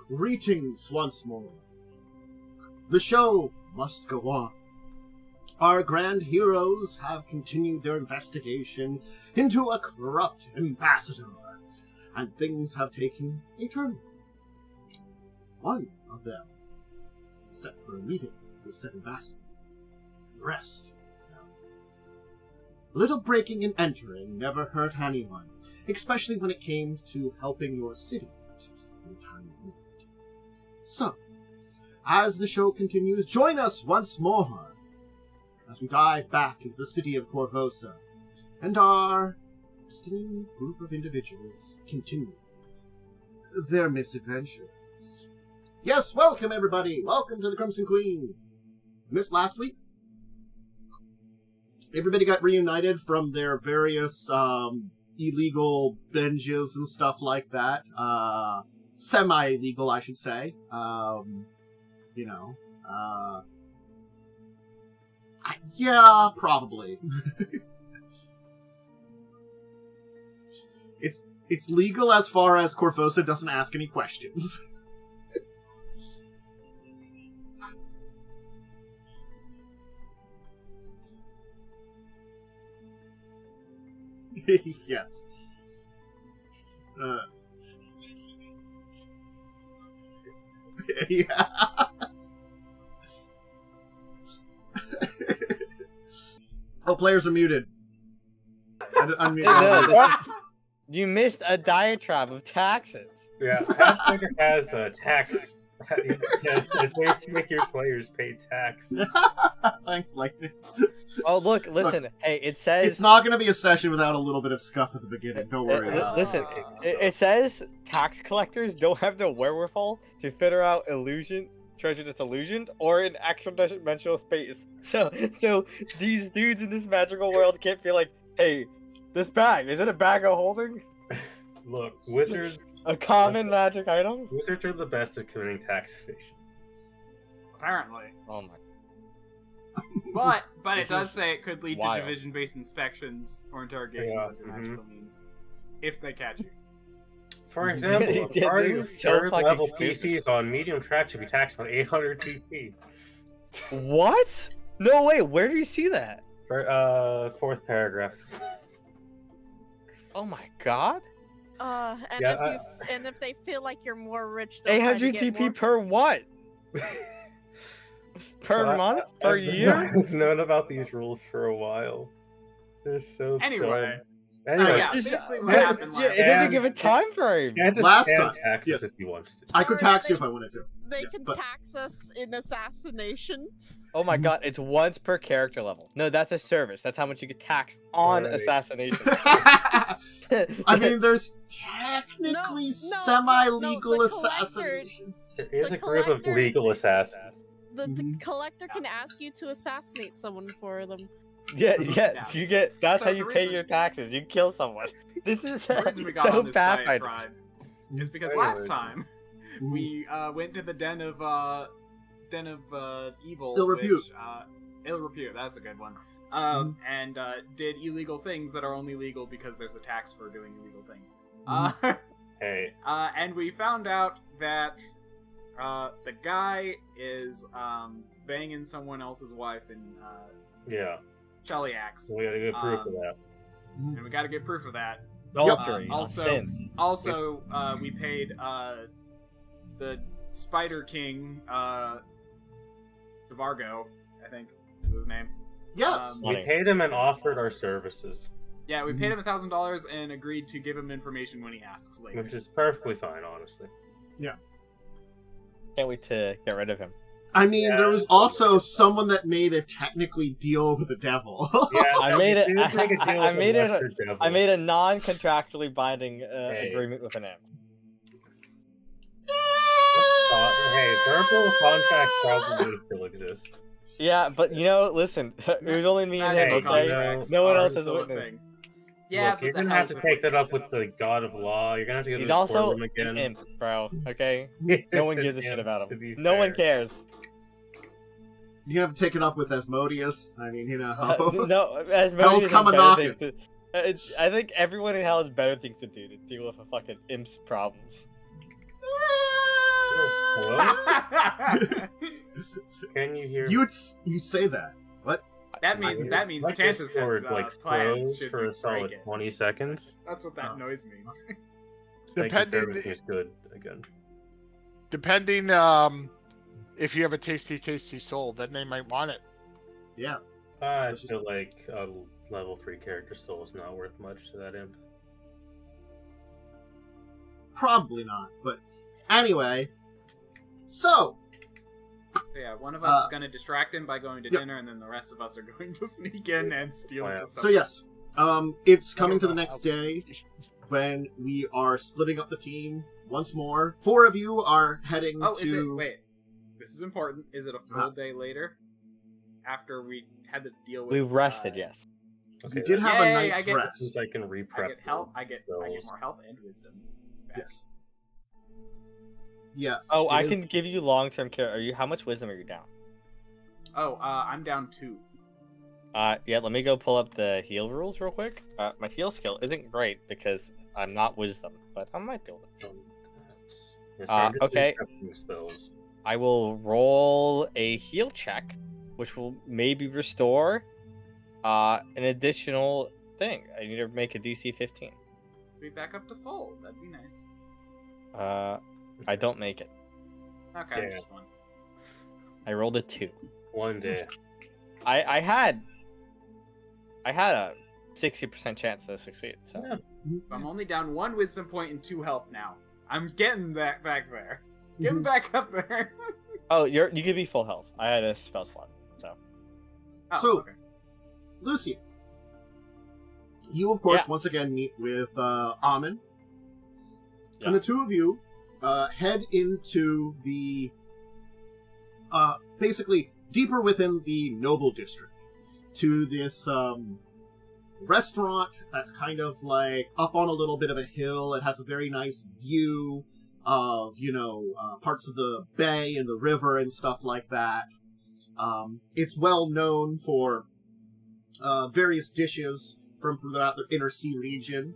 Greetings once more. The show must go on. Our grand heroes have continued their investigation into a corrupt ambassador, and things have taken a turn. One of them is set for a meeting with said ambassador. The rest, well, a little breaking and entering never hurt anyone, especially when it came to helping your city out in time of need. So, as the show continues, join us once more as we dive back into the city of Korvosa and our esteemed group of individuals continue their misadventures. Yes, welcome everybody! Welcome to the Crimson Queen! Missed last week? Everybody got reunited from their various illegal binges and stuff like that. Semi-legal, I should say. Yeah, probably. It's legal as far as Korvosa doesn't ask any questions. Yes. Yeah. Oh, players are muted. You missed a diatribe of taxes. Yeah, Pathfinder has tax. There's ways to make your players pay tax. Thanks, Lightning. Oh, look, listen. Look, hey, it says... It's not going to be a session without a little bit of scuff at the beginning. Don't worry. Listen, it says tax collectors don't have the wherewithal to figure out treasure that's illusioned, or in actual dimensional space. So these dudes in this magical world can't be like, hey, this bag, is it a bag of holding? Look, wizards... A common magic item? Wizards are the best at committing tax evasion. Apparently. Oh my... But it does say it could lead to division-based inspections or interrogations through magical means, if they catch you. For example, a party of third-level species on medium track should be taxed by 800 GP. What? No way, where do you see that? Fourth paragraph. Oh my god. And if they feel like you're more rich, 800 GP per what? Per month? Per year? I've known about these rules for a while. They're so Anyway, yeah, basically what happened last time. It doesn't give a time frame. Last time, taxes if he wants to. I could tax you if I wanted to. They can tax us in assassination. Oh my god, it's once per character level. No, that's a service. That's how much you get taxed on assassination. I mean, there's technically semi-legal assassination. There is a group of legal assassins. The collector can ask you to assassinate someone for them. Yeah. You get. That's how you pay your taxes. You kill someone. This is the reason we got so on this diatribe is because last time we went to the den of evil. Ill repute. Ill repute. That's a good one. And did illegal things that are only legal because there's a tax for doing illegal things. Hey. And we found out that the guy is banging someone else's wife in Cheliax. We gotta get proof of that. And we gotta get proof of that. Adultery. Also, we paid the Spider King, Vargo, I think is his name. Yes. We paid him and offered our services. Yeah, we paid him $1,000 and agreed to give him information when he asks later. Which is perfectly fine, honestly. Yeah. Can't wait to get rid of him. I mean, there was also someone that made a technically deal with the devil. I made a non-contractually binding agreement with an imp. Hey, verbal contracts probably still exist. Yeah, but listen, it was only me and him, okay? No one else has witnessed. Yeah, look, you're gonna have to take that up with the God of Law. You're gonna have to get He's this also an again. imp, bro. Okay, no one gives a shit about him. No fair. one cares. You have to take it up with Asmodeus. I mean, no, Asmodeus has better things to. I think everyone in hell has better things to do to deal with a fucking imp's problems. Can you hear? You say that? What? That means My Tantus has Discord, plans. froze Should for you a solid break it? 20 seconds. That's what that noise means. Everything's good again. Depending, if you have a tasty soul, then they might want it. Yeah. I feel like a level 3 character soul is not worth much to that imp. Probably not, but anyway. So. Yeah, one of us is going to distract him by going to dinner, and then the rest of us are going to sneak in and steal the stuff. So yes, it's coming to the next day when we are splitting up the team once more. 4 of you are heading to... Is it... Wait. This is important. Is it a full day later? After we had to deal with... We've rested, yes. Okay, you did have a night's rest. Since I can re-prep. I get health. I get more health and wisdom. Back. Yes. Yes. Oh, I can give you long-term care. How much wisdom are you down? Oh, I'm down 2. Yeah, let me go pull up the heal rules real quick. My heal skill isn't great because I'm not wisdom, but I might be able to. Okay. I will roll a heal check, which will maybe restore an additional thing. I need to make a DC 15. Be back up to full. That'd be nice. I don't make it. Okay, just one. I rolled a 2. One day. I had a 60% chance to succeed. So I'm only down 1 wisdom point and 2 health now. I'm getting that back there. Getting back up there. Oh, you could be full health. I had a spell slot, so. Okay. Lucia, you of course once again meet with Amin, and the 2 of you head into the basically deeper within the noble district to this restaurant that's kind of like up on a little bit of a hill. It has a very nice view of, parts of the bay and the river and stuff like that. It's well known for various dishes from throughout the inner sea region.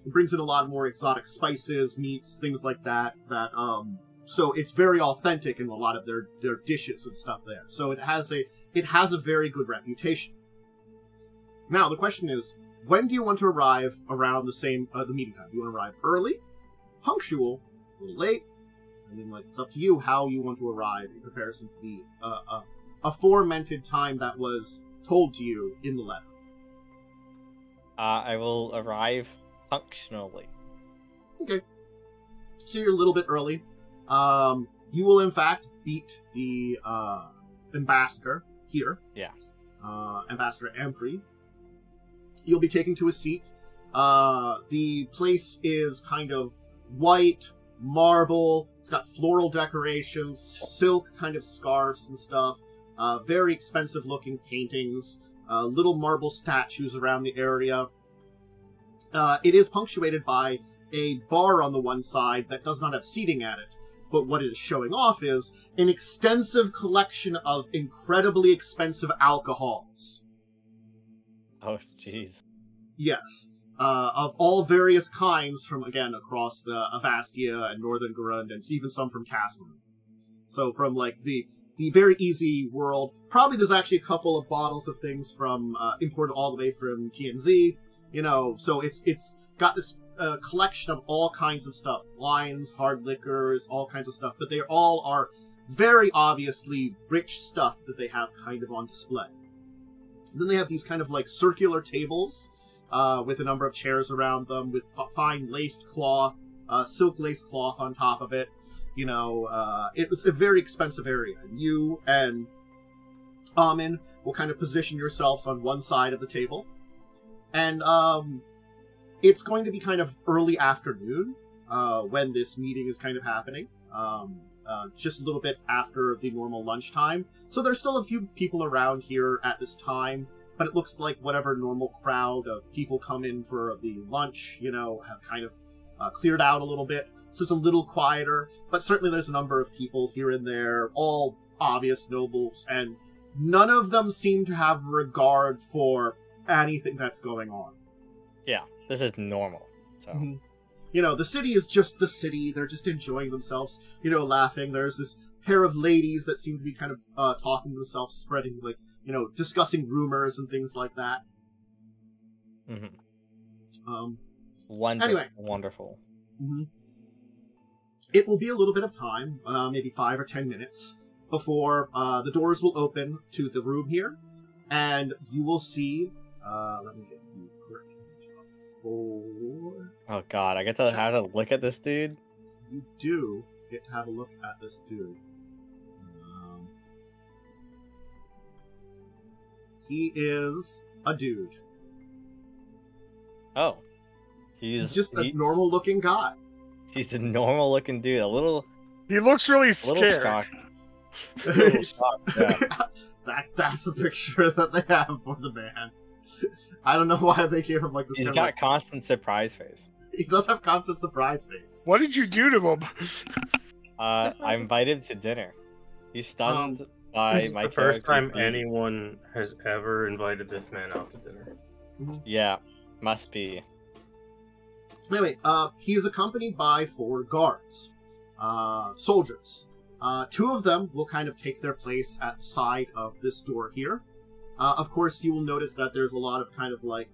It brings in a lot more exotic spices, meats, things like that. So it's very authentic in a lot of their dishes and stuff there. So it has a very good reputation. Now the question is, when do you want to arrive around the meeting time? Do you want to arrive early, punctual, a little late? I mean, it's up to you how you want to arrive in comparison to the aforementioned time that was told to you in the letter. I will arrive functionally. Okay. So you're a little bit early. You will, in fact, beat the ambassador here. Yeah. Ambassador Amphrey. You'll be taken to a seat. The place is kind of white, marble. It's got floral decorations, silk kind of scarves and stuff. Very expensive-looking paintings. Little marble statues around the area. It is punctuated by a bar on the one side that does not have seating at it. But what it is showing off is an extensive collection of incredibly expensive alcohols. Oh, jeez. Yes. Of all various kinds from, again, across the Avastia and Northern Garund, and even some from Casman. So from, the very easy world, probably there's actually a couple of bottles of things from, imported all the way from TNZ, so it's got this collection of all kinds of stuff. Wines, hard liquors, all kinds of stuff, but they all are very obviously rich stuff that they have kind of on display. And then they have these kind of circular tables with a number of chairs around them with fine laced cloth, silk laced cloth on top of it. It's a very expensive area. You and Amin will kind of position yourselves on one side of the table. And it's going to be kind of early afternoon when this meeting is kind of happening. Just a little bit after the normal lunchtime. So there's still a few people around here at this time, but it looks like whatever normal crowd of people come in for the lunch, have kind of cleared out a little bit. So it's a little quieter, but certainly there's a number of people here and there, all obvious nobles, and none of them seem to have regard for anything that's going on. Yeah, this is normal. So. You know, the city is just the city. They're just enjoying themselves, you know, laughing. There's this pair of ladies that seem to be kind of talking to themselves, spreading, like, you know, discussing rumors and things like that. Wonderful. Anyway. Wonderful. It will be a little bit of time, maybe 5 or 10 minutes, before the doors will open to the room here, and you will see, let me get you correct. Oh god, I get to have a look at this dude? You do get to have a look at this dude. He is a dude. Oh. He's just a normal-looking guy. He's a normal-looking dude. He looks really scared. Shocked. A little shocked, yeah. That's a picture that they have for the man. I don't know why they gave him like this. He's got constant surprise face. He does have constant surprise face. What did you do to him? I invited him to dinner. He's stunned by my the first time anyone has ever invited this man out to dinner. Yeah, must be. Anyway, he is accompanied by 4 guards, soldiers. 2 of them will kind of take their place at the side of this door here. Of course, you will notice that there's a lot of kind of like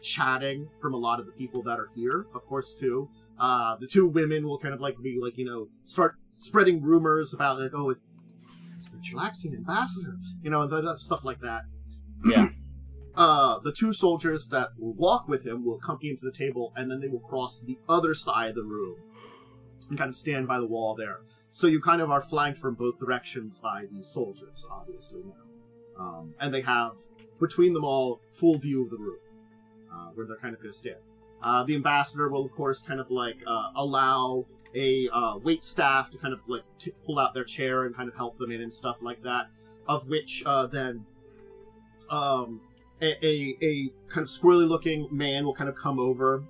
chatting from a lot of the people that are here. Of course, too, the 2 women will kind of like be like, you know, start spreading rumors about like, oh, it's the Cheliaxian Ambassador, you know, stuff like that. Yeah. The 2 soldiers that will walk with him will accompany him to the table, and then they will cross the other side of the room and kind of stand by the wall there. So you kind of are flanked from both directions by these soldiers, obviously now. And they have, between them all, full view of the room, where they're kind of going to stand. The ambassador will, of course, kind of like allow a wait staff to kind of like pull out their chair and kind of help them in and stuff like that, of which then a kind of squirrely-looking man will kind of come over,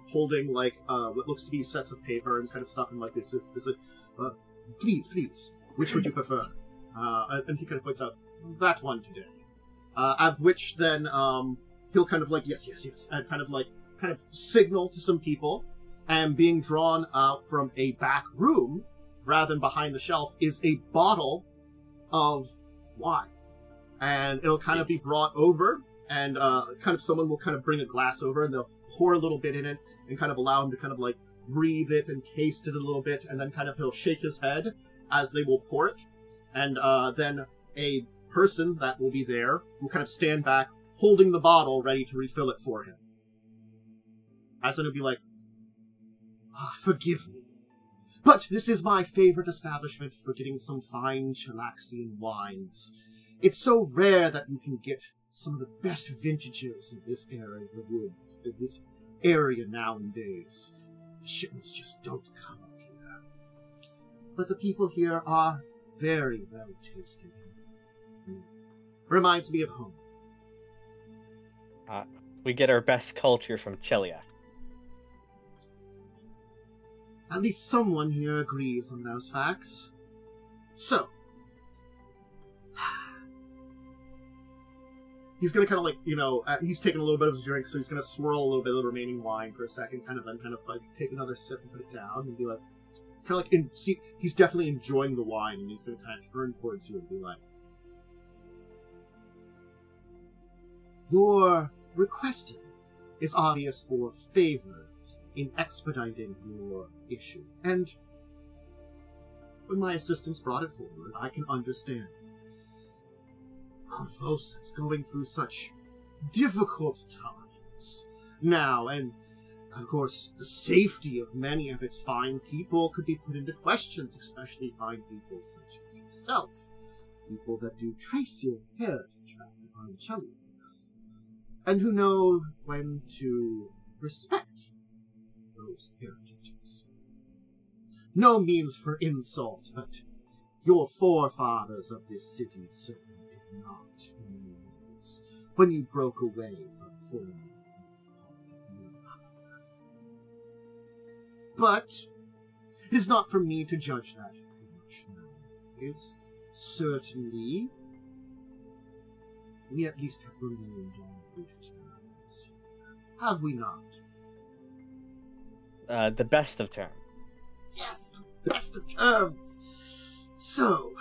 holding like what looks to be sets of paper and kind of stuff, and like this. Please, which would you prefer? And he kind of points out that one today. Of which then he'll kind of like yes, and kind of signal to some people, and being drawn out from a back room rather than behind the shelf is a bottle of wine, and it'll kind of be brought over. And kind of someone will kind of bring a glass over, and they'll pour a little bit in it, and kind of allow him to kind of like breathe it and taste it a little bit, and then kind of he'll shake his head as they will pour it, and then a person that will be there will kind of stand back, holding the bottle, ready to refill it for him. As then he'll be like, forgive me, but this is my favorite establishment for getting some fine Cheliaxian wines. It's so rare that you can get some of the best vintages in this area of the woods, in this area nowadays. The shipments just don't come up here. But the people here are very well tasted. Reminds me of home. We get our best culture from Chelia. At least someone here agrees on those facts. So, he's going to kind of like, you know, he's taking a little bit of his drink, so he's going to swirl a little bit of the remaining wine for a second, then kind of like take another sip and put it down and be like, kind of like, see, he's definitely enjoying the wine, and he's going to kind of turn towards you and be like, your request is obvious for favor in expediting your issue, and when my assistants brought it forward, I can understand. Korvosa is going through such difficult times now, and of course the safety of many of its fine people could be put into questions, especially fine people such as yourself, people that do trace your heritage back to fine Cheliax, and who know when to respect those heritages. No means for insult, but your forefathers of this city certainly not in many ways, when you broke away from former but it is not for me to judge that too much now. It's certainly we at least have remained on good terms, have we not? the best of terms. Yes, the best of terms. So,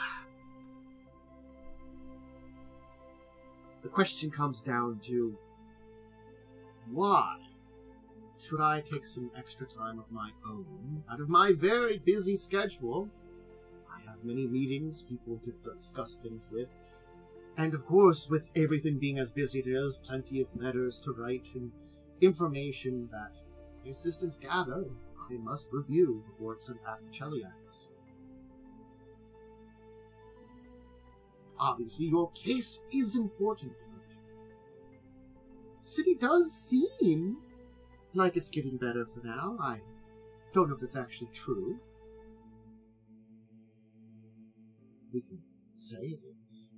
the question comes down to, why should I take some extra time of my own out of my very busy schedule? I have many meetings, people to discuss things with, and of course, with everything being as busy it is, plenty of letters to write and information that my assistants gather, I must review before it's sent back to Cheliax. Obviously, your case is important, but the city does seem like it's getting better for now. I don't know if that's actually true. We can say it is.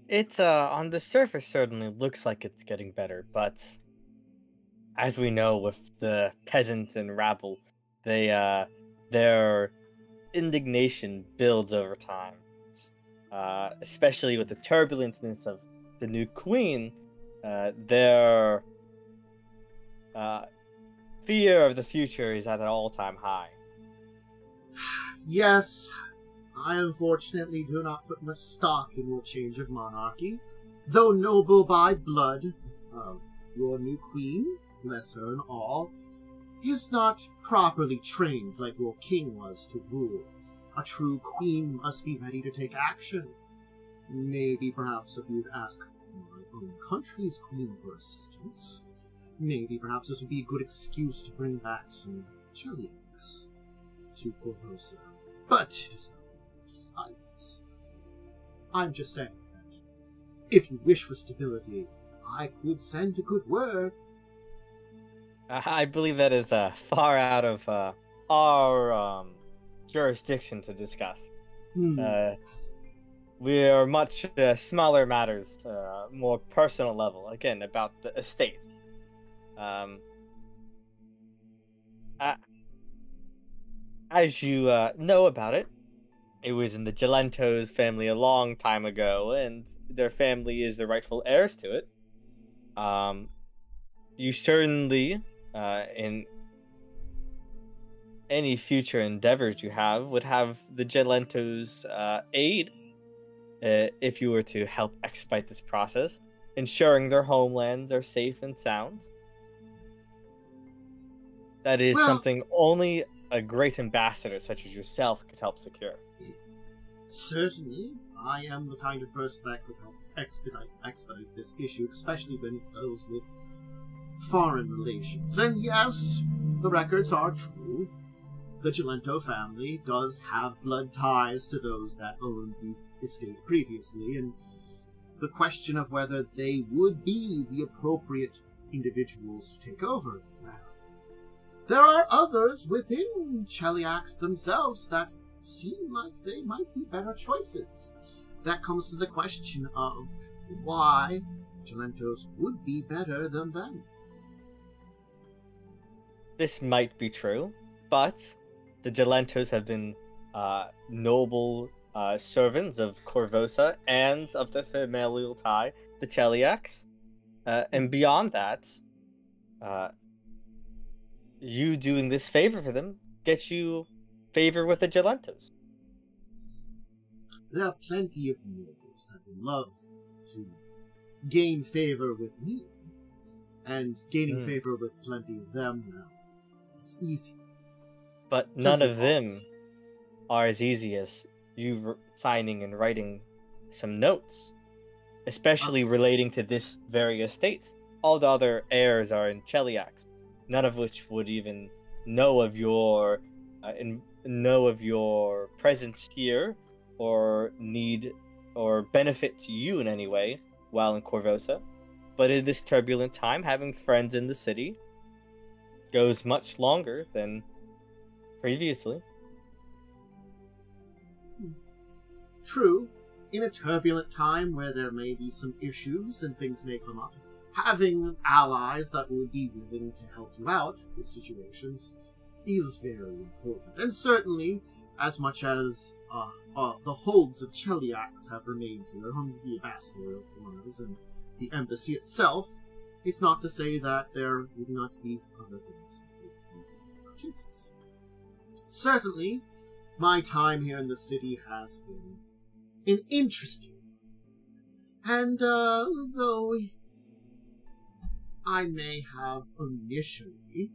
It on the surface certainly looks like it's getting better, but as we know with the peasants and rabble, their indignation builds over time. Especially with the turbulenceness of the new queen, their fear of the future is at an all-time high. Yes, I unfortunately do not put much stock in your change of monarchy. Though noble by blood, your new queen, bless her and all, is not properly trained like your king was to rule. A true queen must be ready to take action. Maybe perhaps if you'd ask my own country's queen for assistance, maybe perhaps this would be a good excuse to bring back some Cheliax to Korvosa. But it is not decide this. I'm just saying that if you wish for stability, I could send a good word. I believe that is far out of our jurisdiction to discuss. We are much smaller matters, more personal level, again, about the estate. As you know about it, it was in the Gelentos family a long time ago, and their family is the rightful heirs to it. You certainly, in any future endeavors you have, would have the Gelentos' aid if you were to help expedite this process, ensuring their homelands are safe and sound. That is something only a great ambassador such as yourself could help secure. Certainly, I am the kind of person that could help expedite this issue, especially when it deals with foreign relations. And yes, the records are true. The Gelento family does have blood ties to those that owned the estate previously, and the question of whether they would be the appropriate individuals to take over. Well, there are others within Cheliax themselves that seem like they might be better choices. That comes to the question of why Gelentos would be better than them. This might be true, but the Gelentos have been noble servants of Korvosa and of the familial tie, the Cheliax. And beyond that, you doing this favor for them gets you favor with the Gelentos. There are plenty of nobles that would love to gain favor with me, and gaining favor with plenty of them now, it's easy. But none of them are as easy as you signing and writing some notes, especially relating to this very estates. All the other heirs are in Cheliax, none of which would even know of your presence here, or need or benefit to you in any way while in Korvosa. But in this turbulent time, having friends in the city goes much longer than previously. True, in a turbulent time where there may be some issues and things may come up, having allies that would be willing to help you out with situations is very important. And certainly, as much as the holds of Cheliax have remained here on the ambassadorial corners and the embassy itself, it's not to say that there would not be other things that would be opportunities. Certainly, my time here in the city has been an interesting one. And though I may have initially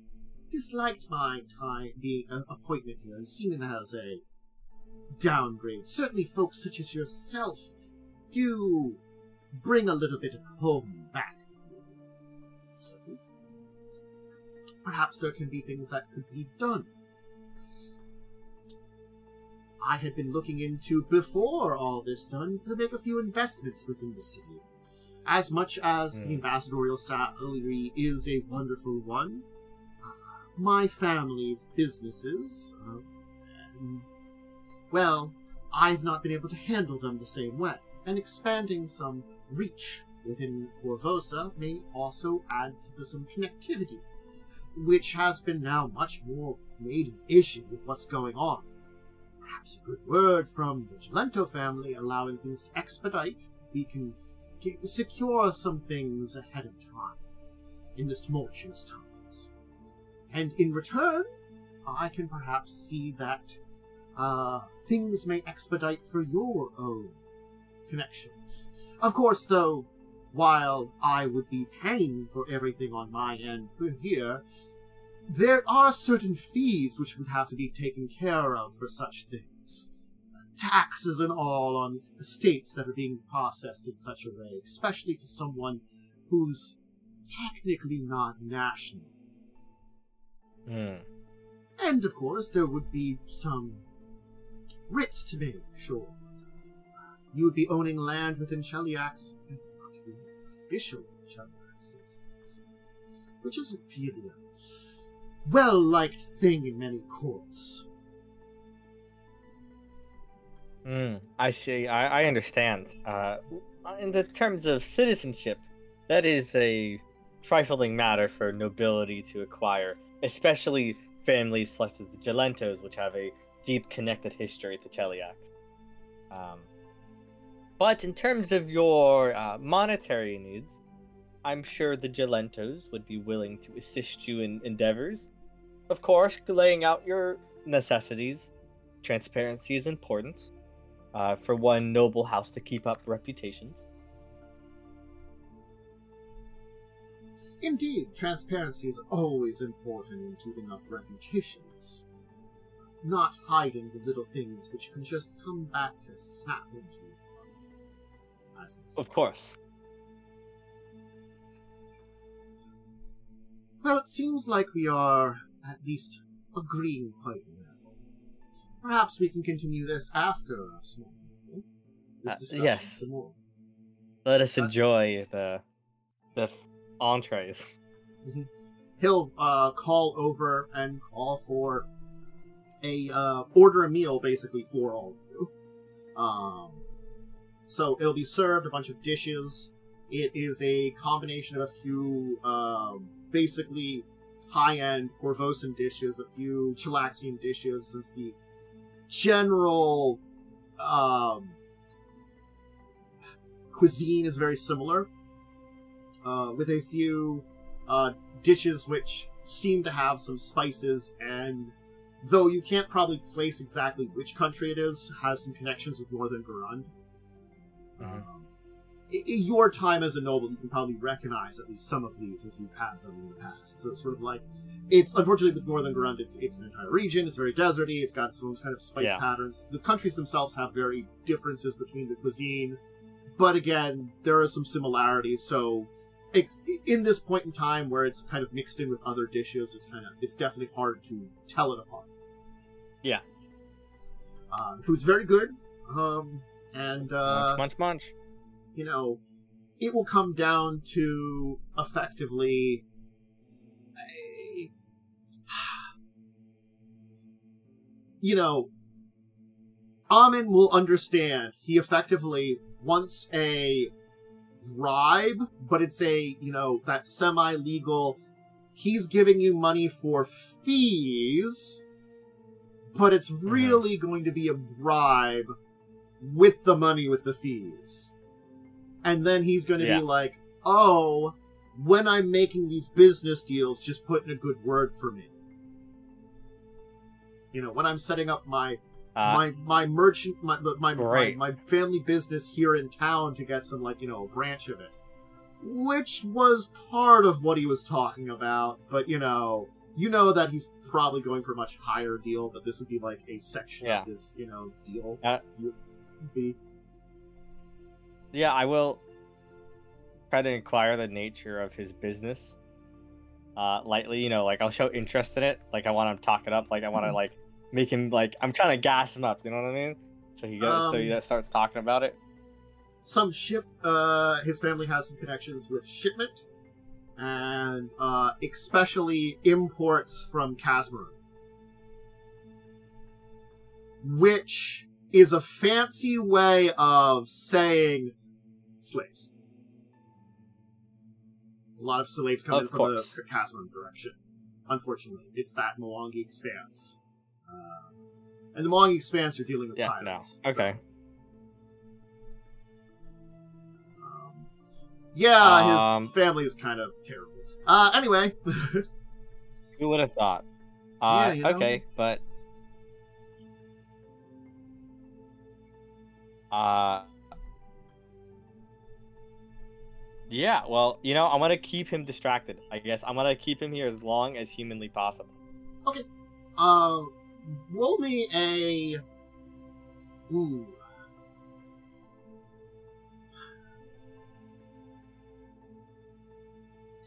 disliked my time being appointment here and seen it as a downgrade, certainly folks such as yourself do bring a little bit of home back. So, perhaps there can be things that could be done. I had been looking into, before all this done, to make a few investments within the city. As much as the ambassadorial salary is a wonderful one, my family's businesses, well, I've not been able to handle them the same way, and expanding some reach within Korvosa may also add to some connectivity, which has been now much more made an issue with what's going on. Perhaps a good word from the Gelento family allowing things to expedite, we can secure some things ahead of time in this tumultuous times. And in return, I can perhaps see that things may expedite for your own connections. Of course, though, while I would be paying for everything on my end for here, there are certain fees which would have to be taken care of for such things. Taxes and all on estates that are being processed in such a way, especially to someone who's technically not national. And, of course, there would be some writs to make, sure. You would be owning land within Cheliax, official Cheliax, which isn't really a well-liked thing in many courts. I see. I understand. In the terms of citizenship, that is a trifling matter for nobility to acquire, especially families such as the Gelentos, which have a deep connected history to Cheliax. But in terms of your monetary needs, I'm sure the Gelentos would be willing to assist you in endeavors. Of course, laying out your necessities. Transparency is important for one noble house to keep up reputations. Indeed, transparency is always important in keeping up reputations. Not hiding the little things which can just come back to snap into you. Of course. Well, it seems like we are at least agreeing quite well. Perhaps we can continue this after a small meal. This discussion yes. some more. Let us enjoy the entrees. He'll call over and call for order a meal basically for all of you. So it'll be served, a bunch of dishes. It is a combination of a few basically high-end Korvosan dishes, a few Cheliaxian dishes, since the general cuisine is very similar, with a few dishes which seem to have some spices, and though you can't probably place exactly which country it is, has some connections with Northern Garund. In your time as a noble, you can probably recognize at least some of these as you've had them in the past. So it's sort of like, it's unfortunately with Northern Garund, it's an entire region, it's very deserty, it's got its own kind of spice patterns. The countries themselves have very differences between the cuisine, but again, there are some similarities, so in this point in time where it's kind of mixed in with other dishes, it's definitely hard to tell it apart. Yeah. The food's very good, and munch. You know, it will come down to effectively you know, Amin will understand. He effectively wants a bribe, but it's a, that semi-legal, he's giving you money for fees, but it's really going to be a bribe with the money with the fees. And then he's going to be like, oh, when I'm making these business deals, just put in a good word for me. You know, when I'm setting up my merchant, my family business here in town to get some, like, you know, branch of it. Which was part of what he was talking about, but, you know that he's probably going for a much higher deal, but this would be, like, a section of his, you know, deal. Yeah, I will try to inquire the nature of his business. Lightly, you know, like, I'll show interest in it. Like, I want to talk it up. Like, I want to, like, make him, like, I'm trying to gas him up, you know what I mean? So he goes, so he starts talking about it. Some ship, his family has some connections with shipment, and especially imports from Casmaran, which is a fancy way of saying slaves. A lot of slaves come in from the Casmaran direction. Unfortunately, it's that Mwangi Expanse. And the Mwangi Expanse are dealing with pirates. No. Okay. So. Yeah, his family is kind of terrible. Anyway. Who would have thought? Yeah, you know? Okay, but... yeah, well, you know, I'm gonna keep him distracted, I guess. I'm gonna keep him here as long as humanly possible. Okay. Roll me a... Ooh.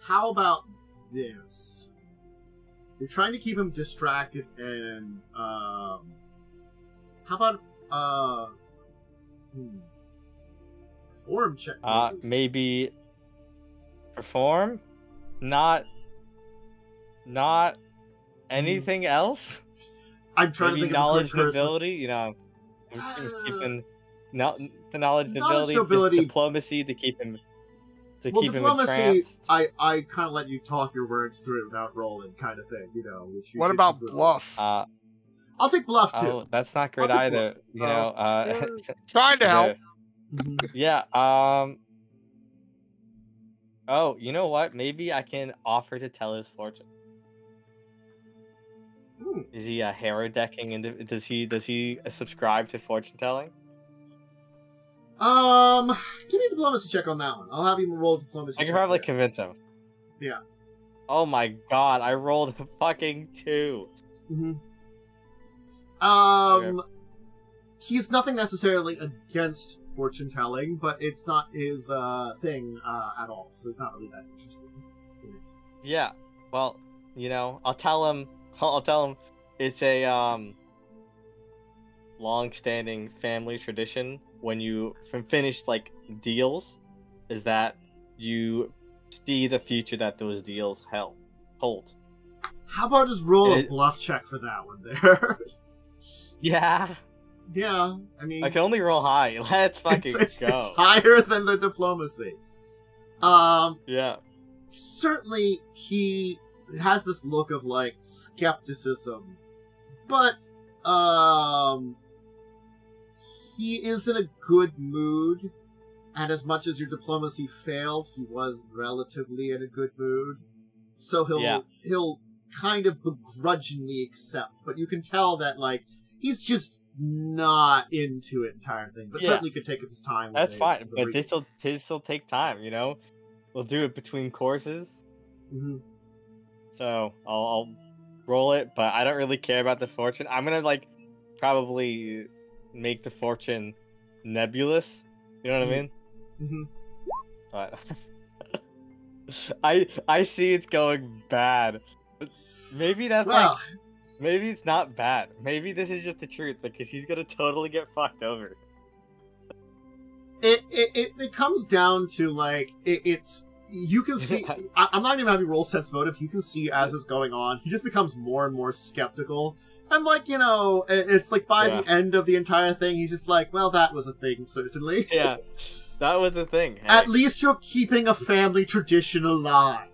How about this? You're trying to keep him distracted, and how about perform check? Maybe perform, not anything else. I'm trying maybe to think knowledge of and ability. You know, I'm keeping the knowledge and ability, just diplomacy to keep him. Diplomacy, I kind of let you talk your words through without rolling, kind of thing, you know. What about bluff? I'll take bluff too. Oh, that's not great either. Bluff. You know, trying to help. Yeah. Oh, you know what? Maybe I can offer to tell his fortune. Is he a Herodecking? And does he subscribe to fortune telling? Give me a diplomacy check on that one. I'll have you roll a diplomacy check. I can probably convince him. Yeah. Oh my god, I rolled a fucking 2. Okay. He's nothing necessarily against fortune telling, but it's not his thing at all, so he's not really that interested in it. Yeah. Well, you know, I'll tell him it's a long-standing family tradition when you finish like deals, is that you see the future that those deals hold. How about just roll a bluff check for that one there? Yeah. Yeah, I mean... I can only roll high. Let's fucking go. It's higher than the diplomacy. Yeah. Certainly, he has this look of, like, skepticism. But, he is in a good mood. And as much as your diplomacy failed, he was relatively in a good mood. So he'll kind of begrudgingly accept. But you can tell that, like, he's just not into it entire thing. But certainly could take up his time. That's fine. But this'll take time, you know? We'll do it between courses. So I'll roll it, but I don't really care about the fortune. I'm gonna, like, probably make the fortune nebulous. You know what I mean? But I see it's going bad. Maybe that's like, maybe it's not bad. Maybe this is just the truth, because he's gonna totally get fucked over. It comes down to, like, it's you can see. I'm not even having roll sense motive. You can see as it's going on, he just becomes more and more skeptical. And, like, you know, it's like by the end of the entire thing, he's just like, well, that was a thing, certainly. Yeah, that was a thing. Hey. At least you're keeping a family tradition alive.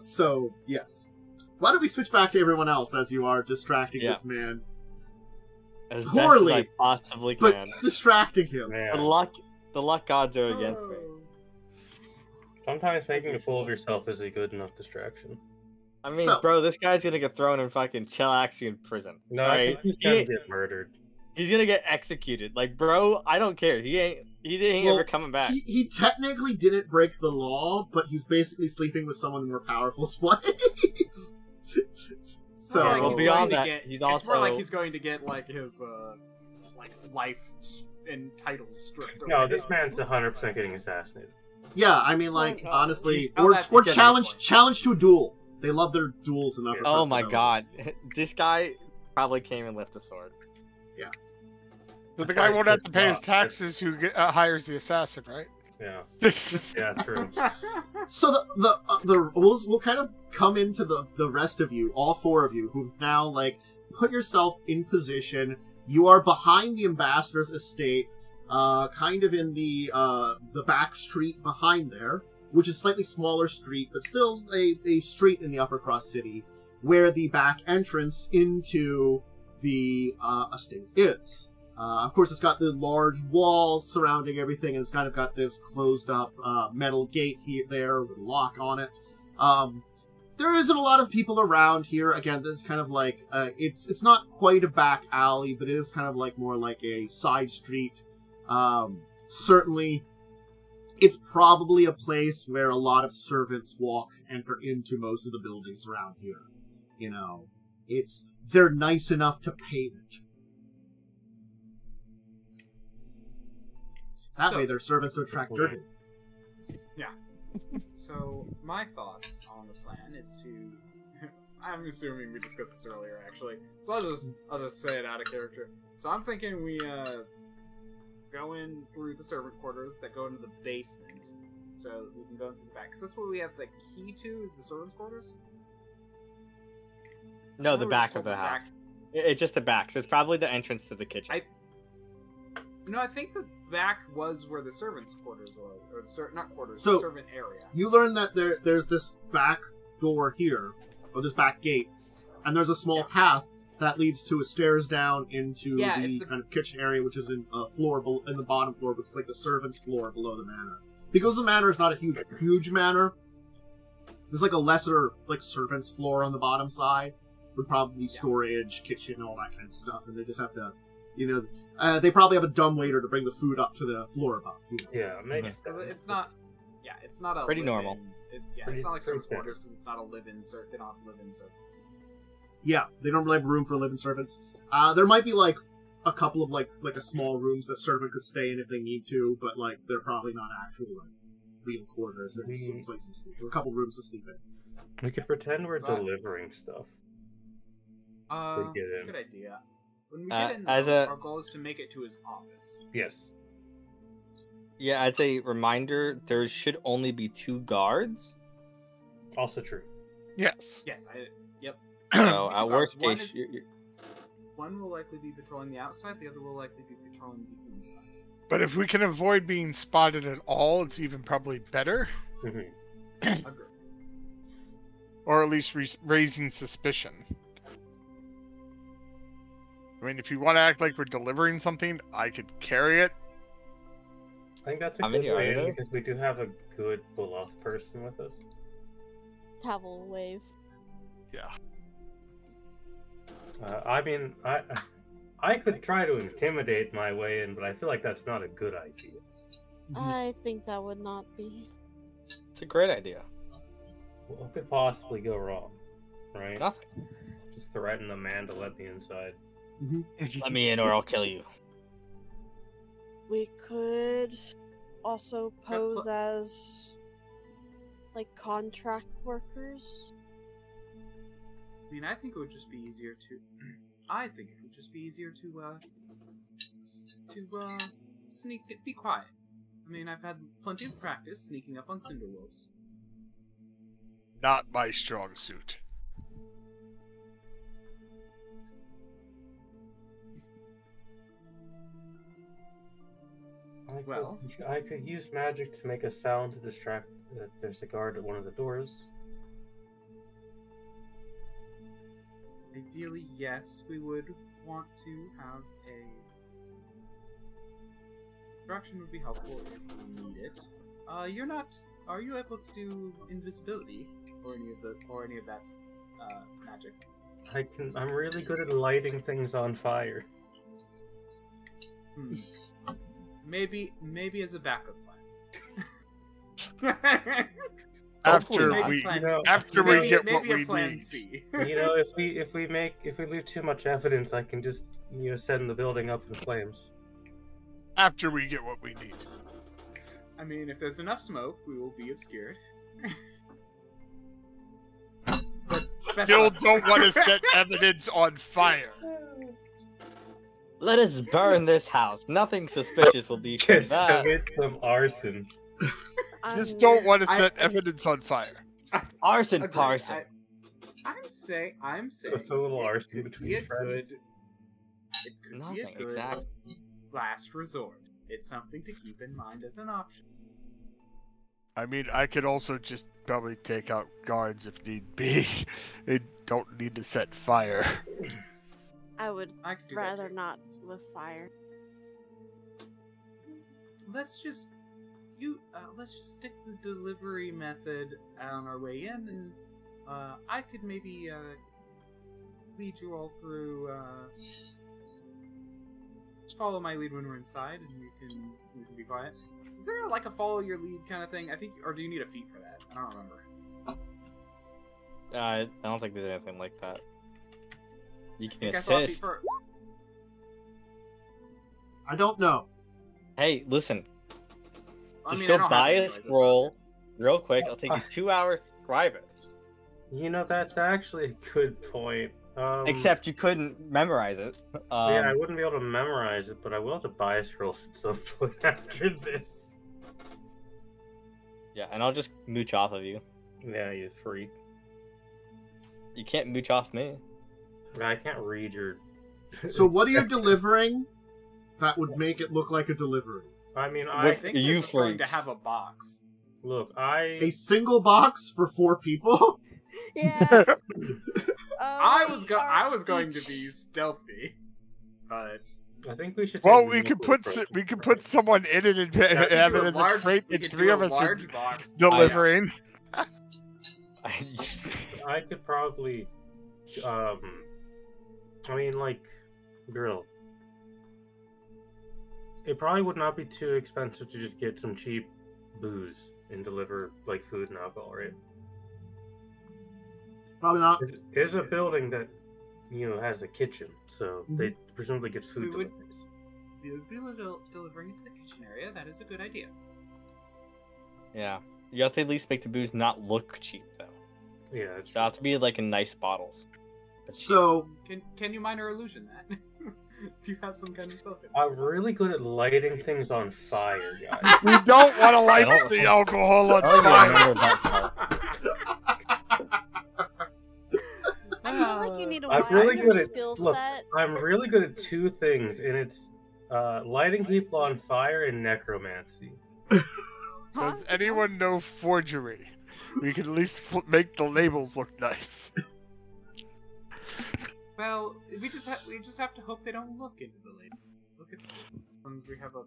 So, yes. Why don't we switch back to everyone else as you are distracting this man? As poorly, best as I possibly but can. distracting him. The luck gods are against me. Sometimes making a fool of yourself is a good enough distraction. I mean, So- bro, this guy's gonna get thrown in fucking Cheliaxian prison. No, Alright? I think he's gonna get murdered. He's gonna get executed. Like, bro, I don't care. He ain't Well, ever coming back. He technically didn't break the law, but he's basically sleeping with someone more powerful wife. So Yeah, well, he's beyond going to that, get, he's it's also more like he's going to get like his like life and titles stripped. No, away. this man's 100% getting assassinated. yeah, I mean, like Oh, honestly, he's- or that's or the challenge getting point. to a duel. They love their duels in upper. Oh my personality. god, this guy probably came and lift a sword. But the That's why guy it's won't have to good pay his luck. taxes who hires the assassin, right? Yeah. Yeah, true. So we'll kind of come into the rest of you, all four of you, who've now like put yourself in position. You are behind the ambassador's estate, kind of in the back street behind there, which is a slightly smaller street, but still a street in the Upper Cross City, where the back entrance into the estate is. Of course, it's got the large walls surrounding everything, and it's kind of got this closed-up metal gate there with a lock on it. There isn't a lot of people around here. Again, this is kind of like it's not quite a back alley, but it is kind of like more like a side street. Certainly, it's probably a place where a lot of servants enter into most of the buildings around here. You know, they're nice enough to pave it. That way, their servants don't attract dirt. So my thoughts on the plan is to. I'm assuming we discussed this earlier, actually. So I'll just say it out of character. So I'm thinking we go in through the servant quarters that go into the basement, so we can go into the back. Because that's what we have the key to is the servants' quarters. No, the Or back just of the the back? house. It's just the back, so it's probably the entrance to the kitchen. No, I think the back was where the servants' quarters were, or not quarters, So- the servant area. You learn that there's this back door here, or this back gate, and there's a small path that leads to a stairs down into Yeah, the it's the- kind of kitchen area, which is in in the bottom floor, but it's like the servants' floor below the manor. Because the manor is not a huge manor, there's like a lesser like servants' floor on the bottom side, with probably storage, kitchen, all that kind of stuff, and they just have to, they probably have a dumb waiter to bring the food up to the floor above. Yeah, makes Because it's not. Yeah, it's not a Pretty live-in- normal. It's not like servants' Pretty quarters because it's not a live-in. They don't have live-in servants. Yeah, they don't really have room for living servants. There might be like a couple of like a small rooms that servant could stay in if they need to, but like they're probably not actual like real quarters. They're just some places to sleep, or a couple rooms to sleep in. We could pretend we're So- delivering stuff. That's get a in. good idea. When we get in, as though, a- our goal is to make it to his office. Yes. Yeah, as a reminder, there should only be 2 guards. Also true. Yes. Yes, Yep. So, Two at guards. worst One case, is- you're... One will likely be patrolling the outside. The other will likely be patrolling the inside. But if we can avoid being spotted at all, it's even probably better. Mhm. Agreed. Or at least raising suspicion. I mean, if you want to act like we're delivering something, I could carry it. I think that's a How good many are way in there? because we do have a good bluff person with us. Tavel wave. Yeah. I mean, I could try to intimidate my way in, but I feel like that's not a good idea. I think that would not be. It's a great idea. What could possibly go wrong, right? Nothing. Just threaten a man to let me inside. Let me in or I'll kill you. We could also pose as like contract workers. I mean, I think it would just be easier to. I think it would just be easier to sneak. Be quiet. I mean, I've had plenty of practice sneaking up on Cinderwolves. Not my strong suit. Well- I could use magic to make a sound to distract that there's a guard at one of the doors. Ideally, yes, we would want to have a. Distraction would be helpful if we need it. you're not. Are you able to do invisibility or any of that magic? I'm really good at lighting things on fire. Maybe as a backup plan. After Hopefully we not. get what we plan need. C. If we leave too much evidence, I can just send the building up in flames. After we get what we need. I mean, if there's enough smoke, we will be obscured. Still don't want to set evidence on fire. Let us burn this house. Nothing suspicious will be from Just that. commit some arson. Just don't want to set evidence on fire. Arson Agreed. parson. I'm saying. It's a little arson It could be between friends. It could Nothing, be a good exactly. last resort. It's something to keep in mind as an option. I mean, I could also just probably take out guards if need be. They don't need to set fire. I would I could do that rather too. not with fire. Let's just stick to the delivery method on our way in, and I could maybe lead you all through. Just follow my lead when we're inside, and you can be quiet. Is there like a follow your lead kind of thing? I think, or do you need a feat for that? I don't remember. I don't think there's anything like that. You can I saw a feat assist. for. I don't know. Hey, listen. I Just mean, I go don't buy have a it anyways, scroll real quick. It'll take you 2 hours to scribe it. That's actually a good point. Except you couldn't memorize it. Yeah, I wouldn't be able to memorize it, but I will have to buy a scroll at some point after this. Yeah, and I'll just mooch off of you. Yeah, you freak. You can't mooch off me. I can't read your... So what are you delivering that would make it look like a delivery? I mean, What- I think You they're just going to freaks. have a box. Look, A single box for 4 people? Yeah. I was going to be stealthy, but I think we should... Well, take a we could meaningful put approach. we could put someone in it and we could have do it a as a large- crate, we and could 3 do of a us large are box. delivering. I could probably... I mean, like, grill. It probably would not be too expensive to just get some cheap booze and deliver, like, food and alcohol, right? Probably not. It is a building that, has a kitchen, so they presumably get food We would- deliveries. We would be delivering it to the kitchen area. That is a good idea. Yeah. You have to at least make the booze not look cheap, though. Yeah, it's So it have to be, like, in nice bottles. So, Can you minor illusion that? Do you have some kind of spell? I'm really good at lighting things on fire, guys. We don't want to light don't- the alcohol on Oh, yeah, I fire. remember that part. I feel like you need a I'm really wider good at- skill look, set. I'm really good at 2 things, and it's lighting people on fire and necromancy. Does anyone know forgery? We can at least make the labels look nice. Well, we just have to hope they don't look into the label. Look at we have a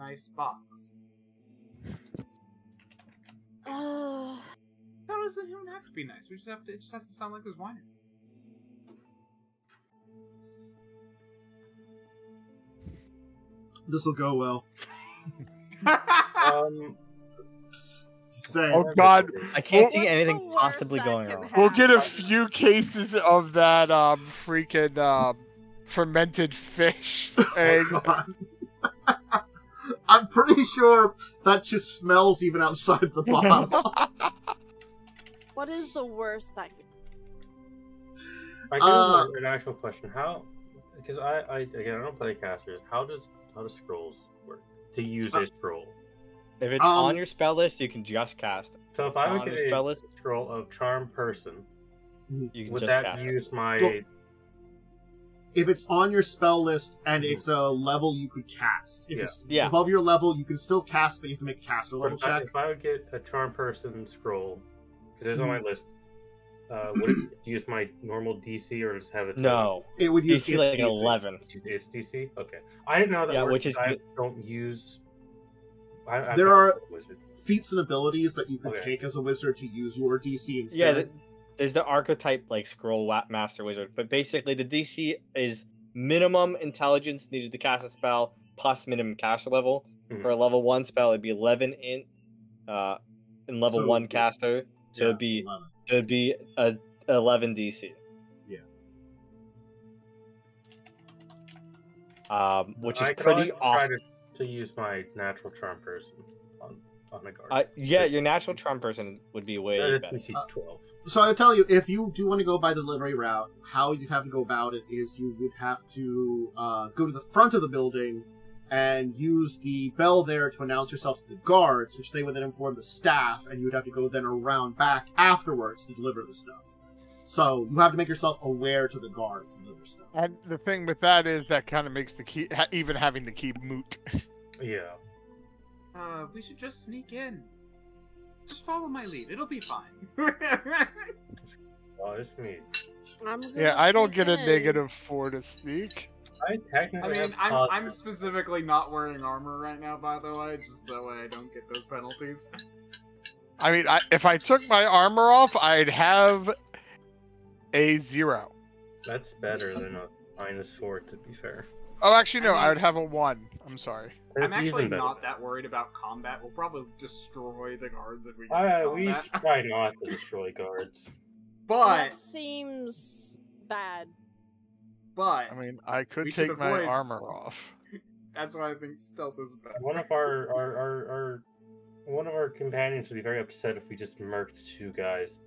nice box. That doesn't even have to be nice. It just has to sound like there's wine inside. this will go well. Just saying. Oh God, I can't Well, see What's anything the worst possibly that going can wrong. we'll get a happen? few cases of that freaking fermented fish egg. God. I'm pretty sure that just smells even outside the bottle. What is the worst that could I guess an actual question. How? Because I don't play casters. How does scrolls work? To use a scroll. If it's on your spell list, you can just cast it. So if I would on get your spell a list, scroll of charm person, you can would just that cast it. use my? Well, if it's on your spell list and it's a level you could cast. If it's Yeah. above your level, you can still cast, but you have to make a caster level check. If I would get a charm person scroll, because it's on my list, would it use my normal DC or just have it? No. It would use DC like DC. 11. It's DC. Okay, I didn't know that. Yeah, worked which is because I good. don't use. There are- Wizard. feats and abilities that you could Okay. take as a wizard to use your DC instead. Yeah, there's the archetype like scroll master wizard, but basically the DC is minimum intelligence needed to cast a spell plus minimum caster level. Mhm. For a level 1 spell, it'd be 11 in level So, 1 yeah. caster, so Yeah, it'd be a 11 DC. Which is I could pretty always awesome. try to use my natural charm person on the guard. Yeah, your natural charm person would be way That is better. DC 12. So I'll tell you, if you do want to go by the delivery route, how you'd have to go about it is you would have to go to the front of the building and use the bell there to announce yourself to the guards, which they would then inform the staff, and you would have to go then around back afterwards to deliver the stuff. So you have to make yourself aware to the guards to deliver stuff. And the thing with that is that kind of makes the key, even having the key moot. Yeah. We should just sneak in. Just follow my lead. It'll be fine. Oh, it's me. I'm gonna Yeah, I don't sneak get a in. -4 to sneak. I technically I mean, have I'm specifically not wearing armor right now, by the way, just that way I don't get those penalties. I mean, if I took my armor off, I'd have a 0. That's better than a -4, to be fair. Oh, actually, no, I mean- I would have a 1. I'm sorry. I'm It's actually even better. not that worried about combat. We'll probably destroy the guards if we get We combat. try not to destroy guards. But That seems bad. I mean, I could We should take my avoid- armor off. that's why I think stealth is better. One of our companions would be very upset if we just murked 2 guys.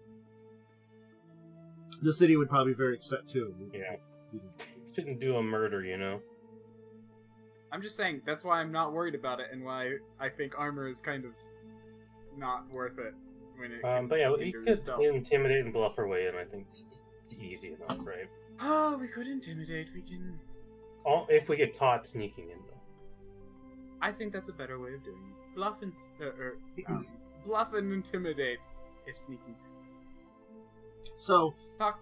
The city would probably be very upset too. Yeah. Shouldn't do a murder, you know. I'm just saying that's why I'm not worried about it, and why I think armor is kind of not worth it when it. But yeah, we hinder could stealth. intimidate and bluff our way in. I think it's easy enough, right? Oh, we could intimidate. We can. If we get caught sneaking in, though. I think that's a better way of doing it. Bluff and bluff and intimidate if sneaking. So, Talk.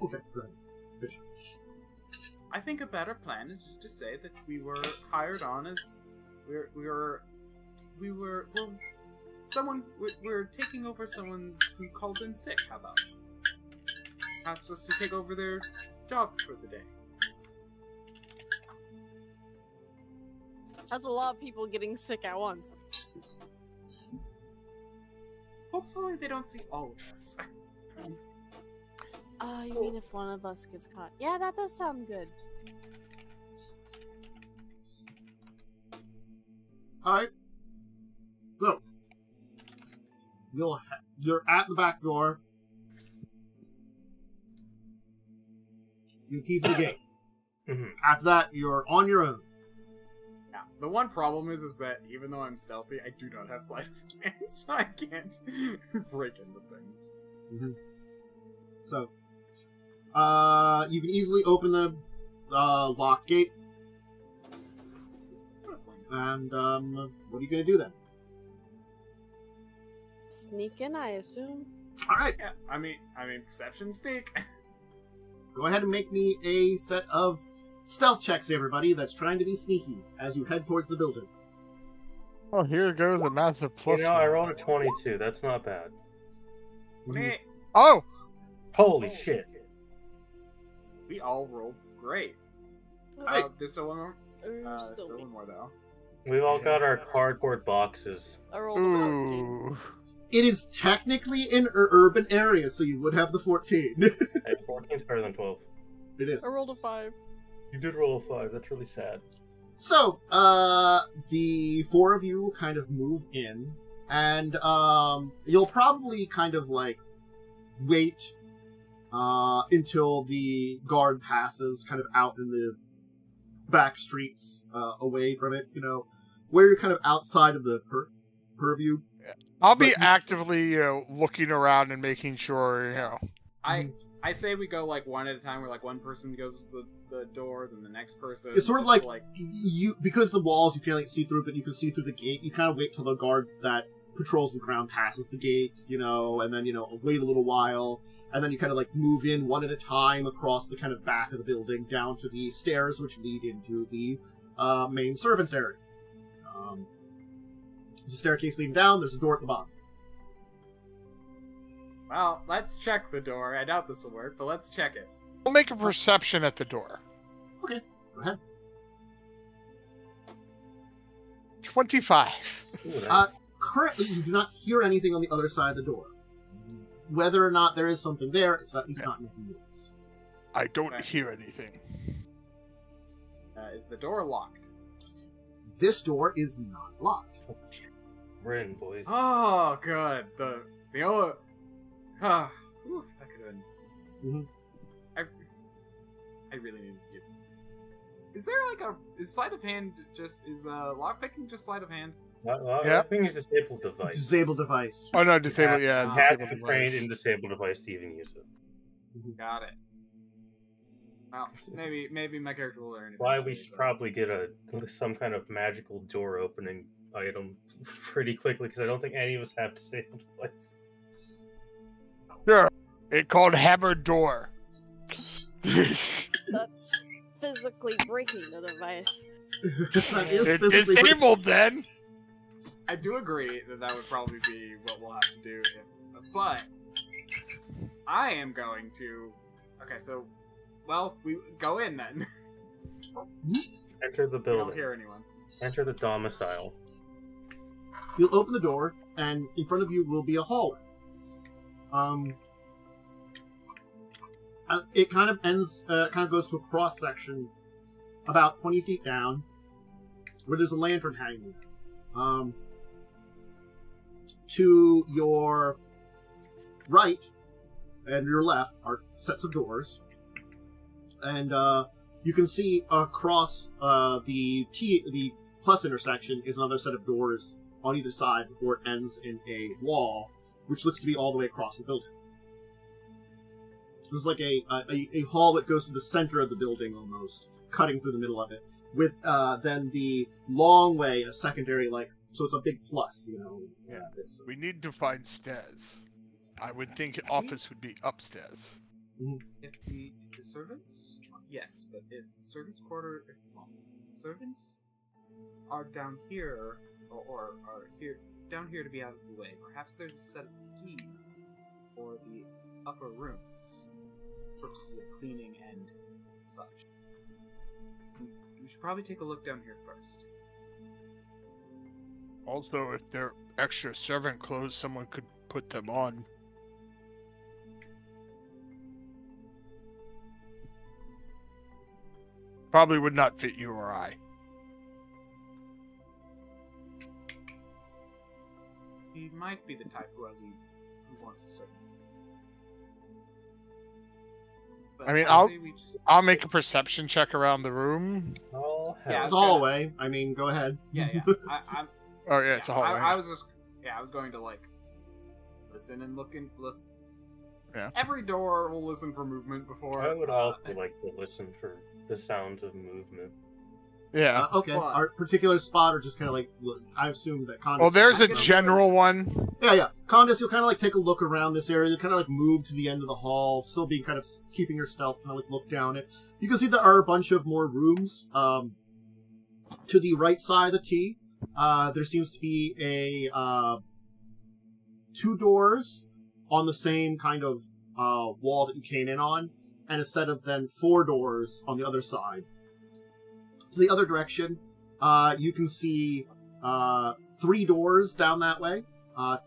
okay, go ahead. Finish. I think a better plan is just to say that we were hired on as we're taking over someone's who called in sick. How about asked us to take over their job for the day? That's a lot of people getting sick at once. Hopefully, they don't see all of us. You mean if one of us gets caught? Yeah, that does sound good. Alright. So, you're at the back door. You key for the gate. Mhm. After that, you're on your own. Now, the one problem is that even though I'm stealthy, I do not have sleight of hand, so I can't break into things. So, you can easily open the lock gate. And, what are you going to do then? Sneak in, I assume. Alright, Yeah, I mean, perception sneak. go ahead and make me a set of stealth checks, everybody, that's trying to be sneaky as you head towards the building. Oh, here goes a massive plus. I one. rolled a 22. That's not bad. Meh. Oh, Holy shit! We all rolled great. Hey. There's still one more. Still Still one more though. We've all got our cardboard boxes. I rolled a 14. ooh. It is technically an urban area, so you would have the 14. Hey, 14's better than 12. It is. I rolled a 5. You did roll a 5. That's really sad. So, the 4 of you kind of move in, and, you'll probably kind of, like, wait, until the guard passes kind of out in the back streets, away from it, you know, where you're kind of outside of the purview. I'll be But you- actively looking around and making sure, I say we go like one at a time, where like one person goes to the door, then the next person. It's sort of just like you, because the walls you can't like see through, but you can see through the gate. You kind of wait till the guard that patrols the ground passes the gate, you know, and then wait a little while, and then you kind of like move in one at a time across the kind of back of the building down to the stairs which lead into the main servants area. There's a staircase leading down. There's a door at the bottom. Well, let's check the door. I doubt this will work, but let's check it. We'll make a perception at the door. Okay, go ahead. 25. Ooh, Currently, you do not hear anything on the other side of the door. Whether or not there is something there, it's at least not making noise. I don't Okay. hear anything. Is the door locked? This door is not locked. we're in, boys. Oh, good. The whew, that could have been. Mhm. I really need to get. Is there like is sleight of hand lockpicking just sleight of hand? Yeah. I think it's a disabled device. Disabled device. Oh no, disable. Yeah, You have disable to be trained device. in disabled device to even use it. Got it. Well, maybe my character will learn. Why we eventually, should but- probably get some kind of magical door opening item pretty quickly, because I don't think any of us have disabled device. Sure. It called hammer door. That's physically breaking the device. That is It's physically disabled then. I do agree that would probably be what we'll have to do. But I am going to. Okay, so we go in then. Enter the We don't building. hear anyone. Enter the domicile. You'll open the door, and in front of you will be a hallway. It kind of goes to a cross section about 20 feet down, where there's a lantern hanging. To your right and your left are sets of doors, and you can see across the plus intersection is another set of doors on either side before it ends in a wall, which looks to be all the way across the building. There's like a hall that goes to the center of the building almost, cutting through the middle of it, with then the long way, a secondary, so it's a big plus, Yeah. this. We need to find stairs. I would think office would be upstairs. If the servants, yes, but if servants' servants are down here or are here down here to be out of the way, perhaps there's a set of keys for the upper rooms, purposes of cleaning and such. We should probably take a look down here first. Also, if they're extra servant clothes, someone could put them on. Probably would not fit you or I. He might be the type who wants a servant. But I mean, say we just... I'll make a perception check around the room. Oh, Yeah, It's a hallway. I mean, go ahead. Yeah. I'm Oh yeah, it's a hallway. I was going to listen and listen. Yeah. Every door will listen for movement before. I would also like to listen for the sounds of movement. Yeah. Okay, But- our particular spot or just kind of look, I assume that Khandes... Well, there's a I'm gonna- general one. Yeah. Khandes, you'll kind of take a look around this area. You'll kind of move to the end of the hall, still being kind of keeping your stealth, kind of look down it. You can see there are a bunch of more rooms. To the right side of the T, there seems to be a 2 doors on the same kind of wall that you came in on, and a set of then 4 doors on the other side. To the other direction, you can see 3 doors down that way,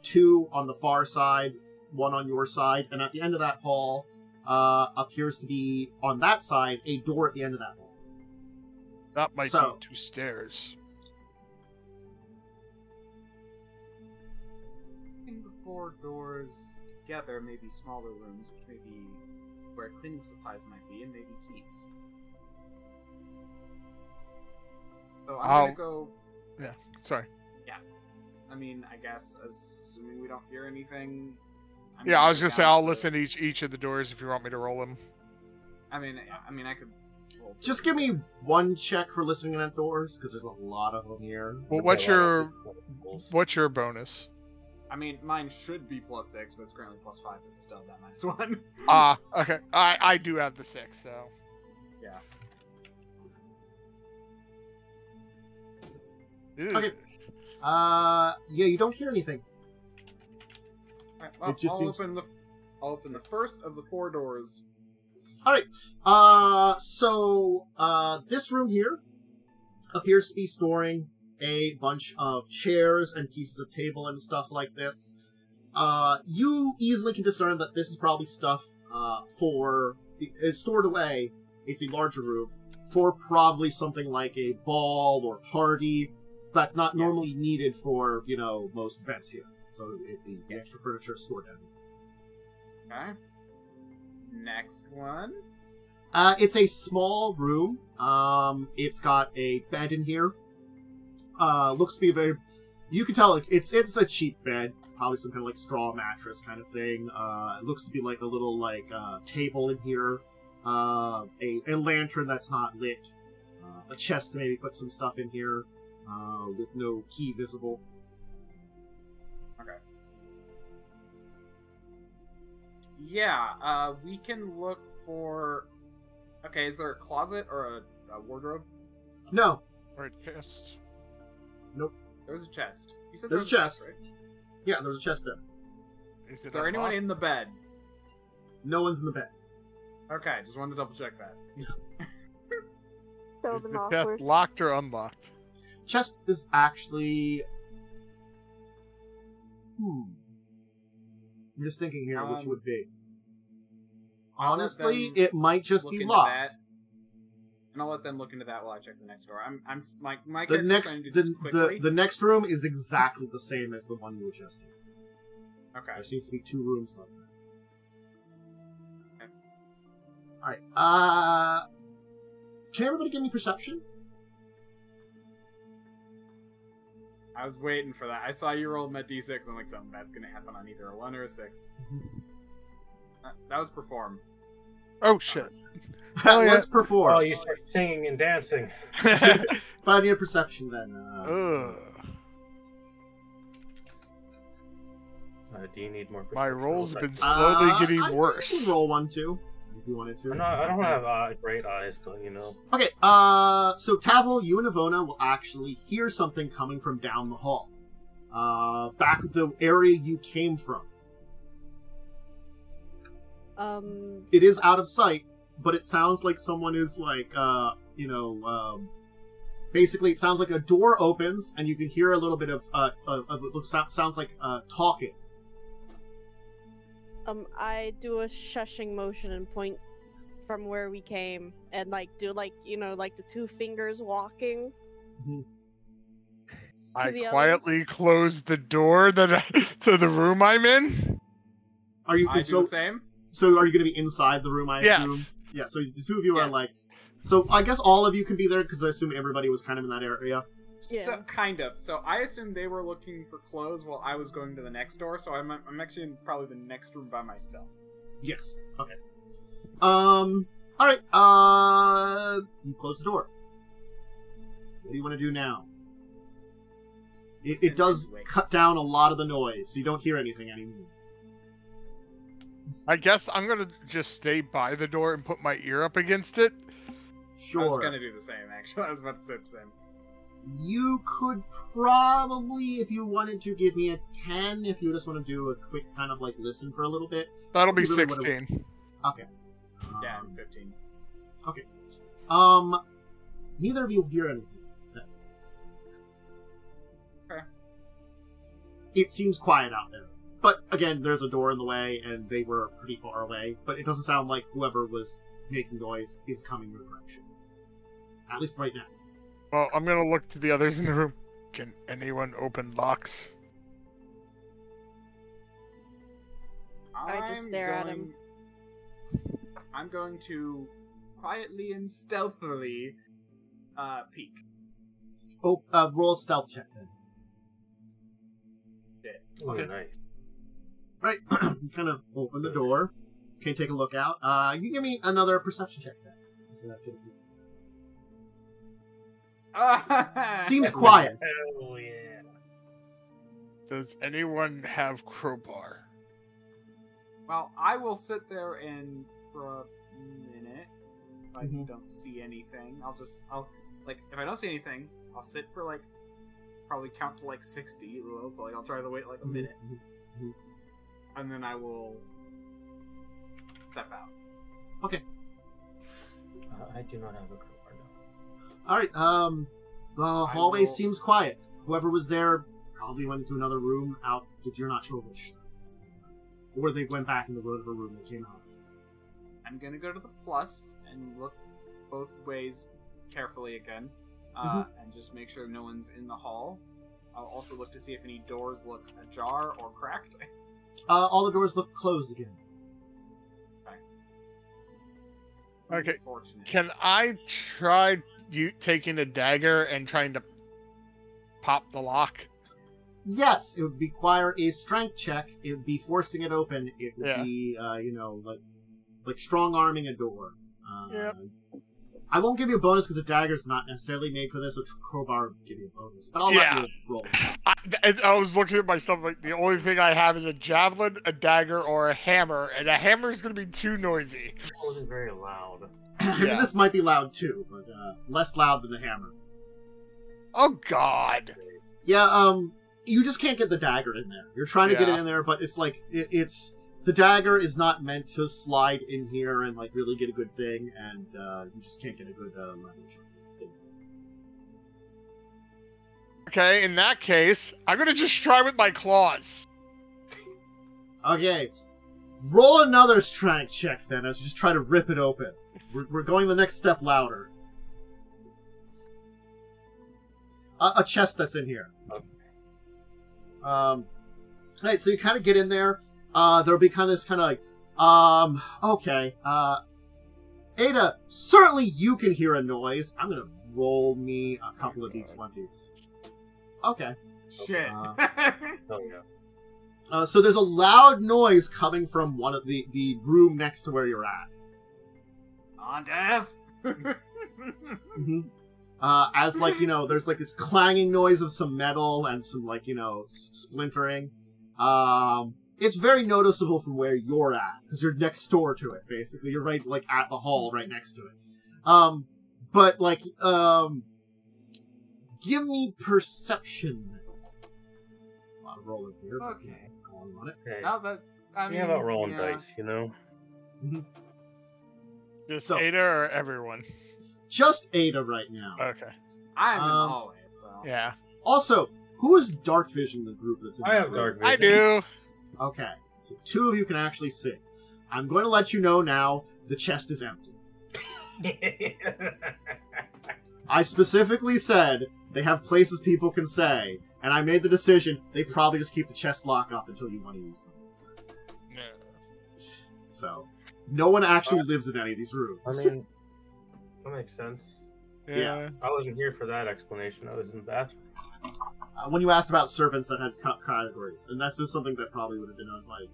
2 on the far side, 1 on your side, and at the end of that hall appears to be, on that side, a door at the end of that hall. That might So- be 2 stairs. In the 4 doors together may be smaller rooms, which may be where cleaning supplies might be, and maybe keys. So I'm gonna go. Sorry. Yes. I mean, I guess, assuming we don't hear anything. Yeah, I was gonna go say down I'll to- listen to each of the doors if you want me to roll them. I mean, I could. roll Just through. give me 1 check for listening in at doors, because there's a lot of them here. Well, Okay, what's your bonus? I mean, mine should be +6, but it's currently +5. It's still that -1. Okay. I do have the 6, so. Yeah. Ew. Okay. Yeah, you don't hear anything. Alright, well, It just I'll seems- open the first of the 4 doors. Alright, this room here appears to be storing a bunch of chairs and pieces of table and stuff like this. You easily can discern that this is probably stuff, it's stored away, it's a larger room, for probably something like a ball or party, but not normally needed for, most events here. So the extra furniture is stored down here. Okay. Next one. It's a small room. It's got a bed in here. Looks to be you can tell it's a cheap bed, probably some kind of like straw mattress kind of thing. It looks to be like a little table in here. A lantern that's not lit. A chest to maybe put some stuff in here, with no key visible. Okay. Yeah, we can look for... Okay, is there a closet or a wardrobe? No. Or a chest. There's a chest. You said There's a there was chest. right? Yeah, there's a chest there. Is Is there anyone in the bed? No one's in the bed. Okay, just wanted to double check that. So Is them the awkward. chest locked or unlocked? Chest is actually... I'm just thinking here which would be. I'll let Honestly, them it might just look be into locked. that, and I'll let them look into that while I check the next door. My The character's next, trying to do this quickly. the next room is exactly the same as the one you were just in. Okay. There seems to be 2 rooms like that. Okay. Alright, can everybody give me perception? I was waiting for that. I saw you roll my d6. I'm like, something bad's gonna happen on either a 1 or a 6. That was perform. Oh shit. That yeah. was performed. Oh, you start singing and dancing. But I need a perception then. Ugh. Do you need more? My perception rolls have rolls? been slowly getting I worse. can roll 1 too, if you wanted to. I don't have great eyes, but Okay, so Tavel, you and Ivona will actually hear something coming from down the hall. Back of the area you came from. It is out of sight, but it sounds like someone is basically it sounds like a door opens and you can hear a little bit of sounds like talking. I do a shushing motion and point from where we came, and do the 2 fingers walking. I the quietly others. closed the door to the room I'm in. Are you I do the same. So are you going to be inside the room? I assume. Yes. Yeah. So the 2 of you are Yes. So I guess all of you can be there because I assume everybody was kind of in that area. Yeah. So, kind of. So I assumed they were looking for clothes while I was going to the next door. So I'm actually in probably the next room by myself. Yes. Okay. All right. You close the door. What do you want to do now? It does cut down a lot of the noise, so you don't hear anything anymore. I guess I'm gonna just stay by the door and put my ear up against it. Sure. I was gonna do the same. Actually, I was about to say the same. You could probably, if you wanted to, give me a 10 if you just want to do a quick kind of listen for a little bit. That'll be You really 16. Okay. Yeah, I'm 15. Okay. Neither of you will hear anything. Okay. It seems quiet out there. But, again, there's a door in the way, and they were pretty far away. But it doesn't sound like whoever was making noise is coming your direction. At least right now. Well, I'm gonna look to the others in the room. Can anyone open locks? I just stare at him. I'm going to quietly and stealthily peek. Oh, roll a stealth check then. Ooh, Okay. nice. Right, you kind of open the door. Okay, take a look out. You can give me another perception check then. So that could be... Seems quiet. Oh yeah. Does anyone have crowbar? Well, I will sit there and for a minute. If I don't see anything, if I don't see anything, I'll sit for probably count to like 60, so like I'll try to wait like a minute, and then I will step out. Okay. I do not have a crowbar now. All right. The hallway seems quiet. Whoever was there probably went into another room out. You're not sure which. Or they went back in the whatever room they came out of. I'm gonna go to the plus and look both ways carefully again, and just make sure no one's in the hall. I'll also look to see if any doors look ajar or cracked. All the doors look closed again. Okay. Unfortunate. Can I try taking a dagger and trying to pop the lock? Yes, it would require a strength check. It would be forcing it open. It would be, like strong arming a door. Yep. I won't give you a bonus because a dagger is not necessarily made for this, which crowbar would give you a bonus. But I'll let you roll. I was looking at my stuff, like, the only thing I have is a javelin, a dagger, or a hammer, and a hammer is going to be too noisy. It wasn't very loud. I mean, this might be loud too, but less loud than the hammer. Oh, God. Yeah, you just can't get the dagger in there. You're trying to get it in there, but it's like, it's... The dagger is not meant to slide in here and, like, really get a good thing, and you just can't get a good leverage. Okay, in that case, I'm going to just try with my claws. Okay. Roll another strength check, then, as you just try to rip it open. We're going the next step louder. A chest that's in here. Okay. Alright, so you kind of get in there. There'll be kind of this kind of like, okay. Ada, certainly you can hear a noise. I'm gonna roll me a couple of d20s. Okay. Shit. Oh, yeah. So there's a loud noise coming from one of the room next to where you're at. Khandes! As, like, there's, like, this clanging noise of some metal and some, like, splintering. It's very noticeable from where you're at, because you're next door to it, basically. You're right, like, at the hall right next to it. But, like, give me perception. A lot of rolling here. Okay. On it. Hey, Now that, I mean, how about rolling dice, you know? Just So- Ada or everyone? Just Ada right now. Okay. I'm in the hallway, so... Yeah. Also, who is dark vision in the group that's in I the have group? dark vision. I do. Okay, so two of you can actually see. I'm going to let you know now, the chest is empty. I specifically said they have places people can say, and I made the decision they probably just keep the chest lock up until you want to use them. No. So, no one actually lives in any of these rooms. I mean, that makes sense. Yeah. I wasn't here for that explanation. I was in the bathroom. When you asked about servants that had categories, and that's just something that probably would have been on, like,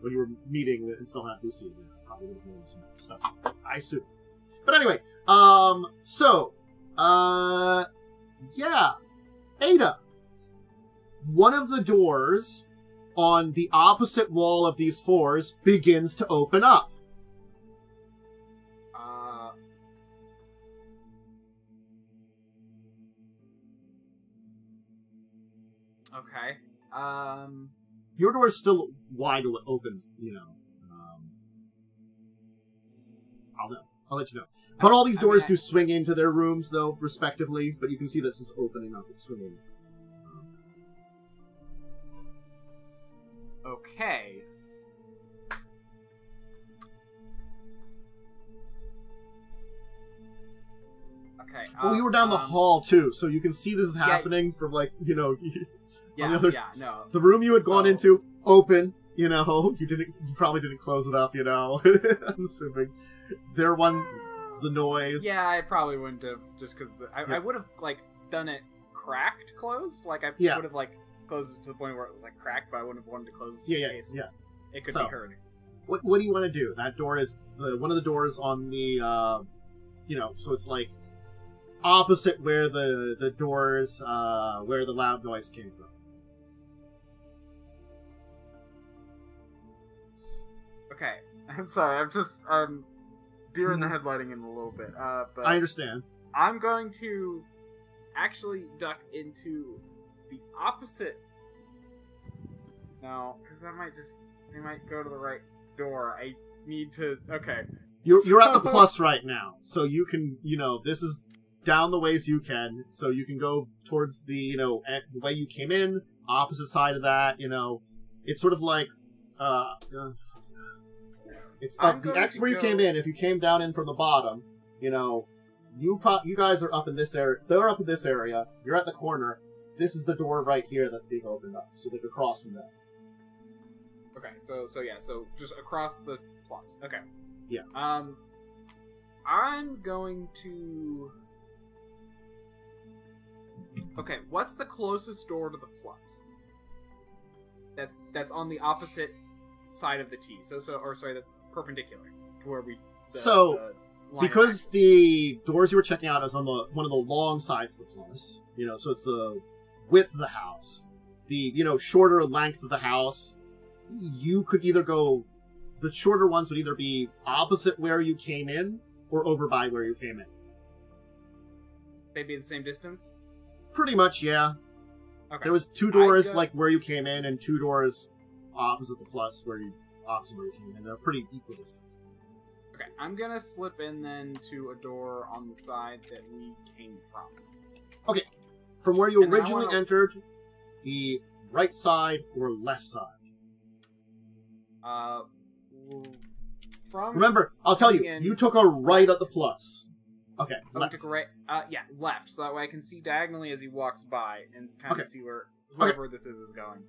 when you were meeting and still had Lucia there. Probably would have known some stuff, I assume. But anyway, yeah. Ada. One of the doors on the opposite wall of these fours begins to open up. Okay. Your door is still wide open, I'll let you know. But all these doors do swing into their rooms, though, respectively. But you can see this is opening up and swinging. Okay. Okay. Well, you were down the hall, too, so you can see this is happening from, like, Yeah, on the other no. The room you had gone So- into, open, you probably didn't close it up, I'm assuming. The noise. Yeah, I probably wouldn't have, just because I would have, like, done it cracked closed. Like, I Yeah. would have, like, closed it to the point where it was, like, cracked, but I wouldn't have wanted to close it Yeah, in case yeah. it could So- be hurting. What do you want to do? That door is one of the doors on the, so it's like opposite where the doors, where the loud noise came from. Okay, I'm sorry. I'm deer in the headlighting in a little bit. But I understand. I'm going to actually duck into the opposite. No, because they might go to the right door. I need to. Okay. You're at the plus right now, so you can, this is down the ways you can, so you can go towards the, the way you came in, opposite side of that, it's sort of like, it's up the X where you came in. If you came down in from the bottom, you guys are up in this area. They're up in this area. You're at the corner. This is the door right here that's being opened up, so they could cross from there. Okay, so just across the plus. Okay. Yeah. I'm going to. Okay, what's the closest door to the plus? That's on the opposite side of the T. That's perpendicular to where we. Because the doors you were checking out is on one of the long sides of the plus, so it's the width of the house, the shorter length of the house. You could either go. The shorter ones would either be opposite where you came in or over by where you came in. They'd be the same distance? Pretty much, yeah. Okay. There was 2 doors like where you came in and 2 doors opposite the plus opposite where you came in. They're pretty equal distance. Okay, I'm gonna slip in then to a door on the side that we came from. Okay. From where you originally entered, the right side or left side? Remember, I'll tell you, you took a right at the plus. Okay, left. I took a right, left, so that way I can see diagonally as he walks by and kind of see where whoever this is going.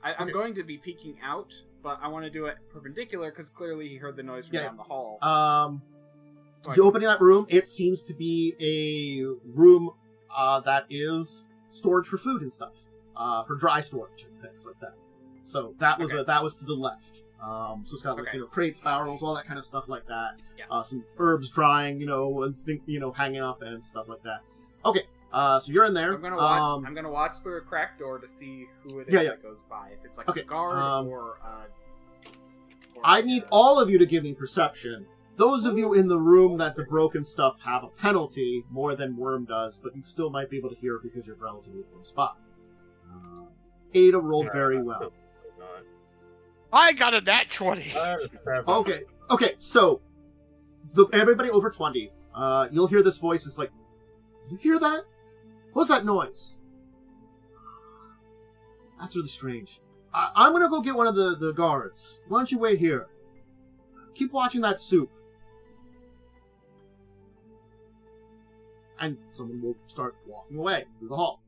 I'm going to be peeking out, but I want to do it perpendicular because clearly he heard the noise from down the hall. You opening that room, it seems to be a room that is storage for food and stuff, for dry storage and things like that. So that was that was to the left. So it's got like crates, barrels, all that kind of stuff like that. Yeah. Some herbs drying, and hanging up and stuff like that. Okay, so you're in there. I'm gonna watch through a cracked door to see who it is that goes by. If it's like a guard or I need all of you to give me perception. Those of you in the room that the broken stuff have a penalty more than Worm does, but you still might be able to hear it because you're relatively close by. Ada rolled very well. I got a nat 20. Okay, so everybody over 20, you'll hear this voice. It's like, you hear that? What's that noise? That's really strange. I'm gonna go get one of the guards. Why don't you wait here? Keep watching that soup. And someone will start walking away through the hall.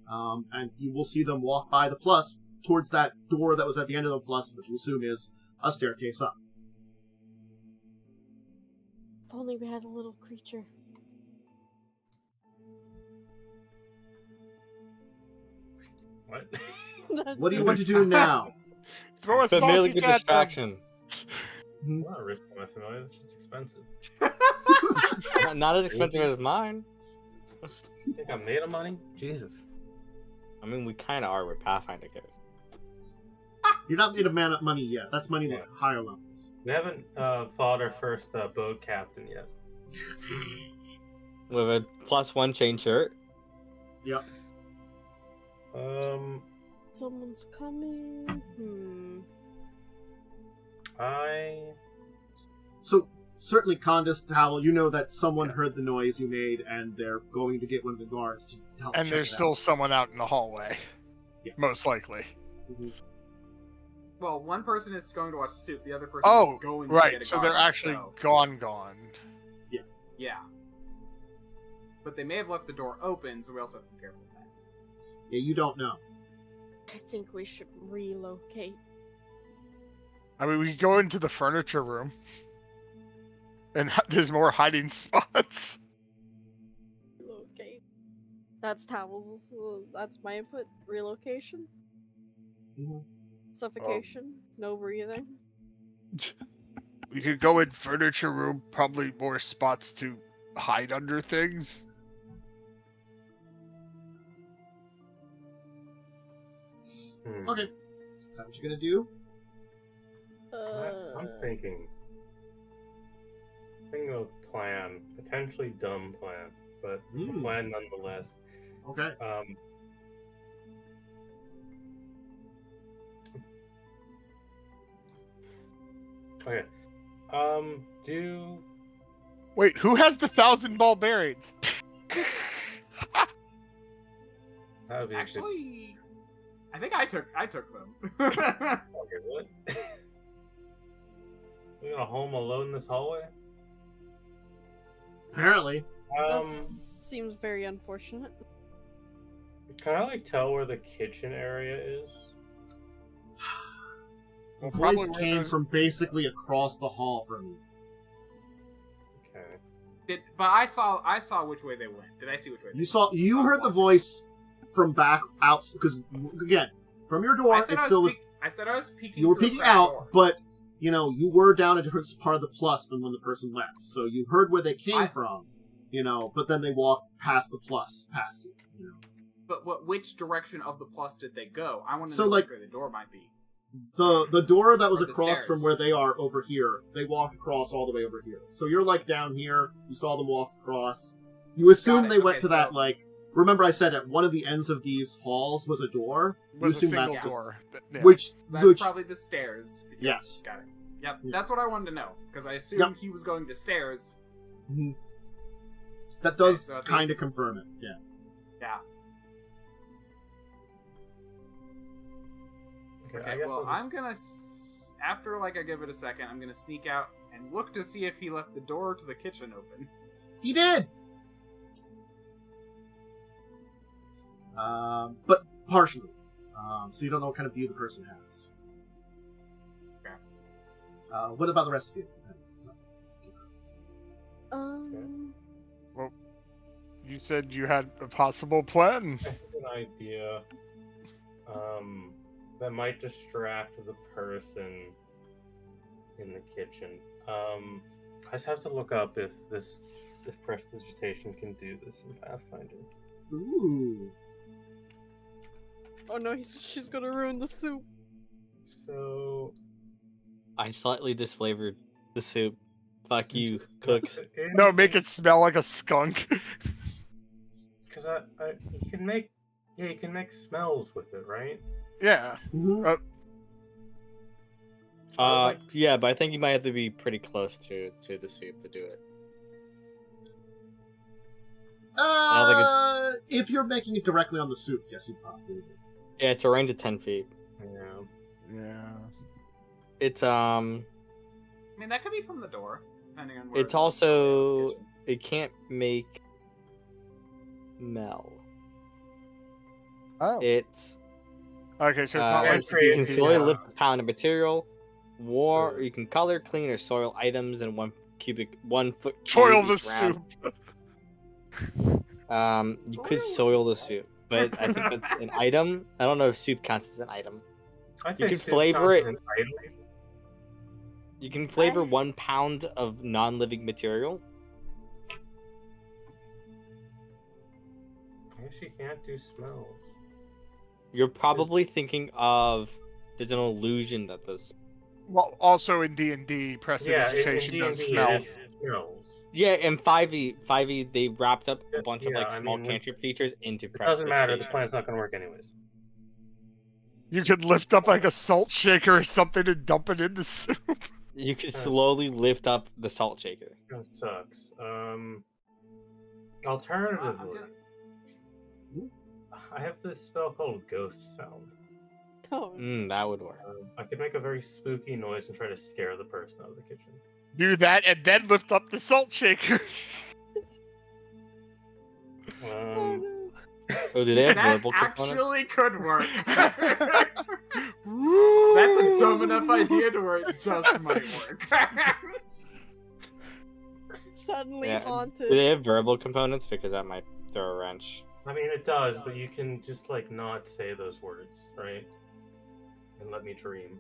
And you will see them walk by the plus towards that door that was at the end of the plus, which you assume is a staircase up. If only we had a little creature. What? What do you want to do now? Throw a Familiar sausage at distraction. I'm not risking my familiar. That shit's expensive. Not as expensive as mine. You think I'm made of money? Jesus. I mean, we kind of are with Pathfinder characters. You're not made of money yet. That's money at higher levels. We haven't fought our first boat captain yet. With a +1 chain shirt. Yep. Someone's coming. So, certainly Khandes, Towel, you know that someone heard the noise you made, and they're going to get one of the guards to help And check there's it still out. someone out in the hallway. Yes. Most likely. Mm-hmm. Well, one person is going to watch the soup, the other person Oh, is going to right. get a So guard, they're actually gone. Yeah. But they may have left the door open, so we also have to be careful with that. Yeah, you don't know. I think we should relocate. I mean, we could go into the furniture room. And there's more hiding spots. Relocate. That's Towels. That's my input. Relocation. Mm-hmm. Suffocation. No breathing. We could go in furniture room, probably more spots to hide under things. Okay. Is that what you're gonna do? I'm thinking of a plan, potentially dumb plan, but a plan nonetheless. Okay. Okay. Do Wait, who has the 1,000 barbarians? that would be Actually, I think I took them. okay, what? We're gonna home alone in this hallway? Apparently. This seems very unfortunate. Can I like tell where the kitchen area is? The Well, voice probably came where from basically across the hall from you. Okay. But I saw which way they went. Did I see which way? You heard the voice from back out, because again, from your door, it still was. I said I was peeking. You were through the peeking back out, door. but you were down a different part of the plus than when the person left. So you heard where they came from, but then they walked past the plus, past you. But which direction of the plus did they go? I want to So, know like, where the door might be. The door that was Or the across stairs. from where they are over here, they walked across all the way over here. So you're like down here. You saw them walk across. You assume it. they went Okay, to that so- like. Remember, I said at one of the ends of these halls was a door. You Was a assume single that's door. Yeah. which That's probably the stairs. because- Yes. Got it. Yep. Yeah. That's what I wanted to know because I assumed Yep. he was going to stairs. that does so I think- kind of confirm it. Yeah. Yeah. Okay, I Okay. guess Well, I'll just- I'm gonna after like I give it a second, I'm gonna sneak out and look to see if he left the door to the kitchen open. He did. But partially. So you don't know what kind of view the person has. Okay. What about the rest of you? You said you had a possible plan. I have an idea. That might distract the person in the kitchen. I just have to look up if prestidigitation can do this in Pathfinder. Ooh. Oh no, she's gonna ruin the soup. So I slightly disflavored the soup. Fuck you, cooks. No, make it smell like a skunk. Because you can make smells with it, right? Yeah. Mhm. Yeah, but I think you might have to be pretty close to the soup to do it. If you're making it directly on the soup, yes, you probably would. Yeah, it's a range of 10 feet. Yeah. Yeah. It's I mean, that could be from the door, depending on where. It's also it can't make Mel. Oh. It's Okay, so it's not like you can slowly yeah. lift a pound of material, you can color, clean, or soil items in 1 foot. Soil cube the each round. soup. You could soil the soup, but I think that's an item. I don't know if soup counts as an item. I'd You say can soup flavor counts it. as an item. You can flavor 1 pound of non-living material. I guess you can't do smells. You're probably thinking of there's an illusion that does. Well, also in D&D, Yeah, prestidigitation in does D&D smell. it smells. Yeah, in 5e they wrapped up a bunch of Yeah, like I small mean, cantrip features into It doesn't matter. The prestidigitation. plan's not going to work anyways. You could lift up like a salt shaker or something and dump it in the soup. You can slowly lift up the salt shaker. That sucks. Alternatively, I have this spell called Ghost Sound. Oh, That would work. I could make a very spooky noise and try to scare the person out of the kitchen. Do that and then lift up the salt shaker. oh no. Oh, do they have That verbal component? actually could work. That's a dumb enough idea to where it just might work. Suddenly Yeah, haunted. do they have verbal components? Because that might throw a wrench. I mean, it does, but you can just like not say those words, right? And let me dream.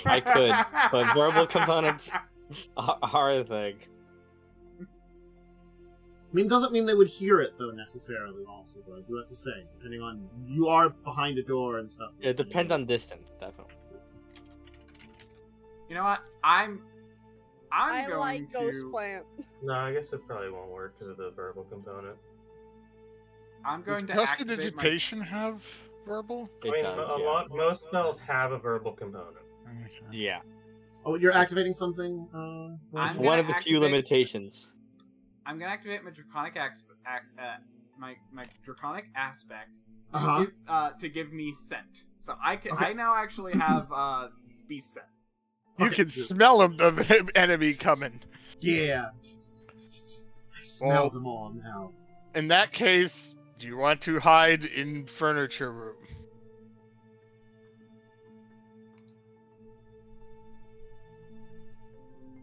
I could, but verbal components are a thing. I mean, it doesn't mean they would hear it, though, necessarily, also, though, I do have to say. Depending on... You are behind a door and stuff. It depends on distance, definitely. You know what? I'm I going like to. Ghost Plant. No, I guess it probably won't work because of the verbal component. I'm going Does to activate my... prestidigitation have verbal? I mean, does, yeah. most spells have a verbal component. Yeah. Oh, you're activating something? It's I'm one gonna of the few activate- limitations. I'm gonna activate my draconic my draconic aspect to give me scent. So I now actually have beast scent. You can smell the enemy coming. Yeah. I smell them all now. In that case, do you want to hide in furniture room?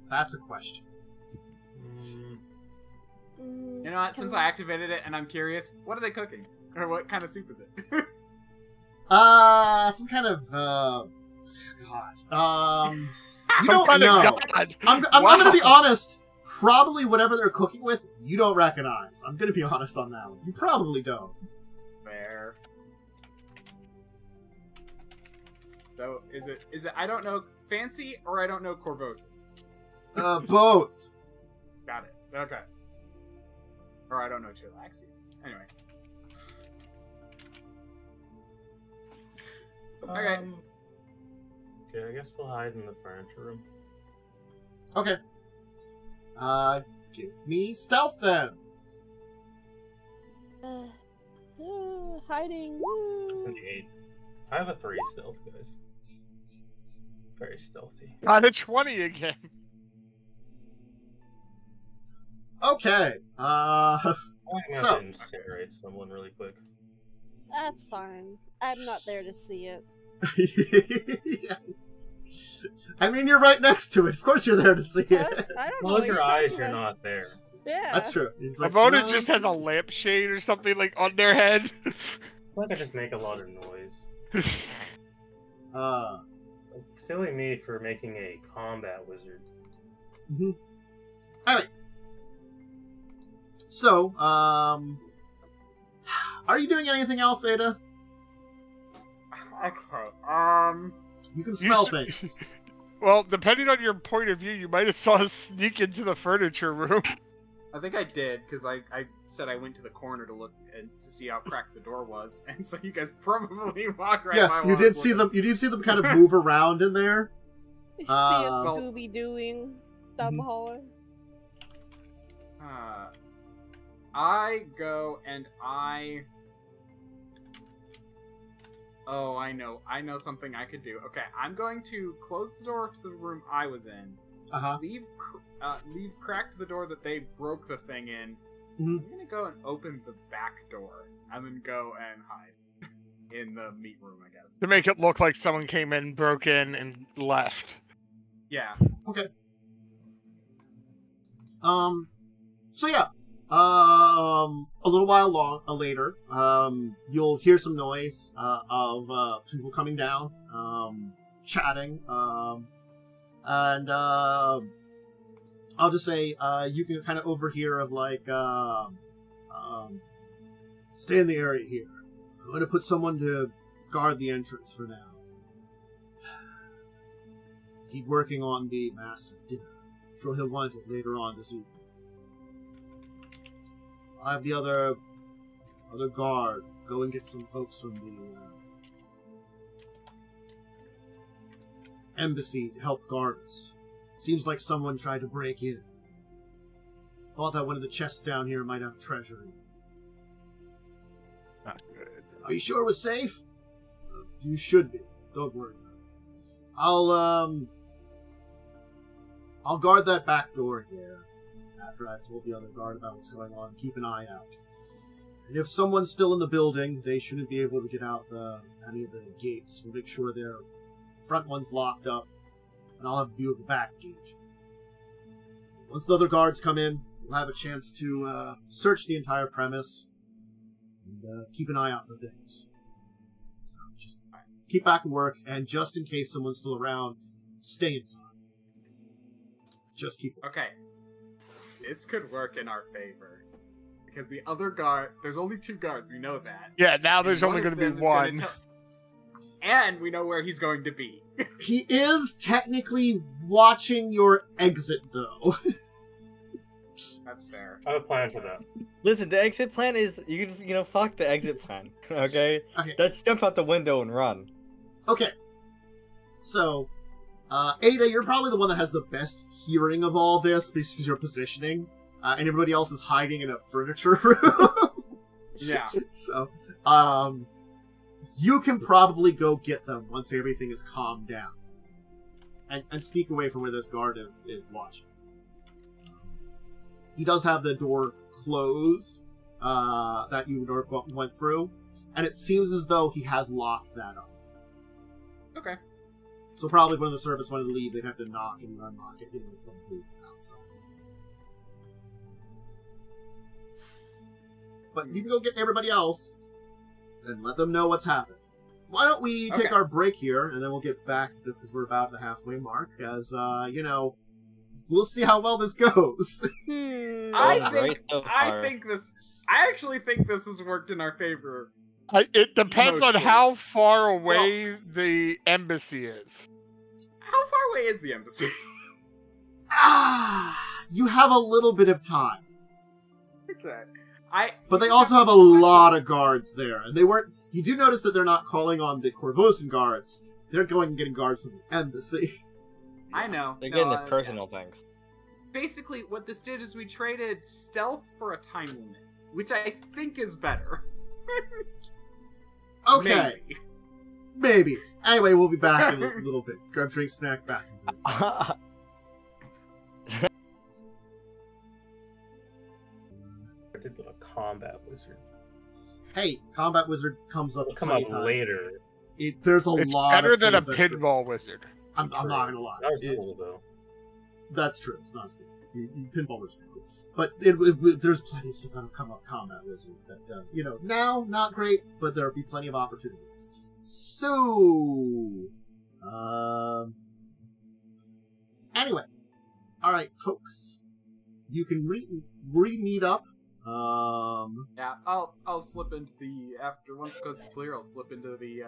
That's a question. You know what? Since I activated it and I'm curious, what are they cooking? Or what kind of soup is it? Some kind of God. You don't know. I'm gonna be honest. Probably whatever they're cooking with, you don't recognize. I'm gonna be honest on that one. You probably don't. Fair. So is it I don't know fancy or I don't know Korvosa? Both. Got it. Okay. Or I don't know Cheliaxian. Anyway. Okay. Yeah, I guess we'll hide in the furniture room. Okay. Give me stealth then. Hiding. Woo. 28. I have a 3 stealth, guys. Very stealthy. Got a 20 again. Okay. I'm gonna So- have to incinerate someone really quick. That's fine. I'm not there to see it. Yeah. I mean, you're right next to it. Of course, you're there to see I it. don't know. Close what your you're eyes, talking you're about. not there. Yeah. That's true. He's like, Avona no. just has a lampshade or something like on their head. I just make a lot of noise. Silly me for making a combat wizard. Anyway. So, are you doing anything else, Ada? Okay. You can smell things. Well, depending on your point of view, you might have saw us sneak into the furniture room. I think I did, because I said I went to the corner to look and to see how cracked the door was, and so you guys probably walked right Yes, by you while I did was see them. looking. You did see them kind of move around in there. You see a well- Scooby doing down the hallway. I go and I... Oh, I know something I could do. Okay, I'm going to close the door to the room I was in. Leave cracked the door that they broke the thing in. I'm gonna go and open the back door, and then go and hide in the meat room, I guess. To make it look like someone came in, broke in, and left. Yeah. Okay. So yeah. A little while later, you'll hear some noise of people coming down, chatting, and I'll just say you can kind of overhear of like, stay in the area here. I'm going to put someone to guard the entrance for now. Keep working on the master's dinner. I'm sure he'll want it later on this evening. I'll have the other guard go and get some folks from the embassy to help guard us. Seems like someone tried to break in. Thought that one of the chests down here might have treasure in it. Not good. Are you sure it was safe? You should be. Don't worry about it. I'll guard that back door here. After I've told the other guard about what's going on, keep an eye out. And if someone's still in the building, they shouldn't be able to get out any of the gates. We'll make sure their front one's locked up, and I'll have a view of the back gate. Once the other guards come in, we'll have a chance to search the entire premise and keep an eye out for things. So just keep back to work, and just in case someone's still around, stay inside. Just keep working. Okay. This could work in our favor. Because the other guard... There's only 2 guards, we know that. Yeah, now there's And only one going to of be them is one. gonna and we know where he's going to be. He is technically watching your exit, though. That's fair. I have a plan for that. Listen, the exit plan is fuck the exit plan. Okay? Okay. Let's jump out the window and run. Okay. So, Ada, you're probably the one that has the best hearing of all this because you're positioning, and everybody else is hiding in a furniture room. Yeah. So, you can probably go get them once everything is calmed down, and sneak away from where this guard is watching. He does have the door closed that you went through, and it seems as though he has locked that up. Okay. So probably when the service wanted to leave, they'd have to knock and unlock it from the outside. But you can go get everybody else and let them know what's happened. Why don't we take our break here, and then we'll get back to this because we're about the halfway mark. As we'll see how well this goes. I actually think this has worked in our favor. It depends on Mostly. how far away the embassy is. How far away is the embassy? You have a little bit of time. Okay. But they also have a lot of guards there, and they weren't. You do notice that they're not calling on the Korvosan guards. They're going and getting guards from the embassy. I know. They're getting the personal things. Basically, what this did is we traded stealth for a time limit, which I think is better. Okay. Maybe. Anyway, we'll be back in a little bit. Grab, drink, snack, bathroom break. I did a combat wizard. Hey, combat wizard comes up. It'll come plenty up of times. later. There's a It's lot. better of than a things that- pinball wizard. I'm not gonna lie. That was cool though. That's true. It's not as good. Pinball wizard, cool. But there's plenty of stuff that'll come up combat wizard that now not great, but there'll be plenty of opportunities. So, anyway, all right, folks, you can re-meet up. Yeah, I'll slip into after once the coast is clear, I'll slip into the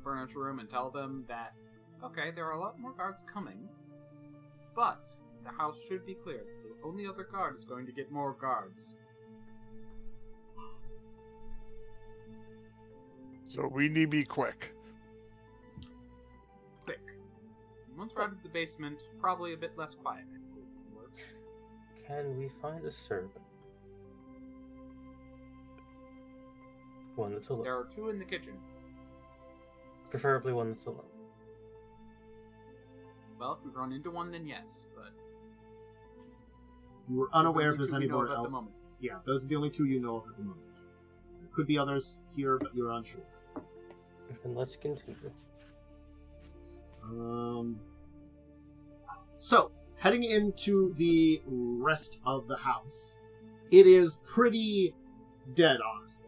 furniture room and tell them that okay, there are a lot more guards coming, but the house should be clear. So the only other guard is going to get more guards. So we need to be quick. Quick. Once we're out of the basement, probably a bit less quiet. Can we find a servant? One that's alone. There are two in the kitchen. Preferably one that's alone. Well, if we run into one, then yes, but You were unaware if Those there's are the two we know anywhere of at else. the moment. Yeah, those are the only two you know of at the moment. There could be others here, but you're unsure. And let's continue. So, heading into the rest of the house, it is pretty dead, honestly.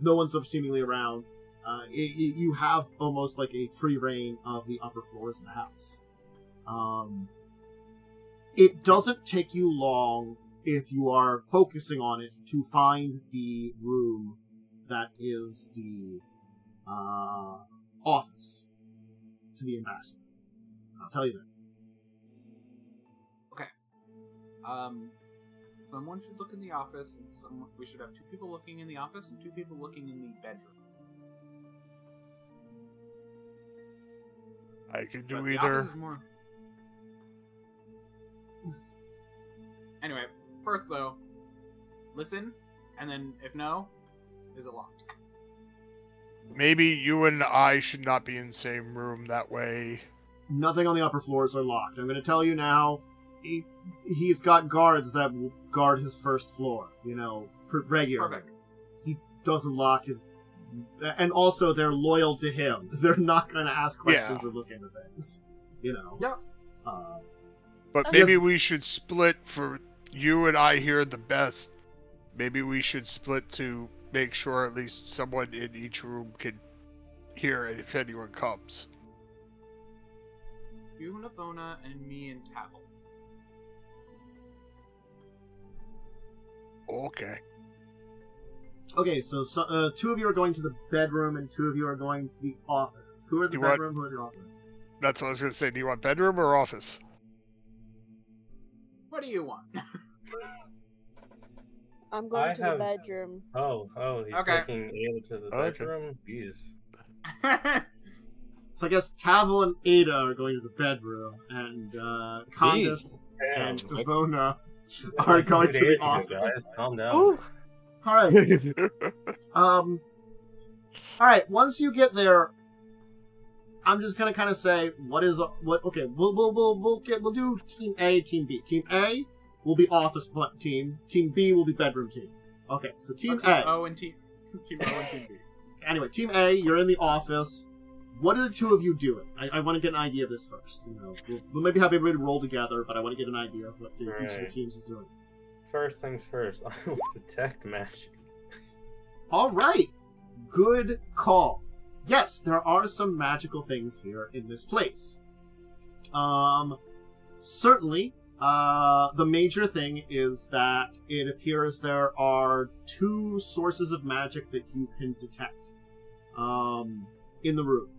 No one's seemingly around. You have almost like a free reign of the upper floors in the house. It doesn't take you long, if you are focusing on it, to find the room that is the office to the ambassador. I'll tell you that. Someone should look in the office, and we should have two people looking in the office and two people looking in the bedroom. I can do But the either. office is more... Anyway, first though, listen, and then if no, is it locked? Maybe you and I should not be in the same room. That way. Nothing on the upper floors are locked. I'm going to tell you now, he's got guards that will guard his first floor, regularly. Perfect. He doesn't lock his... And also, they're loyal to him. They're not going to ask questions or look into things, Yep. But maybe we should split for you and I hear the best. Maybe we should split to make sure at least someone in each room can hear it if anyone comes. You, Navona, and me and Tavel. Okay. Okay, so two of you are going to the bedroom, and two of you are going to the office. Who are the bedroom, who are the office? That's what I was going to say. Do you want bedroom or office? What do you want? I'm going to the bedroom. Oh, he's Okay. taking Ada to the bedroom? Jeez. So I guess Tavel and Ada are going to the bedroom, and Khandes and Korvosa are going to the office. Guys. Calm down. All right. All right. Once you get there, I'm just gonna kind of say what. Okay, we'll do Team A, Team B. Team A will be office team. Team B will be bedroom team. Okay, so Team A. Team O and Team B. Anyway, Team A, you're in the office. What are the two of you doing? I want to get an idea of this first. You know, we'll maybe have everybody roll together, but I want to get an idea of what each of the teams is doing. First things first, I will detect magic. All right, good call. Yes, there are some magical things here in this place. Certainly, the major thing is that it appears there are two sources of magic that you can detect in the room.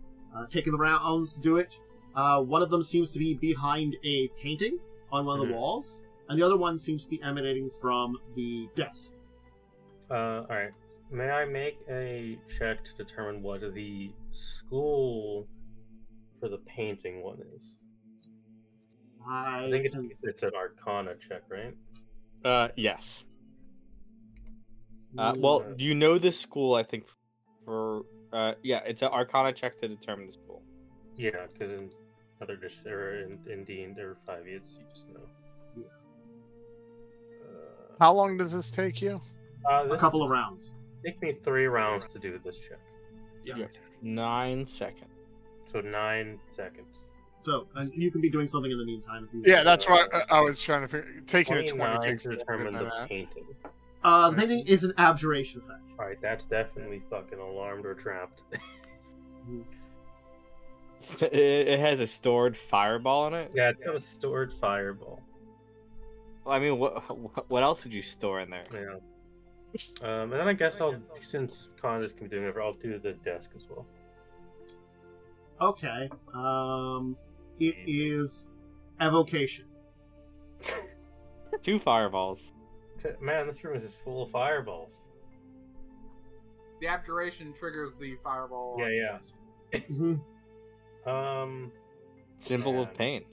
Taking the rounds to do it. One of them seems to be behind a painting on one of the walls, and the other one seems to be emanating from the desk. Alright. May I make a check to determine what the school for the painting one is? I think it's an Arcana check, right? Yes. Well, do you know this school? I think yeah, it's an Arcana check to determine the school. Yeah, because in other in D&D, there are 5 years, you just know. Yeah. How long does this take you? A couple of rounds. Take me 3 rounds to do this check. Yeah. 9 seconds. So 9 seconds. So, and you can be doing something in the meantime if you. Yeah, that's what I was trying to figure. Taking a 20 takes to determine the painting. The painting is an abjuration effect. Alright, that's definitely fucking alarmed or trapped. It has a stored fireball in it? Yeah, it's got a stored fireball. Well, I mean, what else would you store in there? Yeah. And then I guess since Khandes can be doing it, I'll do the desk as well. Okay. It is evocation. 2 fireballs. Man, this room is just full of fireballs. The abjuration triggers the fireball. Yeah. Symbol of pain.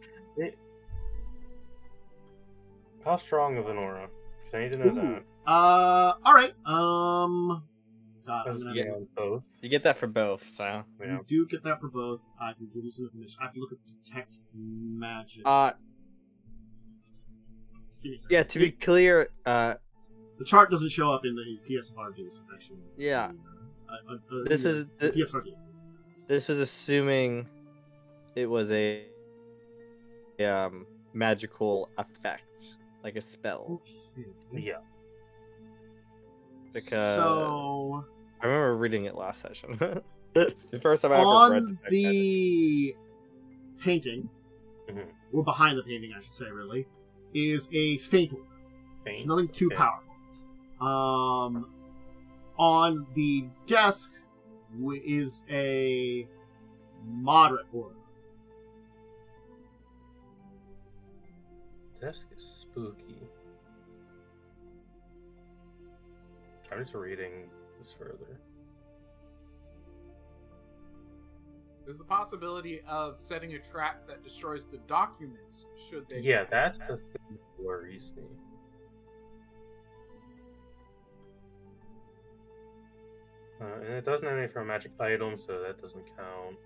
How strong of an aura? Because I need to know that. Alright. You get both. You get that for both, so. Yeah. You do get that for both. I can give you some information. I have to look at detect magic. Yeah, to be clear, the chart doesn't show up in the PSFRD, so actually. Yeah. This is the PSFRD. This is assuming it was a magical effect, like a spell. Okay. Yeah. Because so I remember reading it last session. The first time I ever read the painting, or behind the painting, I should say, really, is a faint order. It's nothing too powerful. On the desk is a moderate order. Desk is spooky. I'm just reading this further. There's the possibility of setting a trap that destroys the documents, should they... Yeah, that's the thing that worries me. And it doesn't have any for a magic item, so that doesn't count.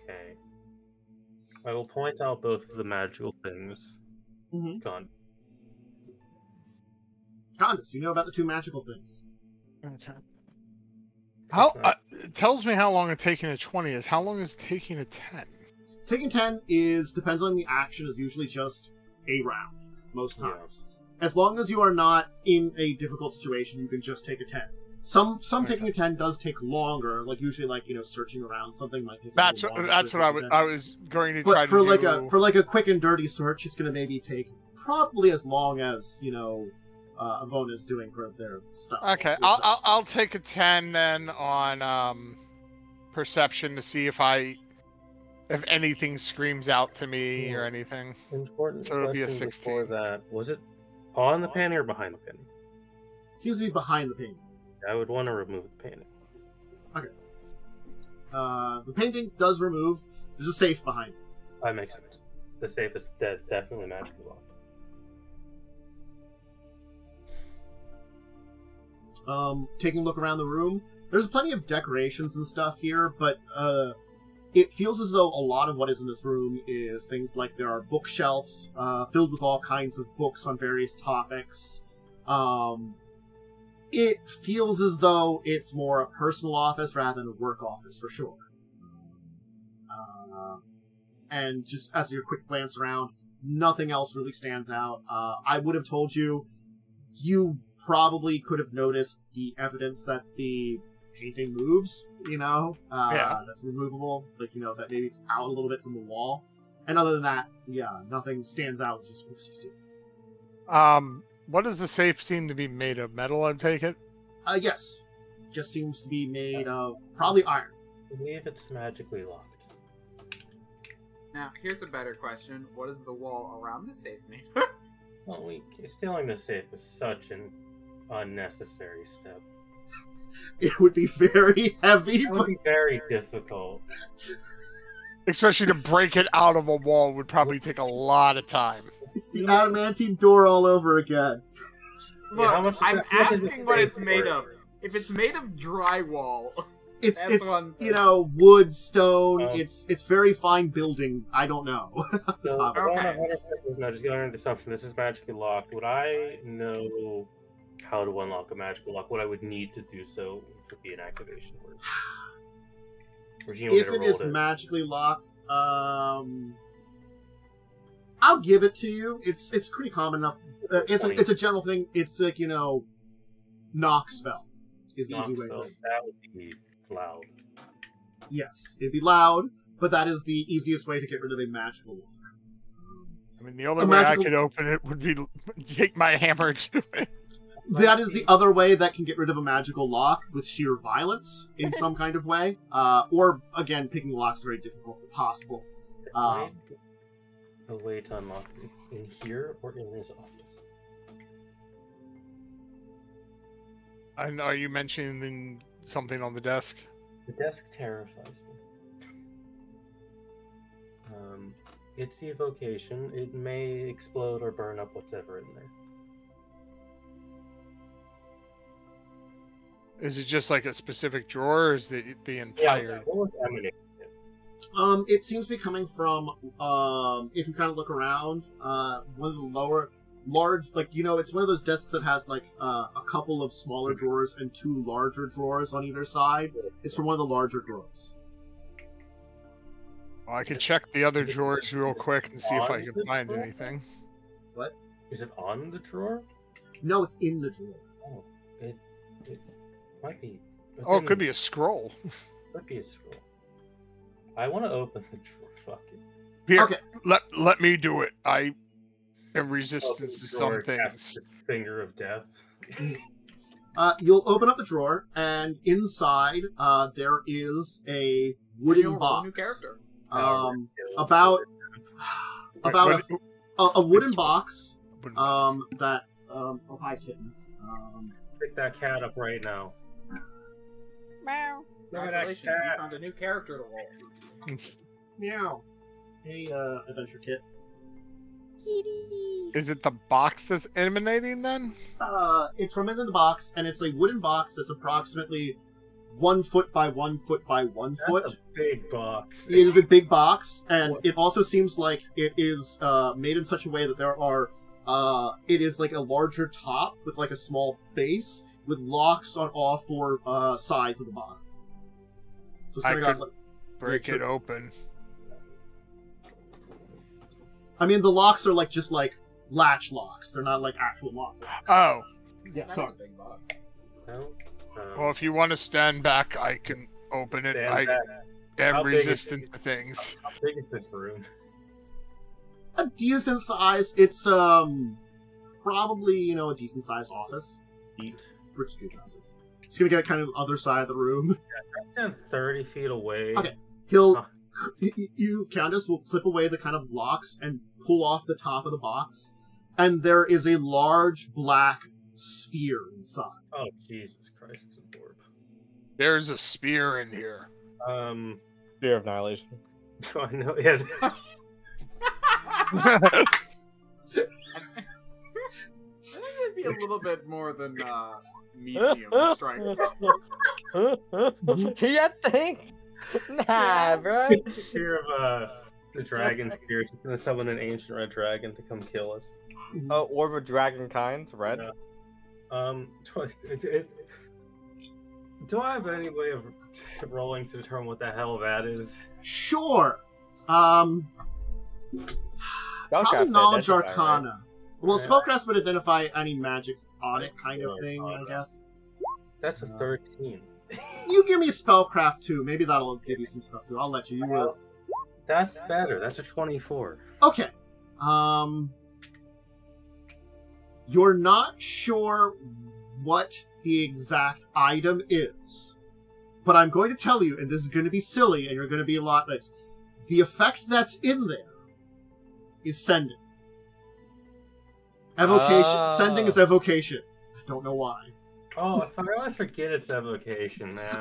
Okay. I will point out both of the magical things. Gone. Khandes, you know about the 2 magical things. Okay. It tells me how long taking a 20 is. How long is taking a 10? Taking 10 depends on the action, is usually just a round, most times. Yeah. As long as you are not in a difficult situation, you can just take a 10. Some taking a 10 does take longer, like usually searching around something might take. That's what I was going to try to do. But for a quick and dirty search, it's going to maybe take probably as long as Avona is doing for their stuff. Okay, I'll take a 10 then on perception to see if I if anything screams out to me or anything. Important So it'll be a question 16. before that. Was it on the painting or behind the painting? Seems to be behind the painting. I would want to remove the painting. Okay. The painting does remove. There's a safe behind it. That makes sense. The safe is definitely magically locked. Taking a look around the room, there's plenty of decorations and stuff here, but it feels as though a lot of what is in this room is things like there are bookshelves filled with all kinds of books on various topics. It feels as though it's more a personal office rather than a work office, for sure. And just as your quick glance around, nothing else really stands out. I would have told you, you probably could have noticed the evidence that the painting moves, that's removable, like, that maybe it's out a little bit from the wall. And other than that, yeah, nothing stands out, just looks stupid. What does the safe seem to be made of? Metal, I take it? Yes. Just seems to be made of probably iron. I believe it's magically locked. Now, here's a better question. What is the wall around the safe made? Well, stealing the safe is such an unnecessary step. It would be very heavy. It would be very difficult. Especially to break it out of a wall would probably take a lot of time. It's the adamantine door all over again. Look, I'm asking what it's made of. If it's made of drywall... It's wood, stone. It's very fine building. I don't know. Okay. Just going under the assumption this is magically locked. Would I know how to unlock a magical lock? What I would need to do so would be an activation word. If it is magically locked, I'll give it to you. It's pretty common enough. It's a general thing. It's like knock spell is the easy way to do it. That would be loud. Yes, it'd be loud, but that is the easiest way to get rid of a magical lock. I mean, the only way I could open it would be to take my hammer to it. That is the other way that can get rid of a magical lock, with sheer violence in some kind of way. Or, again, picking the lock's very difficult, possible. A way to unlock it in here or in his office. And are you mentioning something on the desk? The desk terrifies me. It's evocation. It may explode or burn up whatever in there. Is it just like a specific drawer, or is the entire? Yeah, what was emanating? It seems to be coming from, if you kind of look around, one of the large, it's one of those desks that has, a couple of smaller drawers and two larger drawers on either side. It's from one of the larger drawers. Well, I could check the other drawers real quick and see if I can find anything. What? Is it on the drawer? No, it's in the drawer. Oh, it might be. It could be a scroll. Could be a scroll. I want to open the drawer. Fuck it. Here, okay. Let me do it. I am resistant to some things. Finger of death. You'll open up the drawer, and inside there is a wooden box. New character. About a wooden box. That oh, hi kitten. Pick that cat up right now. Meow. Congratulations, you found a new character to roll. Meow. Hey, adventure kit. Kitty. Is it the box that's emanating then? It's from within the box, and it's a wooden box that's approximately 1 foot by 1 foot by 1 foot. That's a big box. It is a big box, and it also seems like it is made in such a way that there are. It is like a larger top with like a small base with locks on all four sides of the bottom. So it's I kind could of got. break it open. I mean, the locks are just latch locks. They're not like actual locks. Oh. Yeah, That's sorry. a big box. Well, if you want to stand back, I can open it. I am resistant to things. How big is this room? A decent size. It's probably a decent sized office. Pretty good houses. Just gonna get kind of the other side of the room. Yeah, 30 feet away. Okay. He'll Khandes will clip away the kind of locks and pull off the top of the box, and there is a large black sphere inside. Oh, Jesus Christ, it's an orb. There's a spear in here. Fear of annihilation. Do I know? Yes. I think it'd be a little bit more than medium strike. You think? Nah, bro. Fear of the dragon spirit. It's gonna summon an ancient red dragon to come kill us. Oh, orb of dragon kinds, red. Yeah. Do I have any way of rolling to determine what the hell that is? Sure. Probably knowledge arcana. Right? Well, Yeah. spellcraft would identify any magic on it kind of thing, I guess. That's a 13. You give me a spellcraft too. Maybe that'll give you some stuff too. I'll let you. You will. That's better. That's a 24. Okay. You're not sure what the exact item is, but I'm going to tell you, and this is going to be silly, and you're going to be a lot like, the effect that's in there is sending. Evocation. Sending is evocation. I don't know why. Oh, if I always forget it's evocation, man.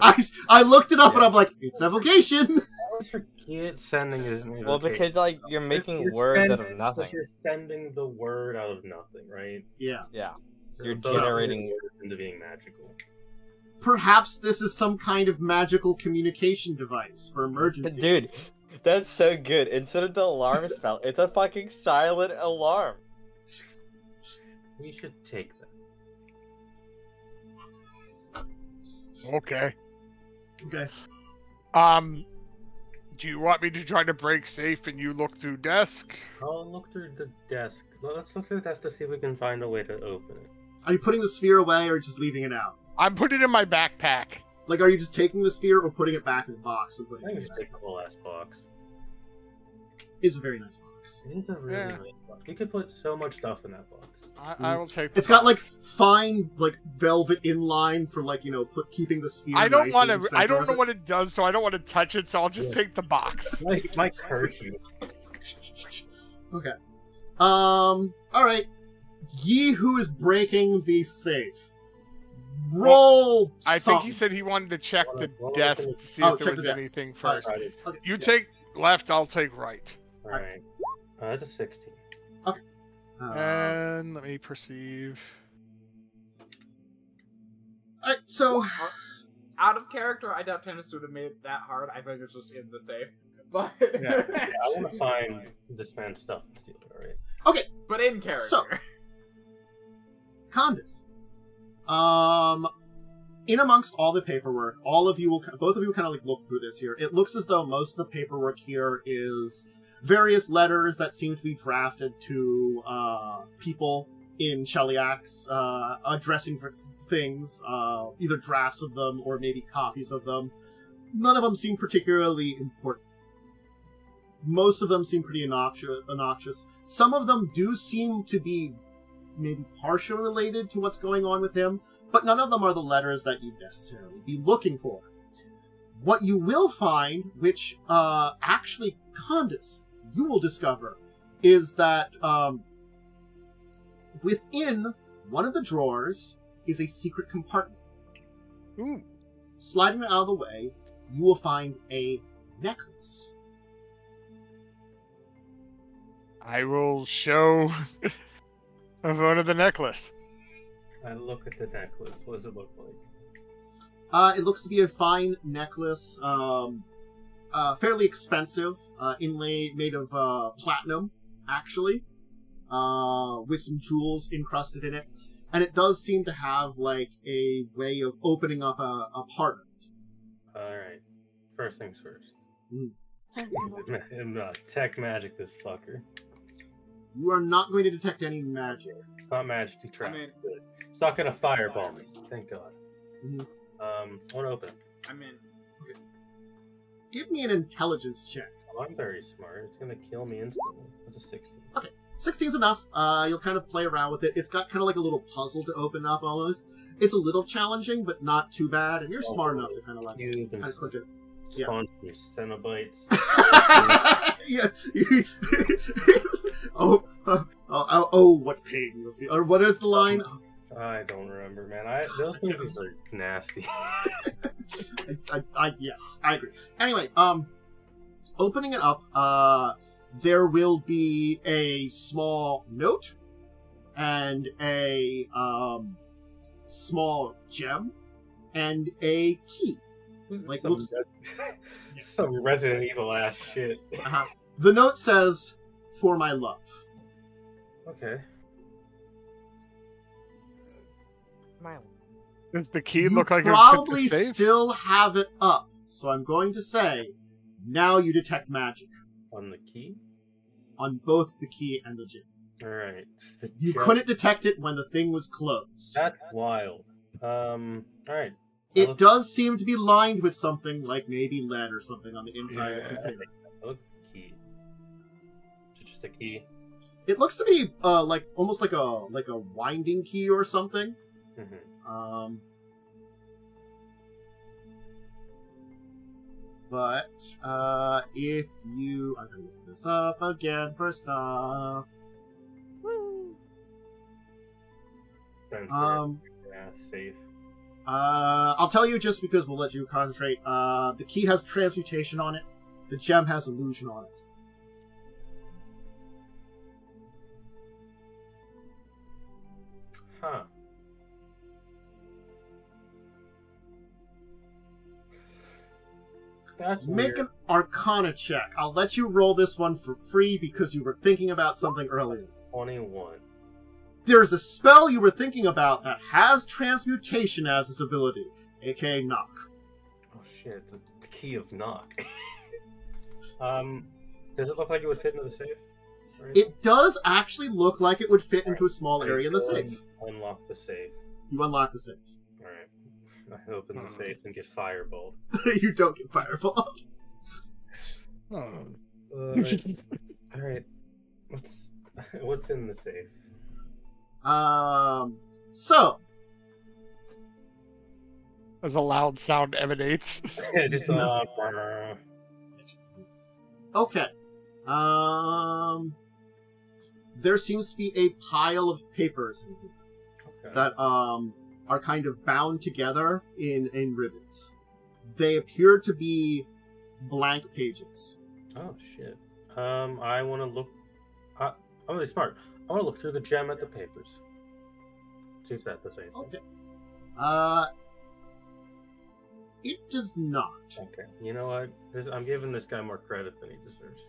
I looked it up and I'm like, it's evocation. I always forget sending is an evocation. Well, because like you're making You're words out of sending- nothing. You're sending the word out of nothing, right? Yeah. Yeah. You're So generating- words into being magical. Perhaps this is some kind of magical communication device for emergencies. Dude, that's so good. Instead of the alarm spell, it's a fucking silent alarm. We should take that. Okay. Okay. Do you want me to try to break safe and you look through desk? I'll look through the desk. Let's look through the desk to see if we can find a way to open it. Are you putting the sphere away or just leaving it out? I'm putting it in my backpack. Like, are you just taking the sphere or putting it back in the box and I putting think we it should back? take the whole ass box. It's a very nice box. It is a really Yeah. nice box. We could put so much stuff in that box. I will take the It's got like box. fine like velvet inline for like, you know, keeping the sphere. I don't nice want in the to. I center don't of know it. what it does, so I don't want to touch it. So I'll just take the box. Might hurt you. Okay. All right. Ye who is breaking the safe. Roll. I think something. he said he wanted to check the Well, desk well, to see oh, if there check was the desk. anything Alright. first. Okay, You yeah. take left, I'll take right. Alright. That's a 16. And let me perceive. All right. So Out of character, I doubt Tennis would have made it that hard. I think it's just in the safe. But Yeah, I want to find this man's stuff and steal it, alright? okay. but in character. So- Khandes. In amongst all the paperwork, both of you will kind of like look through this here. It looks as though most of the paperwork here is various letters that seem to be drafted to people in Cheliax, addressing things, either drafts of them or maybe copies of them. None of them seem particularly important. Most of them seem pretty innocuous. Some of them do seem to be maybe partially related to what's going on with him, but none of them are the letters that you'd necessarily be looking for. What you will find, which actually, Khandes, you will discover, is that within one of the drawers is a secret compartment. Ooh. Sliding it out of the way, you will find a necklace. I will show a photo of the necklace. I look at the necklace. What does it look like? It looks to be a fine necklace, fairly expensive, inlaid, made of platinum, actually, with some jewels encrusted in it. And it does seem to have, like, a way of opening up a part of it. Alright. First things first. Mm. Tech magic this fucker. You are not going to detect any magic. It's not magic to trap. I mean- Good. It's not gonna fireball me. Thank God. Mhm. I wanna open it. I mean, Give me an intelligence check. Oh, I'm very smart. It's gonna kill me instantly. That's a 16. 16's enough. You'll kind of play around with it. It's got kind of like a little puzzle to open up almost. It's a little challenging, but not too bad. And you're smart enough to kind of like Cube and kind of click it. Spawn some Cenobites. Yeah. What pain you feel. Or what is the line? I don't remember, man. Those movies are nasty. Yes, I agree. Anyway, opening it up, there will be a small note and a small gem and a key. Like some Resident Evil ass shit. The note says, "For my love." Okay. Does the key You look like probably it would fit the safe? still have it up, so I'm going to say, now you detect magic On the key? on both the key and the gem. Alright. You couldn't detect it when the thing was closed. That's wild. Alright. It does seem to be lined with something, like maybe lead or something on the inside of the container. Look, key. Just a key. It looks to be like almost like a winding key or something. But if you, I'm gonna look this up again for stuff. Woo. Safe. I'll tell you just because we'll let you concentrate. The key has transmutation on it. The gem has illusion on it. Huh. That's Make weird. an Arcana check. I'll let you roll this one for free because you were thinking about something earlier. 21. There's a spell you were thinking about that has transmutation as its ability, aka knock. Oh shit, the key of knock. Does it look like it would fit into the safe? It does actually look like it would fit into a small area in the safe. Unlock the safe. You unlock the safe. Alright. I open the safe and get fireballed. You don't get fireballed. Alright. What's in the safe? So. As a loud sound emanates. Just Okay. There seems to be a pile of papers in here that are kind of bound together in ribbons. They appear to be blank pages. Oh shit. I want to look. I'm really smart. I want to look through the gem at the papers. See if that's the same. Okay. It does not. Okay. You know what? I'm giving this guy more credit than he deserves.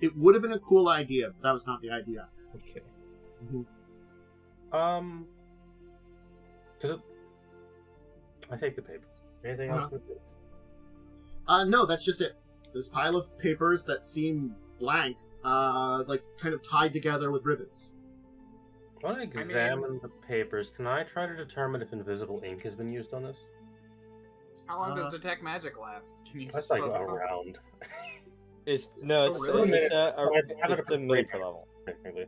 It would have been a cool idea, but that was not the idea. Okay. Mm-hmm. Does it? I take the papers. Anything else with it? No, that's just it. This pile of papers that seem blank, like kind of tied together with ribbons. When I examine the papers, can I try to determine if invisible ink has been used on this? How long does detect magic last? Can you That's just like focus a on- round. It's a minute level. Technically.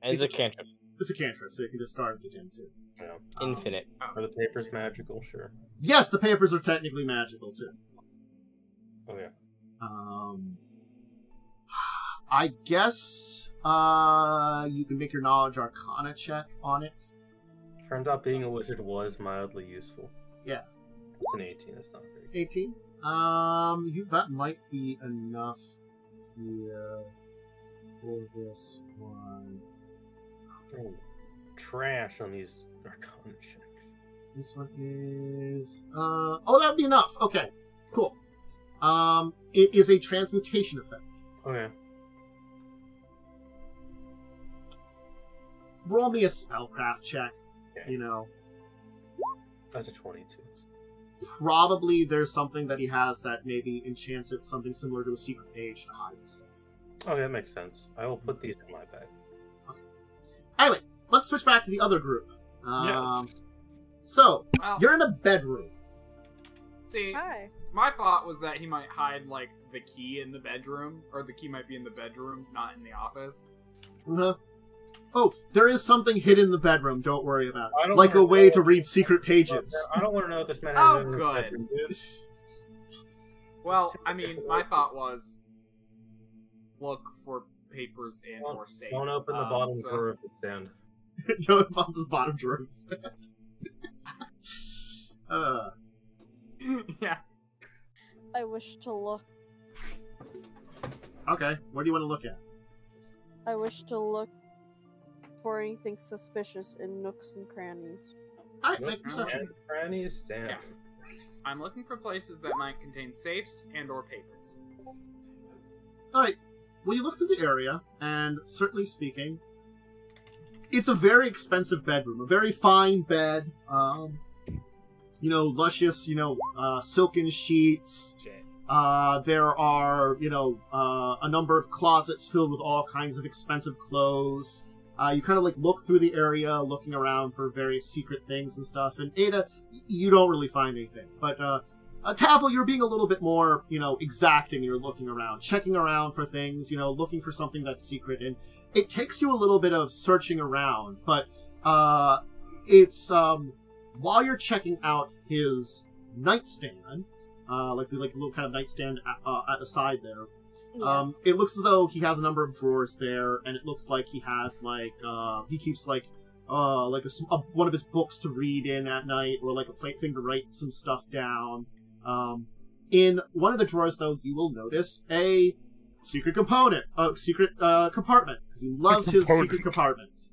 And it's a cantrip. It's a cantrip, so you can just start again too. Yeah. Infinite. Are the papers magical? Sure. Yes, the papers are technically magical too. Oh yeah. I guess you can make your knowledge arcana check on it. Turns out being a wizard was mildly useful. Yeah. It's an 18. That's not very good. 18. That might be enough here for this one. Oh, trash on these arcana checks. This one is oh, that'd be enough. Okay, cool. It is a transmutation effect. Okay. Roll me a spellcraft check. Okay. You know, That's a 22. probably there's something that he has that maybe enchants it something similar to a secret page to hide the stuff. Okay, that makes sense. I will put these in my bag. Anyway, let's switch back to the other group. Yes. So, Well, you're in a bedroom. see, Hi. my thought was that he might hide, like, the key in the bedroom, or the key might be in the bedroom, not in the office. Uh-huh. Oh, there is something hidden in the bedroom. Don't worry about I it. don't Like a wanna way know. to read secret pages. I don't want to know what this man Oh, has in his good. bedroom, dude. Well, I mean, my thought was look for papers in or safe. Don't open the bottom drawer of the stand. Don't open the bottom drawer of the stand. Yeah. I wish to look. Okay, where do you want to look at? I wish to look for anything suspicious in nooks and crannies. Alright, make perception. Crannies, damn. Yeah. I'm looking for places that might contain safes and or papers. Alright, well, you look through the area, and certainly speaking, it's a very expensive bedroom. A very fine bed. You know, luscious, silken sheets. There are, a number of closets filled with all kinds of expensive clothes. You kind of, look through the area, looking around for various secret things and stuff. And Ada, you don't really find anything. But, Tavel, you're being a little bit more, exacting. You're looking around, checking around for things, looking for something that's secret. And it takes you a little bit of searching around. But, it's, while you're checking out his nightstand, like the little kind of nightstand at the side there, Yeah. It looks as though he has a number of drawers there, and it looks like he has he keeps one of his books to read in at night, or like a plate thing to write some stuff down. In one of the drawers, though, you will notice a secret compartment, because he loves his secret compartments.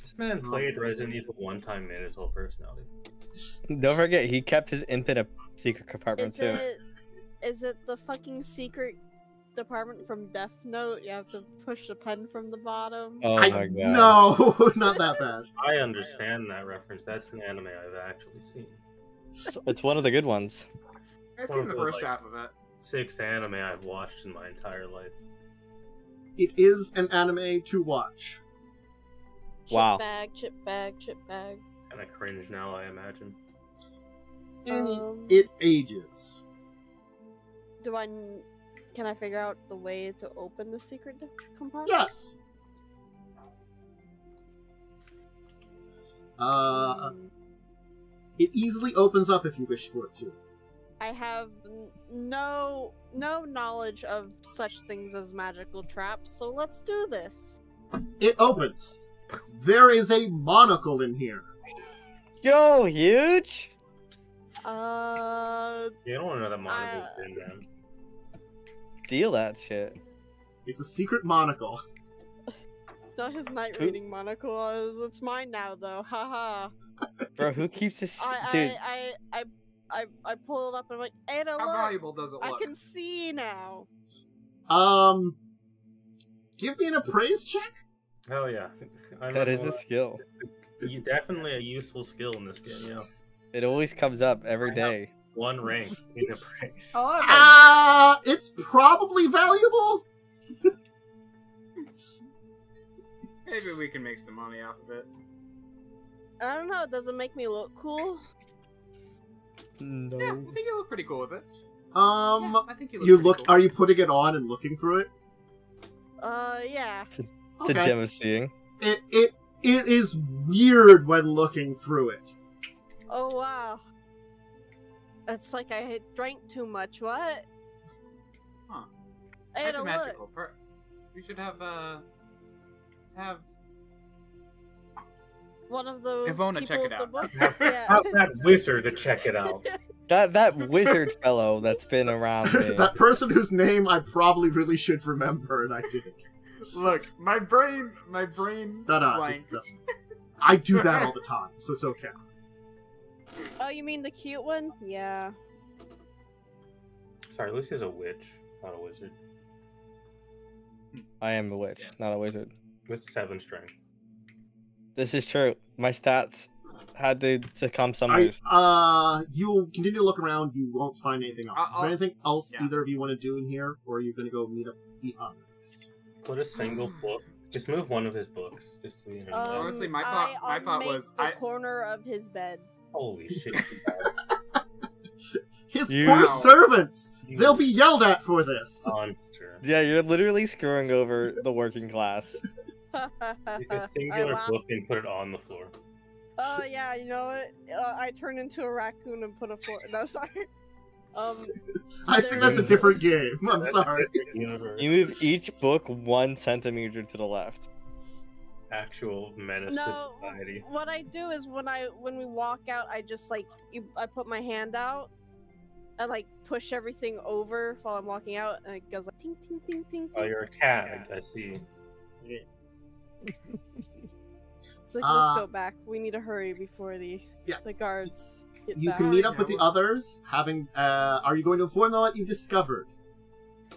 This man played Resident Evil one time, made his whole personality. Don't forget, he kept his imp in a secret compartment too. Is it the fucking secret department from Death Note? You have to push the pen from the bottom. Oh my god. No, not that bad. I understand that reference. That's an anime I've actually seen. It's one of the good ones. I've seen the first half of it. 6 anime I've watched in my entire life. It is an anime to watch. Wow. Chip bag. And I cringe now, I imagine. And it ages. Can I figure out the way to open the secret compartment? Yes. It easily opens up if you wish for it to. I have no knowledge of such things as magical traps, so let's do this. It opens. There is a monocle in here. Yo, huge! You don't want to know that monocle's in them. Steal that shit. It's a secret monocle. Not his night reading monocle. It's mine now, though. Haha. Bro, who keeps this? Dude. I pull it up and I'm like, Ada, How look! valuable does it look? I can see now. Give me an appraise check. Hell yeah. That is a skill. Definitely a useful skill in this game, yeah. It always comes up every day. 1 rank in appraise. It's probably valuable. Maybe we can make some money off of it. I don't know, does it make me look cool? No. Yeah, I think you look pretty cool with it. I think you pretty look. cool. Are you putting it on and looking through it? Yeah. It's a gem of seeing. It is weird when looking through it. Oh wow. It's like I drank too much. What? Huh. Ada, Might be look. magical. We should have One of those Ivona people check it with the out. books. Yeah. Have that wizard to check it out. That wizard fellow that's been around me. That person whose name I probably really should remember, and I didn't. Look, my brain blanked. I do that all the time, so it's okay. Oh, you mean the cute one? Yeah. Sorry, Lucia's a witch, not a wizard. I am a witch, Yes. not a wizard. With 7 strength. This is true. My stats had to succumb somewhere. You will continue to look around. You won't find anything else. Is there anything else yeah. either of you want to do in here, or are you going to go meet up the others? Put a single book. Just move one of his books. Just to be in Honestly, my thought was the corner of his bed. Holy shit. His You- poor Wow. servants! They'll be yelled at for this! Monster. Yeah, you're literally screwing over the working class. Take a singular book and put it on the floor. Oh yeah, you know what? I turned into a raccoon and put a floor. No, sorry. I think that's a different game. I'm sorry. Universe. You move each book 1 centimeter to the left. Actual menace to society. What I do is when we walk out, I just like I put my hand out and like push everything over while I'm walking out, and it goes like ting ting ting ting. Oh, you're a cat. I see. So let's go back. We need to hurry before the guards get You back. can meet up with the others. Having, are you going to inform them what you've discovered?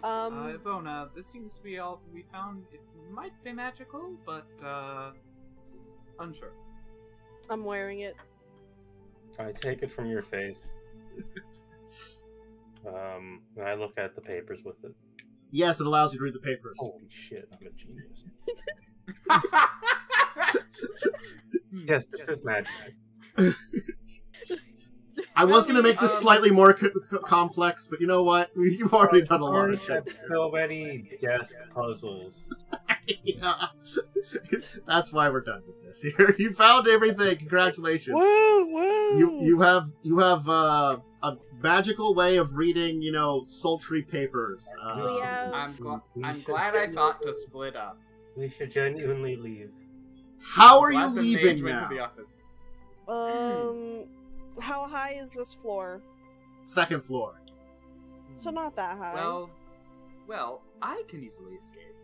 Ivona, this seems to be all we found. It might be magical, but unsure. I'm wearing it. I take it from your face. And I look at the papers with it. Yes, it allows you to read the papers. Holy shit, I'm a genius. Yes, this is magic. I was going to make this slightly more complex, but you know what? You've already done a lot of shit. So many desk puzzles. Yeah. That's why we're done with this here. You found everything. Congratulations. Woo, woo. You have a magical way of reading, sultry papers. I'm glad I thought to split up. We should genuinely leave. How are you Glad the leaving mage went now? to the office. How high is this floor? 2nd floor. So not that high. Well, I can easily escape.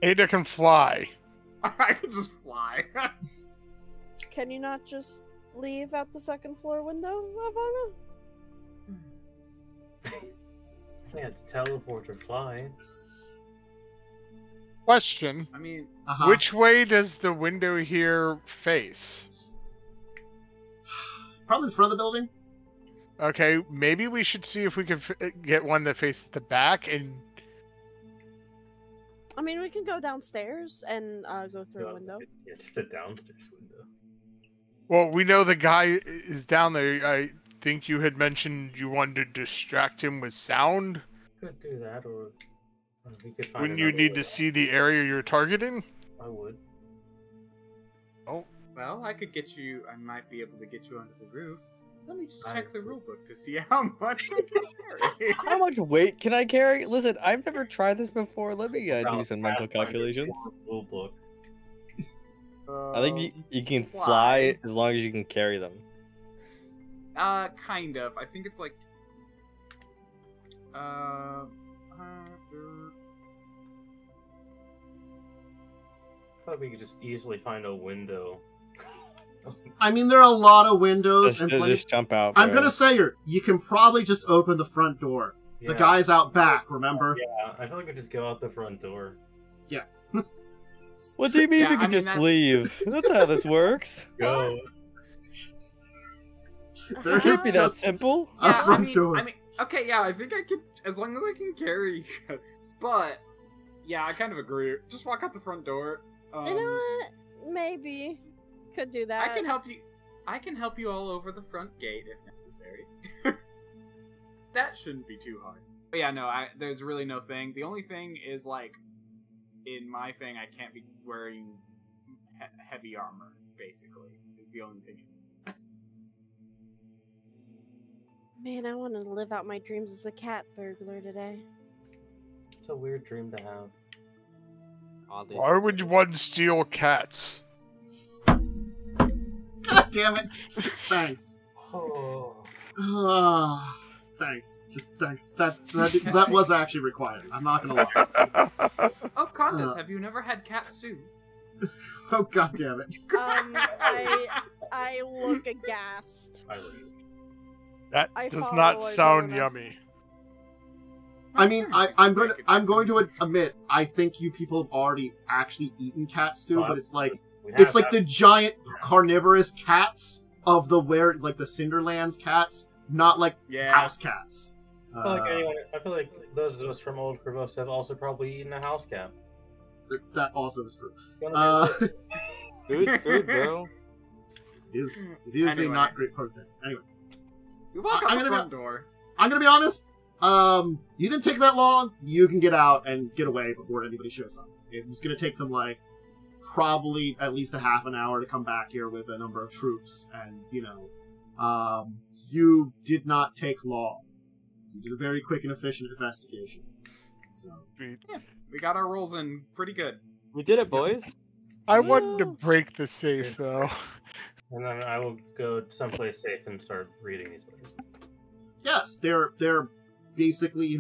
Ada can fly. I can just fly. Can you not just leave out the 2nd floor window, Ivona? Can't teleport or fly. Question. I mean, Which way does the window here face? Probably the front of the building. Okay, maybe we should see if we can get one that faces the back and... I mean, we can go downstairs and go through a window. It's the downstairs window. Well, we know the guy is down there. I think you had mentioned you wanted to distract him with sound. Could do that, or we could find. Wouldn't you need to see the area you're targeting? I would. Oh. Well, I could get you. I might be able to get you under the roof. Let me just check the rulebook to see how much I can carry. How much weight can I carry? Listen, I've never tried this before. Let me do some mental calculations. Rulebook. I think you can fly as long as you can carry them. Kind of. I think it's like. I thought we could just easily find a window. I mean, there are a lot of windows. Just jump out. I'm going to say you can probably just open the front door. Yeah. The guy's out back, remember? Yeah, I feel like we just go out the front door. Yeah. What do you mean we could just leave? That's how this works. Go. There can't be that simple. Okay, yeah, I think I could, as long as I can carry. But, yeah, I kind of agree. Just walk out the front door. You know what? Maybe. Could do that. I can help you. I can help you all over the front gate if necessary. That shouldn't be too hard. But yeah, no, there's really no thing. The only thing is, like, in my thing, I can't be wearing heavy armor, basically. Is the only thing. Man, I want to live out my dreams as a cat burglar today. It's a weird dream to have. Why would one steal cats? God damn it! Thanks. Thanks. Just thanks. That was actually required. I'm not gonna lie. Oh, Khandes, have you never had cat stew? Oh, god damn it. I look aghast. That does not sound yummy. I mean, I'm going to admit, I think you people have already actually eaten cat stew, but it's like the giant carnivorous cats of the the Cinderlands cats, not like house cats. I feel like those of us from old Korvosa have also probably eaten a house cat. That also is true. Food's food, bro. It is a not great protein. Anyway. We walk out the front door. I'm gonna be honest. You didn't take that long. You can get out and get away before anybody shows up. It was gonna take them like probably at least a half an hour to come back here with a number of troops, and, you did not take long. You did a very quick and efficient investigation. So, yeah, we got our rolls in pretty good. We did it, boys. I wanted to break the safe, though. And then I will go someplace safe and start reading these letters. yes, they're basically,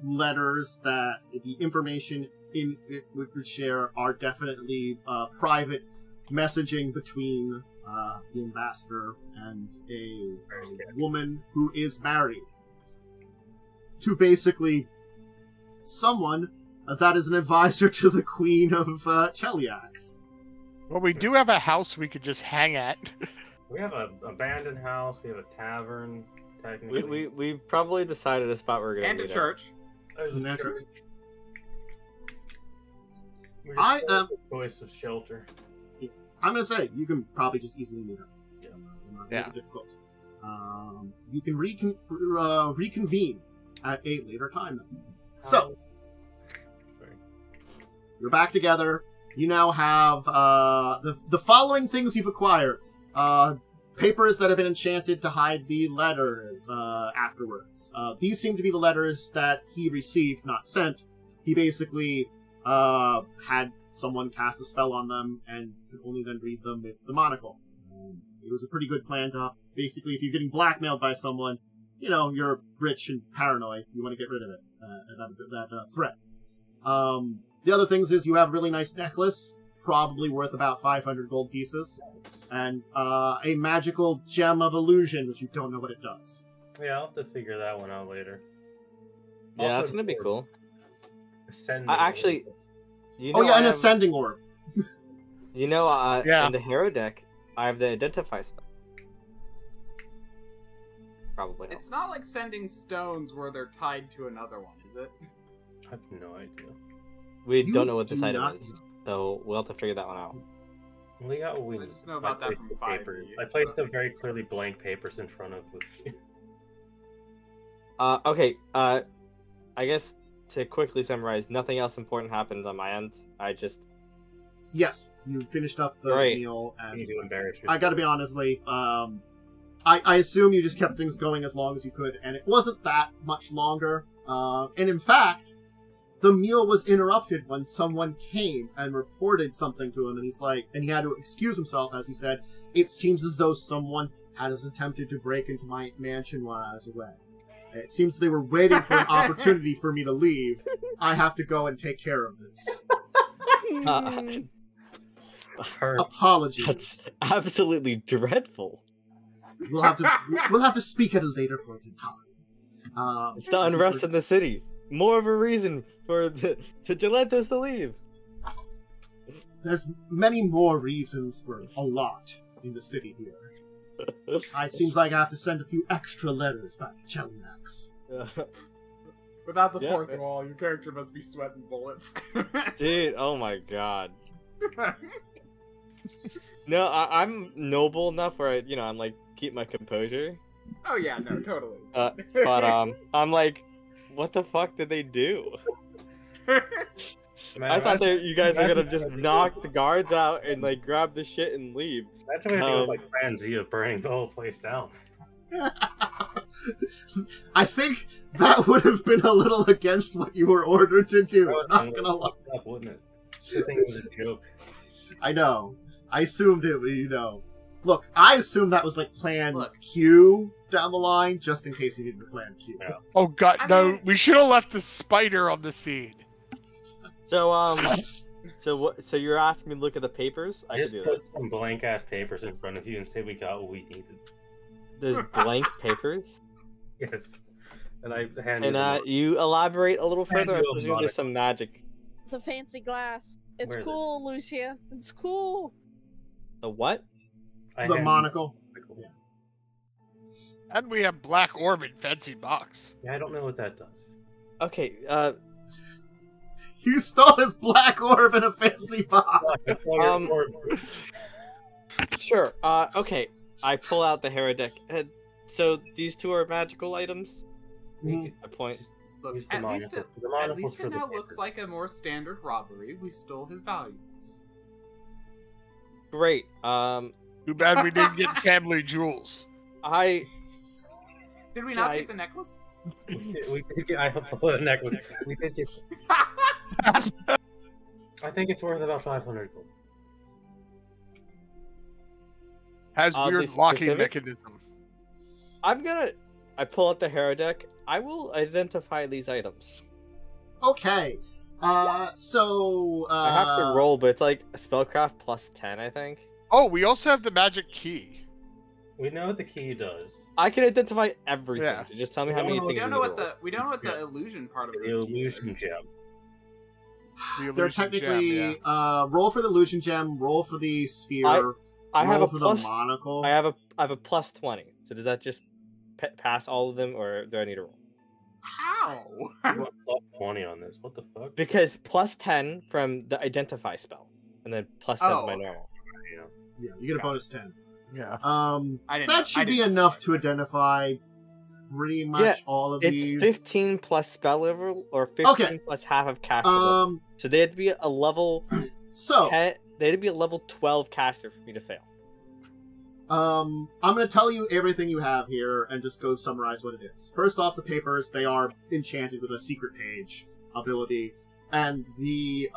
letters that the information in it would share are definitely private messaging between the ambassador and a woman who is married to basically someone that is an advisor to the Queen of Cheliax. Well, we do have a house we could just hang at. We have an abandoned house. We have a tavern. Technically, We probably decided a spot we're gonna And a meet at. church. there's a church. I am. Choice of shelter. I'm gonna say you can probably just easily meet up. Yeah. Not Yeah. difficult. You can reconvene at a later time. So Sorry. you're back together. You now have the following things you've acquired: papers that have been enchanted to hide the letters afterwards. These seem to be the letters that he received, not sent. He basically had someone cast a spell on them and could only then read them with the monocle. It was a pretty good plan to basically, if you're getting blackmailed by someone, you're rich and paranoid. You want to get rid of it, that threat. The other things is you have a really nice necklace, probably worth about 500 gold pieces, and a magical gem of illusion, which you don't know what it does. Yeah, I'll have to figure that one out later. Yeah, Also, that's gonna be cool. Ascending. Actually, an I have- ascending orb. Yeah. in the hero deck, I have the identify spell. Probably. It's not like sending stones where they're tied to another one, is it? I have no idea. We You don't know what this do item not is, so we'll have to figure that one out. We got what we I just know about I that placed from the 5e, papers. I so- placed the very clearly blank papers in front of Lucia. Okay. I guess to quickly summarize, nothing else important happens on my end. I just Yes, you finished up the Great. meal, You need to and embarrass I gotta be honest, Lee, I assume you just kept things going as long as you could, and it wasn't that much longer. And in fact, the meal was interrupted when someone came and reported something to him, and he had to excuse himself, as he said, "It seems as though someone has attempted to break into my mansion while I was away. It seems they were waiting for an opportunity for me to leave. I have to go and take care of this. Her. Apologies. that's absolutely dreadful. We'll have to speak at a later point in time. It's the unrest in the city. More of a reason for the Gelentos to leave. There's many more reasons for a lot in the city here. It seems like I have to send a few extra letters back to Cheliax. Without the Yeah. fourth wall, your character must be sweating bullets. Dude, oh my god. No, I'm noble enough where I'm like keep my composure. Oh yeah, no, totally. But I'm like, what the fuck did they do? Man, I thought you guys were gonna just imagine- knock the guards out and like grab the shit and leave. Imagine we had to go like Franzia burning the whole place down. I think that would have been a little against what you were ordered to do. That Not would gonna lie. up, wouldn't it? I think it was a joke. I know. I assumed it was, Look, I assumed that was like plan Look. Q down the line, just in case you didn't plan Q. Yeah. Oh god, I no! mean- We should have left the spider on the scene. So so what? So you're asking me to look at the papers? I can Just do put that. some blank ass papers in front of you and say we got what we needed. There's blank papers, Yes. And I hand and you elaborate a little Hand further. I you a presume monocle. there's some magic. The fancy glass. It's Where is it? cool, Lucia. It's cool. The what? The monocle. And we have Black Orb in fancy box. Yeah, I don't know what that does. Okay. You stole his black orb in a fancy box. Sure. Okay. I pull out the hero deck. So these two are magical items. Mhm. A point. Look, Use the at least monocle. it, The at monocle's least for it the now paper. looks like a more standard robbery. We stole his valuables. Great. Too bad we didn't get family jewels. I Did we not I- take the necklace? We did get, I hope the necklace. We did get. I think it's worth about 500 gold. Has Oddly weird locking specific? mechanism. I pull out the hero deck. I will identify these items. Okay. So I have to roll, but it's like spellcraft plus 10, I think. Oh, we also have the magic key. We know what the key does. I can identify everything. Yeah. So just tell me how We many don't things We don't I know need what to roll. the Yeah. illusion part of The this illusion is. gem. The they're illusion technically gem, yeah. roll for the illusion gem, roll for the sphere, I have roll a for plus. the monocle. I have a plus 20. So does that just pass all of them, or do I need to roll? How? What, plus 20 on this? What the fuck? Because plus 10 from the identify spell, and then plus 10 is Oh, my okay. normal. Yeah, you get a bonus 10. Yeah. I didn't know- That I should be didn't know. enough to identify pretty much Yeah, all of It's these. 15 plus spell level, or 15 Okay. plus half of caster level. So they had to be a level So 10, they had to be a level 12 caster for me to fail. I'm going to tell you everything you have here and just go summarize what it is. First off, the papers, they are enchanted with a secret page ability, and the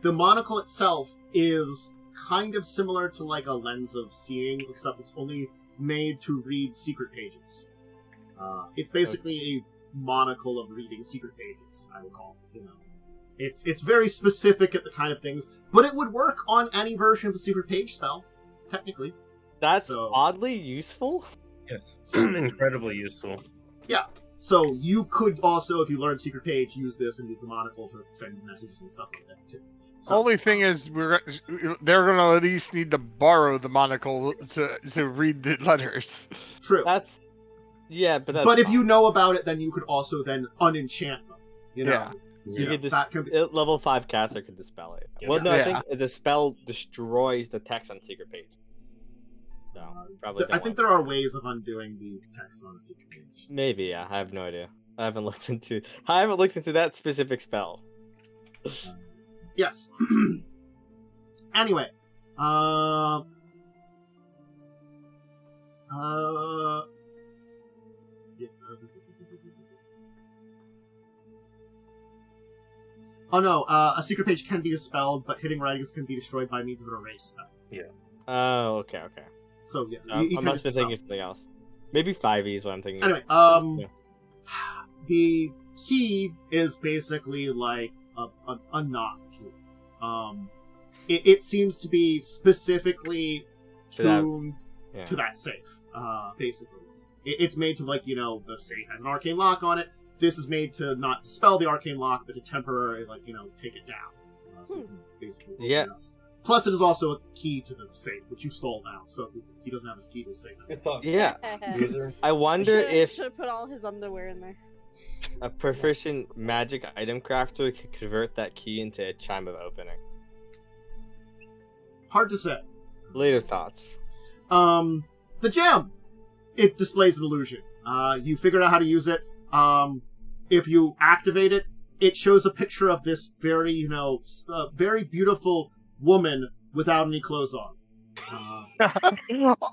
monocle itself is kind of similar to like a lens of seeing, except it's only made to read secret pages. It's basically a monocle of reading secret pages, I would call it, you know. It's very specific at the kind of things, but it would work on any version of the secret page spell. Technically. That's So- oddly useful. Yes. Incredibly useful. So you could also, if you learn Secret Page, use this and use the monocle to send messages and stuff like that too. So, Only thing is, they're gonna at least need to borrow the monocle to read the letters. true. That's but that's But if fine. you know about it, then you could also then unenchant them. You know, Yeah. You could that can be, level 5 caster could dispel it. Yeah. Well, no, I Yeah. think the spell destroys the text on secret page. So probably. I don't think want there are ways of undoing the text on a Secret Page. maybe. Yeah, I have no idea. I haven't looked into that specific spell. Yes. Anyway, yeah. Oh no, a secret page can be dispelled, but hitting writings can be destroyed by means of an erase spell. Oh, okay. So yeah, I you can must just be dispel. thinking of something else. Maybe 5e is what I'm thinking. Anyway, Yeah. the key is basically like a knock key. It seems to be specifically To that- tuned Yeah. to that safe. Basically, it's made to like, you know, the safe has an arcane lock on it. This is made to not dispel the arcane lock, but to temporarily, like, you know, take it down. So you can basically open Yeah. it up. Plus, it is also a key to the safe, which you stole now, so he doesn't have his key to the safe. Good thought. Yeah. Loser. I wonder if Should put all his underwear in there. a proficient magic item crafter could convert that key into a chime of opening. Hard to say. Later thoughts. The gem! It displays an illusion. You figured out how to use it. If you activate it, it shows a picture of this very, you know, very beautiful woman without any clothes on.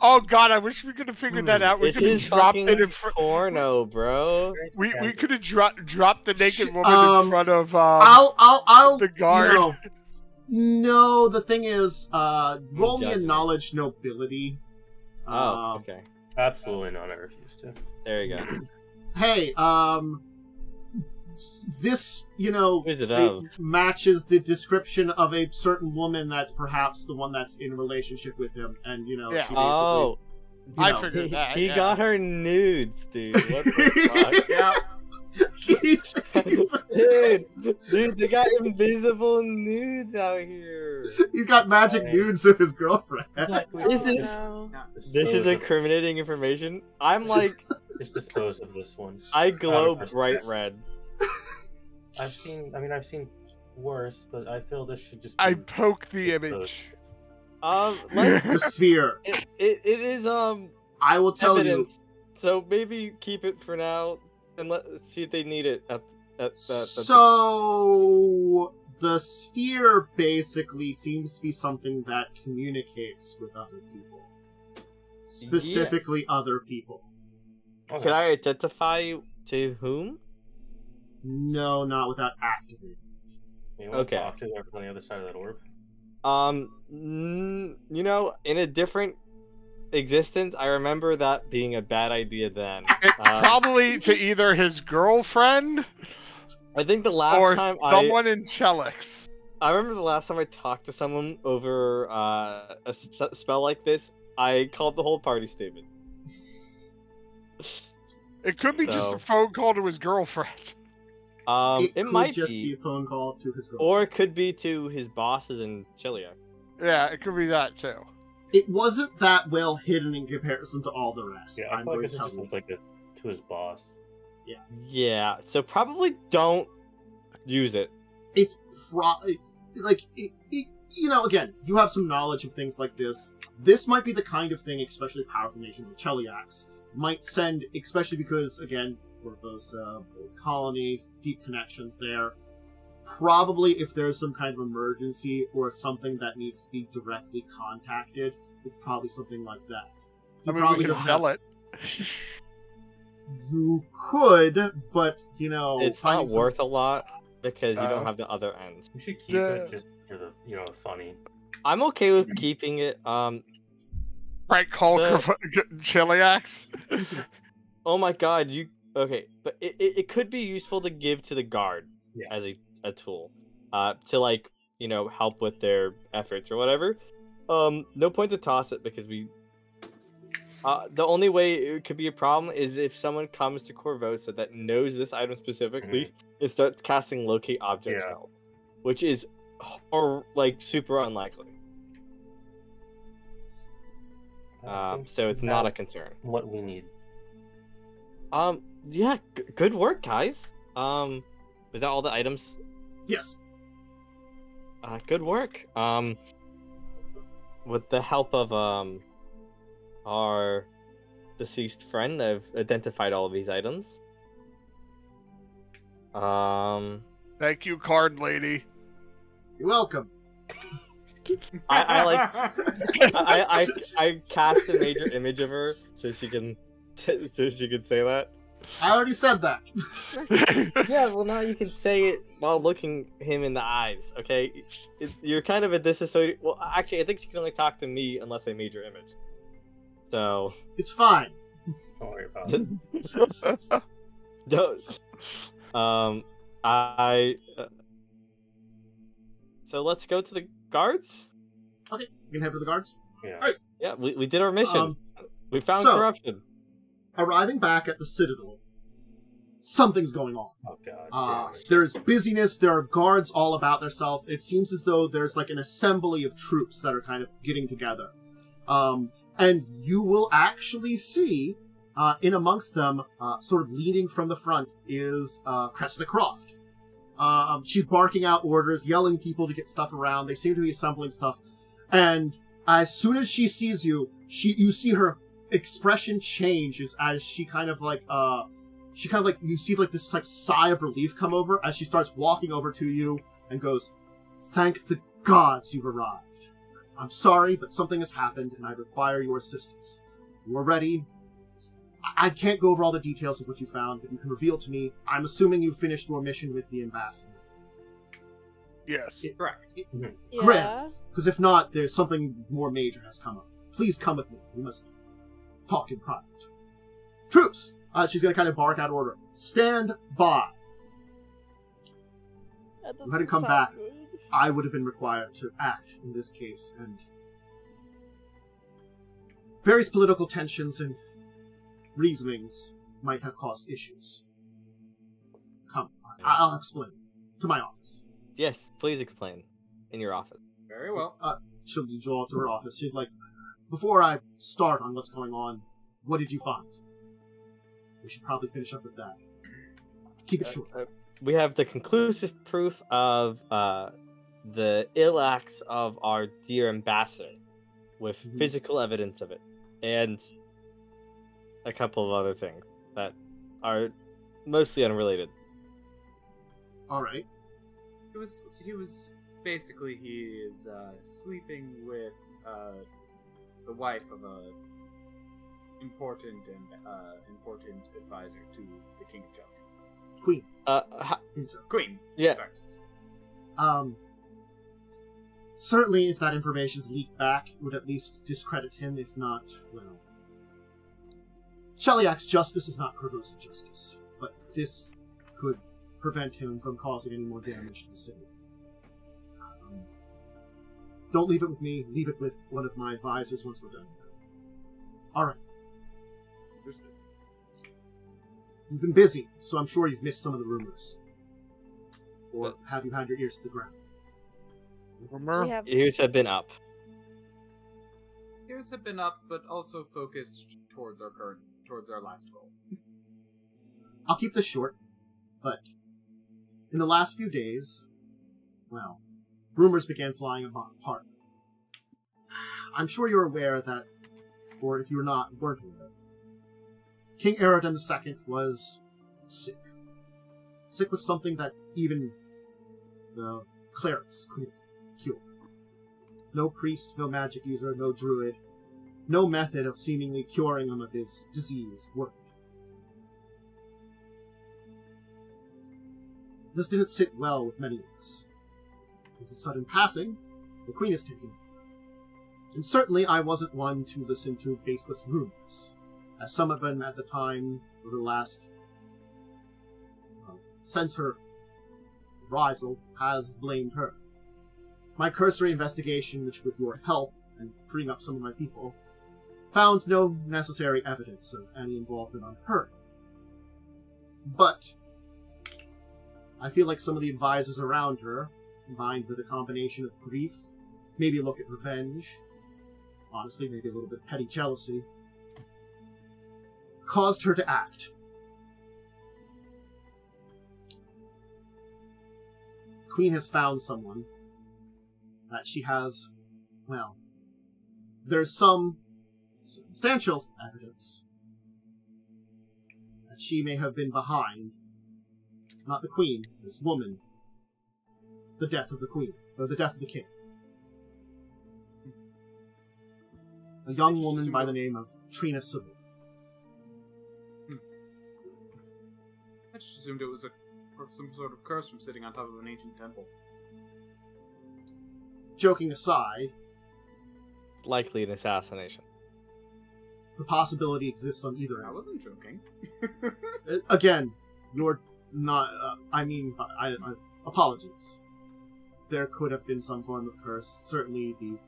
Oh god, I wish we could have figured that out. We This could have is dropped fucking it in front. porno, bro. We could have dropped the naked woman Um, in front of I'll the guard. You know, no, the thing is, roll me a Judgment. knowledge nobility. Oh, okay. Absolutely not. I refuse to. There you go. Hey, this, you know, Who is it it of? matches the description of a certain woman that's perhaps the one that's in a relationship with him, and, you know, Yeah. she basically, Oh, you I know, figured that. he yeah. got her nudes, dude. What the Yeah. Jeez. dude, they got invisible nudes out here. He's got magic nudes of his girlfriend. This is No. this is incriminating information. I'm like, Just dispose of this one. I glow 100%. bright red. I've seen worse, but I feel this should just. I be- poke the image. Like The sphere. it is I will tell evidence. So maybe keep it for now. and let's see if they need it at So the sphere basically seems to be something that communicates with other people, specifically other people. Can I identify to whom? No, not without activating. You want to talk to them on the other side of that orb? You know, in a different existence, I remember that being a bad idea then. Probably to either his girlfriend I think the last or time someone in Cheliax. I remember the last time I talked to someone over a spell like this, I called the whole party statement. It could be just a phone call to his girlfriend. It might just be a phone call to his girlfriend. Or it could be to his bosses in Cheliax. Yeah, it could be that too. It wasn't that well hidden in comparison to all the rest. Yeah, I feel like it's just like to his boss. Yeah. Yeah, so probably don't use it. It's you know, again, you have some knowledge of things like this. This might be the kind of thing, especially powerful nation like Cheliax, might send, especially because, again, Korvosa, colonies, deep connections there. Probably if there's some kind of emergency or something that needs to be directly contacted, it's probably something like that. I mean, we can sell it. You could, but, you know... It's not worth a lot because you don't have the other ends. You should keep it just for the, you know, funny. I'm okay with keeping it. Right, call Cheliax. Oh my god, you... Okay, but it could be useful to give to the guard as a tool. To, like, you know, help with their efforts or whatever. No point to toss it because we... the only way it could be a problem is if someone comes to Korvosa that knows this item specifically and starts casting locate object spell, which is like super unlikely. So it's not a concern. What we need. Yeah, good work, guys. Is that all the items? Yes. Good work. With the help of our deceased friend, I've identified all of these items. Thank you, card lady. You're welcome. I cast a major image of her so she can say that. I already said that. Yeah, well now you can say it while looking him in the eyes. Okay, you're kind of a disassociated. Well, actually, I think she can only talk to me unless I major image. So it's fine. Don't worry about it. Don't. So let's go to the guards. Okay, you can head for the guards. Yeah. All right. Yeah, we did our mission. We found corruption. Arriving back at the Citadel, something's going on. Oh god. There's busyness. There are guards all about themselves. It seems as though there's like an assembly of troops that are kind of getting together. And you will actually see, in amongst them, sort of leading from the front, is Cressida Croft. She's barking out orders, yelling people to get stuff around. They seem to be assembling stuff. And as soon as she sees you, you see her expression changes as she kind of like, you see like this like sigh of relief come over as she starts walking over to you and goes, "Thank the gods you've arrived. I'm sorry, but something has happened and I require your assistance. You are ready? I can't go over all the details of what you found, but you can reveal to me. I'm assuming you finished your mission with the ambassador." Yes. Correct. Great. Because if not, there's something more major has come up. Please come with me. We must talk in private. Troops! She's going to kind of bark out order. Stand by. If I hadn't come back, I would have been required to act in this case, and various political tensions and reasonings might have caused issues. Come, I'll explain. To my office. Yes, please explain. In your office. Very well. She'll lead you all to her office. She'd like, before I start on what's going on, what did you find? We should probably finish up with that. Keep it short. We have the conclusive proof of the ill acts of our dear ambassador, with physical evidence of it, and a couple of other things that are Mostly unrelated. Alright. He was basically he is sleeping with the wife of a important advisor to the King of Cheliax. Queen. Queen. Yeah. Sorry. Certainly if that information is leaked back, it would at least discredit him, if not, well... Cheliax's justice is not Korvosa justice, but this could prevent him from causing any more damage to the city. Don't leave it with me, leave it with one of my advisors once we're done here. Alright. You've been busy, so I'm sure you've missed some of the rumors. Or have you had your ears to the ground? We have Ears have been up. Ears have been up, but also focused towards our last goal. I'll keep this short, but in the last few days, well, rumors began flying apart. I'm sure you're aware that, or if you're not, weren't aware, King Eodred II was sick. Sick with something that even the clerics couldn't cure. No priest, no magic user, no druid, no method of seemingly curing him of his disease worked. This didn't sit well with many of us. With his sudden passing, the Queen is taken. And certainly I wasn't one to listen to baseless rumors, as some of them at the time of the last since her arrival has blamed her. My cursory investigation, which with your help and freeing up some of my people, found no necessary evidence of any involvement on her. But I feel like some of the advisors around her, combined with a combination of grief, maybe a look at revenge, honestly, maybe a little bit petty jealousy, caused her to act. The Queen has found someone that she has, well, there's some substantial evidence that she may have been behind, not the Queen, this woman, the death of the Queen, or the death of the King. A young woman by the name of Trina Suli. I just assumed it was some sort of curse from sitting on top of an ancient temple. Joking aside, Likely an assassination. the possibility exists on either I end. wasn't joking. Again, you're not, apologies. There could have been some form of curse. Certainly the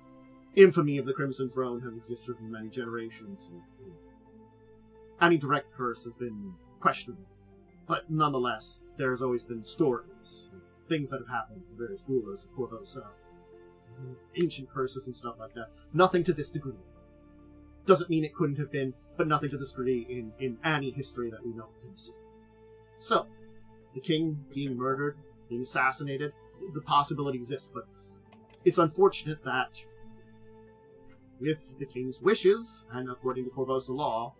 infamy of the Crimson Throne has existed for many generations. And any direct curse has been questionable. But nonetheless, there's always been stories of things that have happened to various rulers of Korvosa. Ancient curses and stuff like that. Nothing to this degree. Doesn't mean it couldn't have been, but nothing to this degree in any history that we know of in the city. So, the king being murdered, being assassinated, the possibility exists, but it's unfortunate that with the king's wishes, and according to Korvosa law,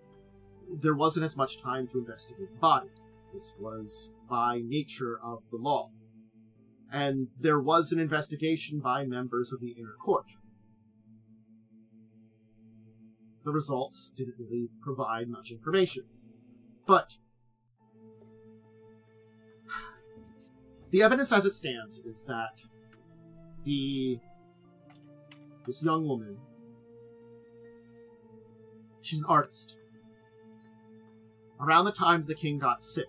there wasn't as much time to investigate the body. This was by nature of the law. And there was an investigation by members of the inner court. The results didn't really provide much information. But the evidence as it stands is that this young woman, she's an artist. Around the time the king got sick,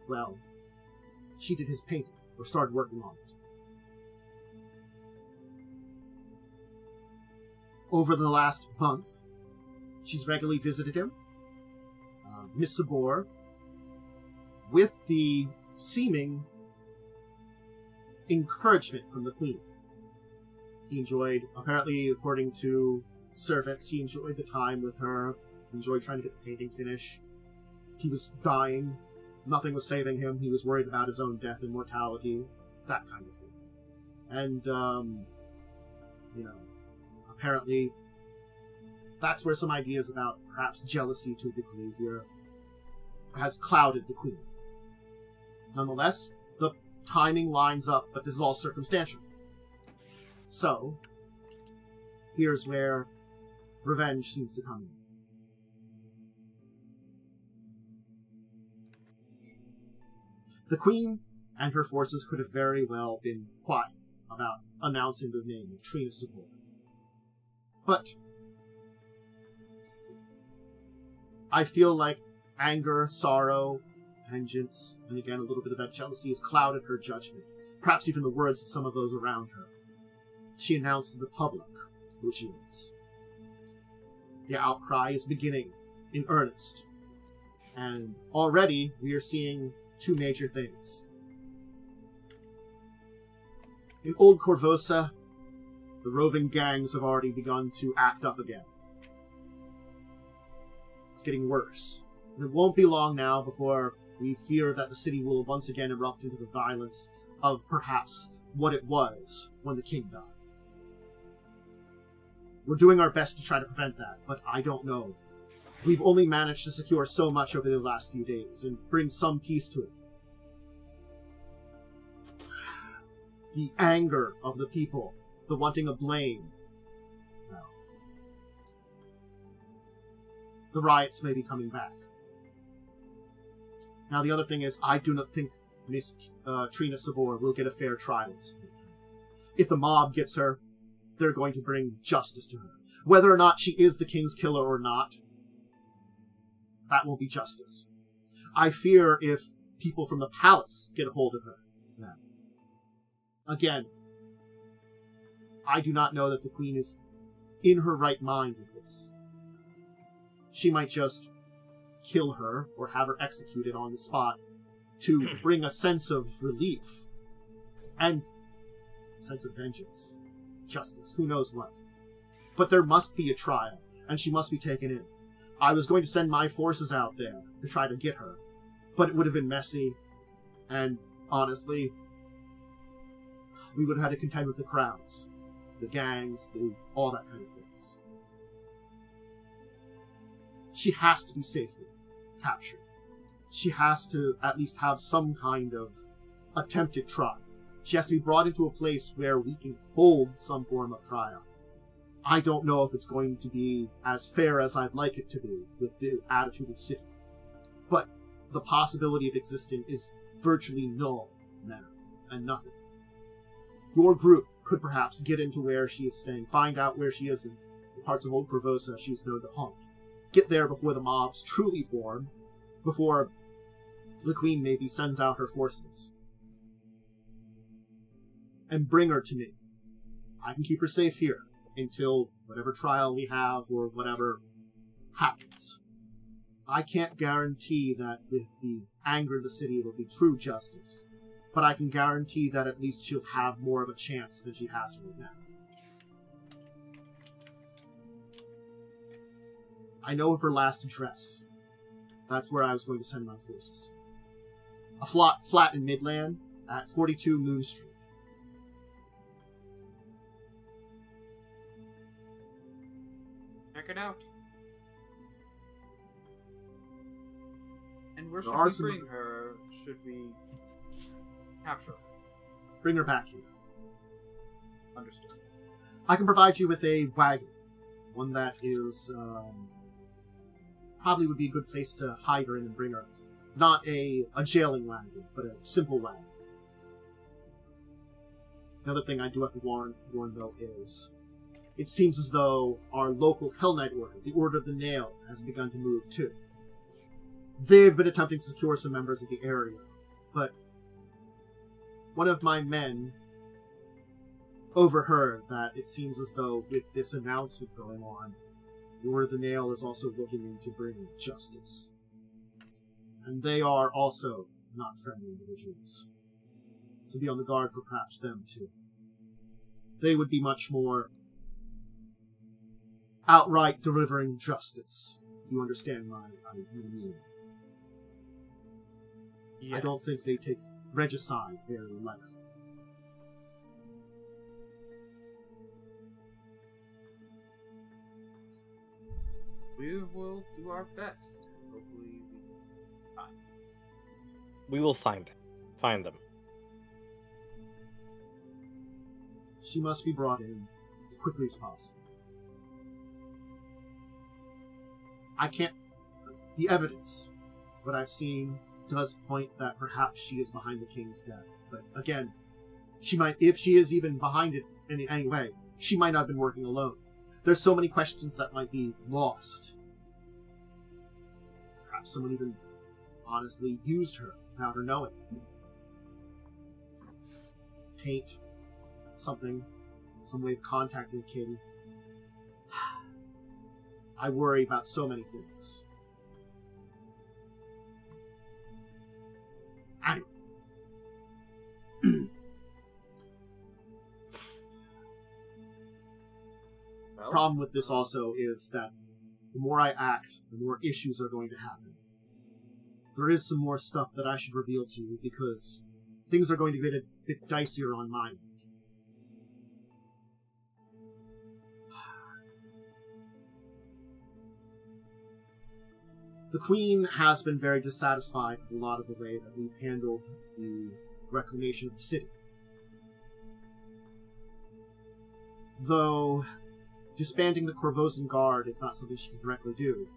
well, she did his painting, or started working on it. Over the last month, she's regularly visited him, Miss Sabor, with the seeming encouragement from the Queen. He enjoyed, apparently according to servants, he enjoyed the time with her, enjoyed trying to get the painting finished. He was dying. Nothing was saving him. He was worried about his own death and mortality. That kind of thing. And, apparently that's where some ideas about perhaps jealousy to a degree here. has clouded the Queen. Nonetheless, the timing lines up, but this is all circumstantial. So, here's where revenge seems to come in. The Queen and her forces could have very well been quiet about announcing the name of Trina Sabor. But I feel like anger, sorrow, vengeance, and again a little bit of that jealousy has clouded her judgment, perhaps even the words of some of those around her. She announced to the public who she is. The outcry is beginning in earnest, and already we are seeing two major things. In Old Korvosa, the roving gangs have already begun to act up again. It's getting worse. And it won't be long now before we fear that the city will once again erupt into the violence of perhaps what it was when the king died. We're doing our best to try to prevent that, but I don't know. We've only managed to secure so much over the last few days and bring some peace to it. The anger of the people, the wanting of blame. Well, the riots may be coming back. Now, the other thing is, I do not think Miss Trina Sabor will get a fair trial. If the mob gets her, they're going to bring justice to her. Whether or not she is the king's killer or not, that won't be justice. I fear if people from the palace get a hold of her. Then, again, I do not know that the Queen is in her right mind with this. She might just kill her or have her executed on the spot to bring a sense of relief and a sense of vengeance, justice, who knows what. But there must be a trial, and she must be taken in. I was going to send my forces out there to try to get her, but it would have been messy, and honestly, we would have had to contend with the crowds, the gangs, all that kind of things. She has to be safely captured. She has to at least have some kind of attempted trial. She has to be brought into a place where we can hold some form of trial. I don't know if it's going to be as fair as I'd like it to be with the attitude of the city. But the possibility of existing is virtually null now, and nothing. Your group could perhaps get into where she is staying, find out where she is in the parts of Old Korvosa she's known to haunt. Get there before the mobs truly form, before the Queen maybe sends out her forces. And bring her to me. I can keep her safe here until whatever trial we have or whatever happens. I can't guarantee that with the anger of the city it'll be true justice, but I can guarantee that at least she'll have more of a chance than she has right now. I know of her last address. That's where I was going to send my forces. A flat in Midland at 42 Moon Street. Check it out. And where should we bring her? Should we capture her? Bring her back here. Understood. I can provide you with a wagon. One that is, probably would be a good place to hide her in and bring her. Not a jailing wagon, but a simple wagon. The other thing I do have to warn though is, it seems as though our local Hell Knight Order, the Order of the Nail, has begun to move too. They've been attempting to secure some members of the area, but one of my men overheard that it seems as though with this announcement going on, the Order of the Nail is also looking into bringing justice. And they are also not friendly individuals. So be on the guard for perhaps them too. They would be much more outright delivering justice. If you understand my meaning. Yes. I don't think they take regicide very lightly. We will do our best. Hopefully, We will find them. She must be brought in as quickly as possible. I can't... The evidence, what I've seen, does point that perhaps she is behind the king's death. But again, she might, if she is even behind it in any way, she might not have been working alone. There's so many questions that might be lost. Perhaps someone even honestly used her without her knowing. Paint, something, some way of contacting the king. I worry about so many things. Anyway. The problem with this also is that the more I act, the more issues are going to happen. There is some more stuff that I should reveal to you because things are going to get a bit dicier on mine. The Queen has been very dissatisfied with a lot of the way that we've handled the reclamation of the city. Though disbanding the Korvosan Guard is not something she can directly do,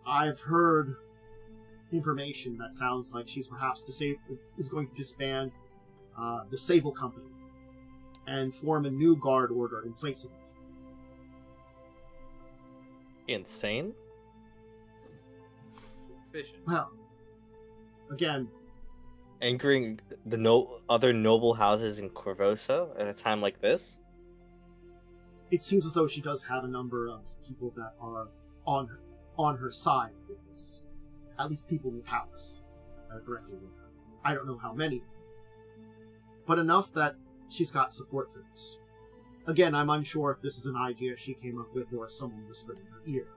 I've heard information that sounds like she's perhaps is going to disband the Sable Company and form a new guard order in place of it. Insane? Efficient. Well, again, Anchoring the other noble houses in Korvosa at a time like this? it seems as though she does have a number of people that are on her side with this. At least people in the palace that are directly with her. I don't know how many, but enough that she's got support for this. Again, I'm unsure if this is an idea she came up with or someone whispered in her ear.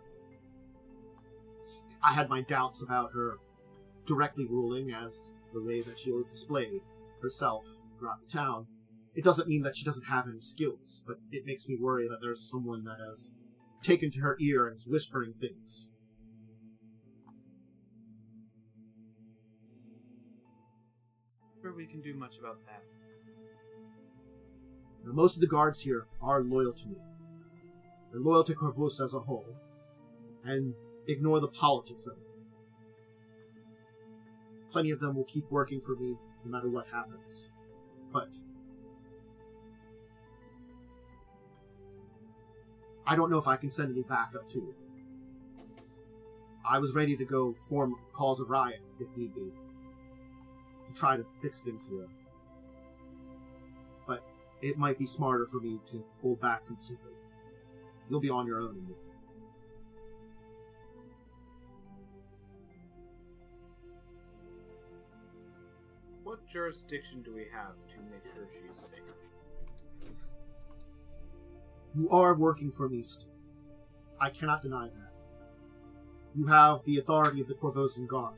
I had my doubts about her directly ruling as the way that she always displayed herself throughout the town. It doesn't mean that she doesn't have any skills, but it makes me worry that there's someone that has taken to her ear and is whispering things. Sure, we can do much about that. Now, most of the guards here are loyal to me. They're loyal to Korvosa as a whole, and ignore the politics of it. Plenty of them will keep working for me no matter what happens. But I don't know if I can send any backup to you. I was ready to go cause a riot, if need be, to try to fix things here. But it might be smarter for me to hold back completely. You'll be on your own in it. What jurisdiction do we have to make sure she's safe? You are working for me still. I cannot deny that. You have the authority of the Korvosan Guard,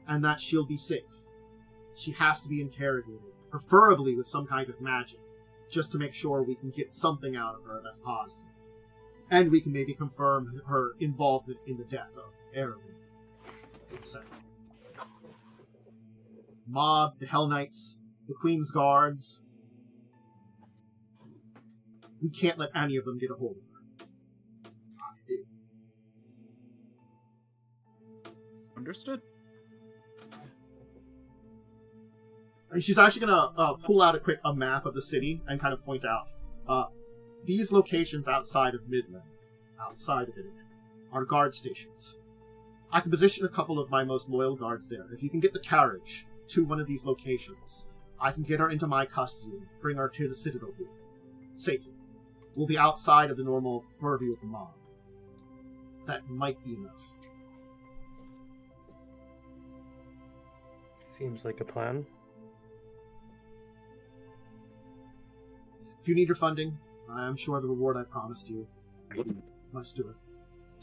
and that she'll be safe. She has to be interrogated, preferably with some kind of magic, just to make sure we can get something out of her that's positive. And we can maybe confirm her involvement in the death of Eodred. Mob, the Hell Knights, the Queen's Guards. We can't let any of them get a hold of her. Understood. She's actually going to pull out a map of the city and kind of point out these locations outside of Midland, outside of it, are guard stations. I can position a couple of my most loyal guards there. If you can get the carriage to one of these locations, I can get her into my custody and bring her to the Citadel here, safely. We'll be outside of the normal purview of the mob. That might be enough. Seems like a plan. If you need your funding, I'm sure the reward I promised you must do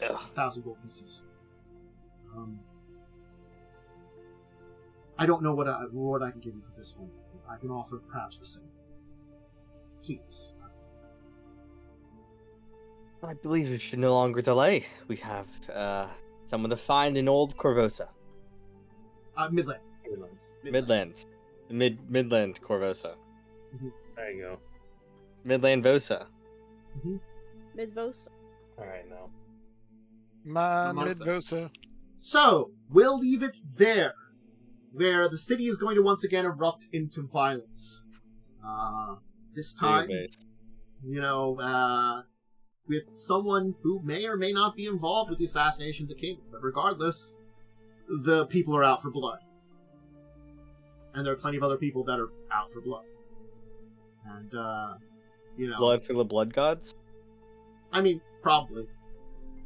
it. 1,000 gold pieces. I don't know what reward I can give you for this one. I can offer perhaps the same. Please. I believe we should no longer delay. We have someone to find in old Korvosa. Midland. Midland Korvosa. There you go. Midland Vosa. Midvosa. Alright, now. My Mimosa. Midvosa. So, we'll leave it there, where the city is going to once again erupt into violence. This time, with someone who may or may not be involved with the assassination of the king. But regardless, the people are out for blood. And there are plenty of other people that are out for blood. And, Blood for the blood gods? I mean, probably.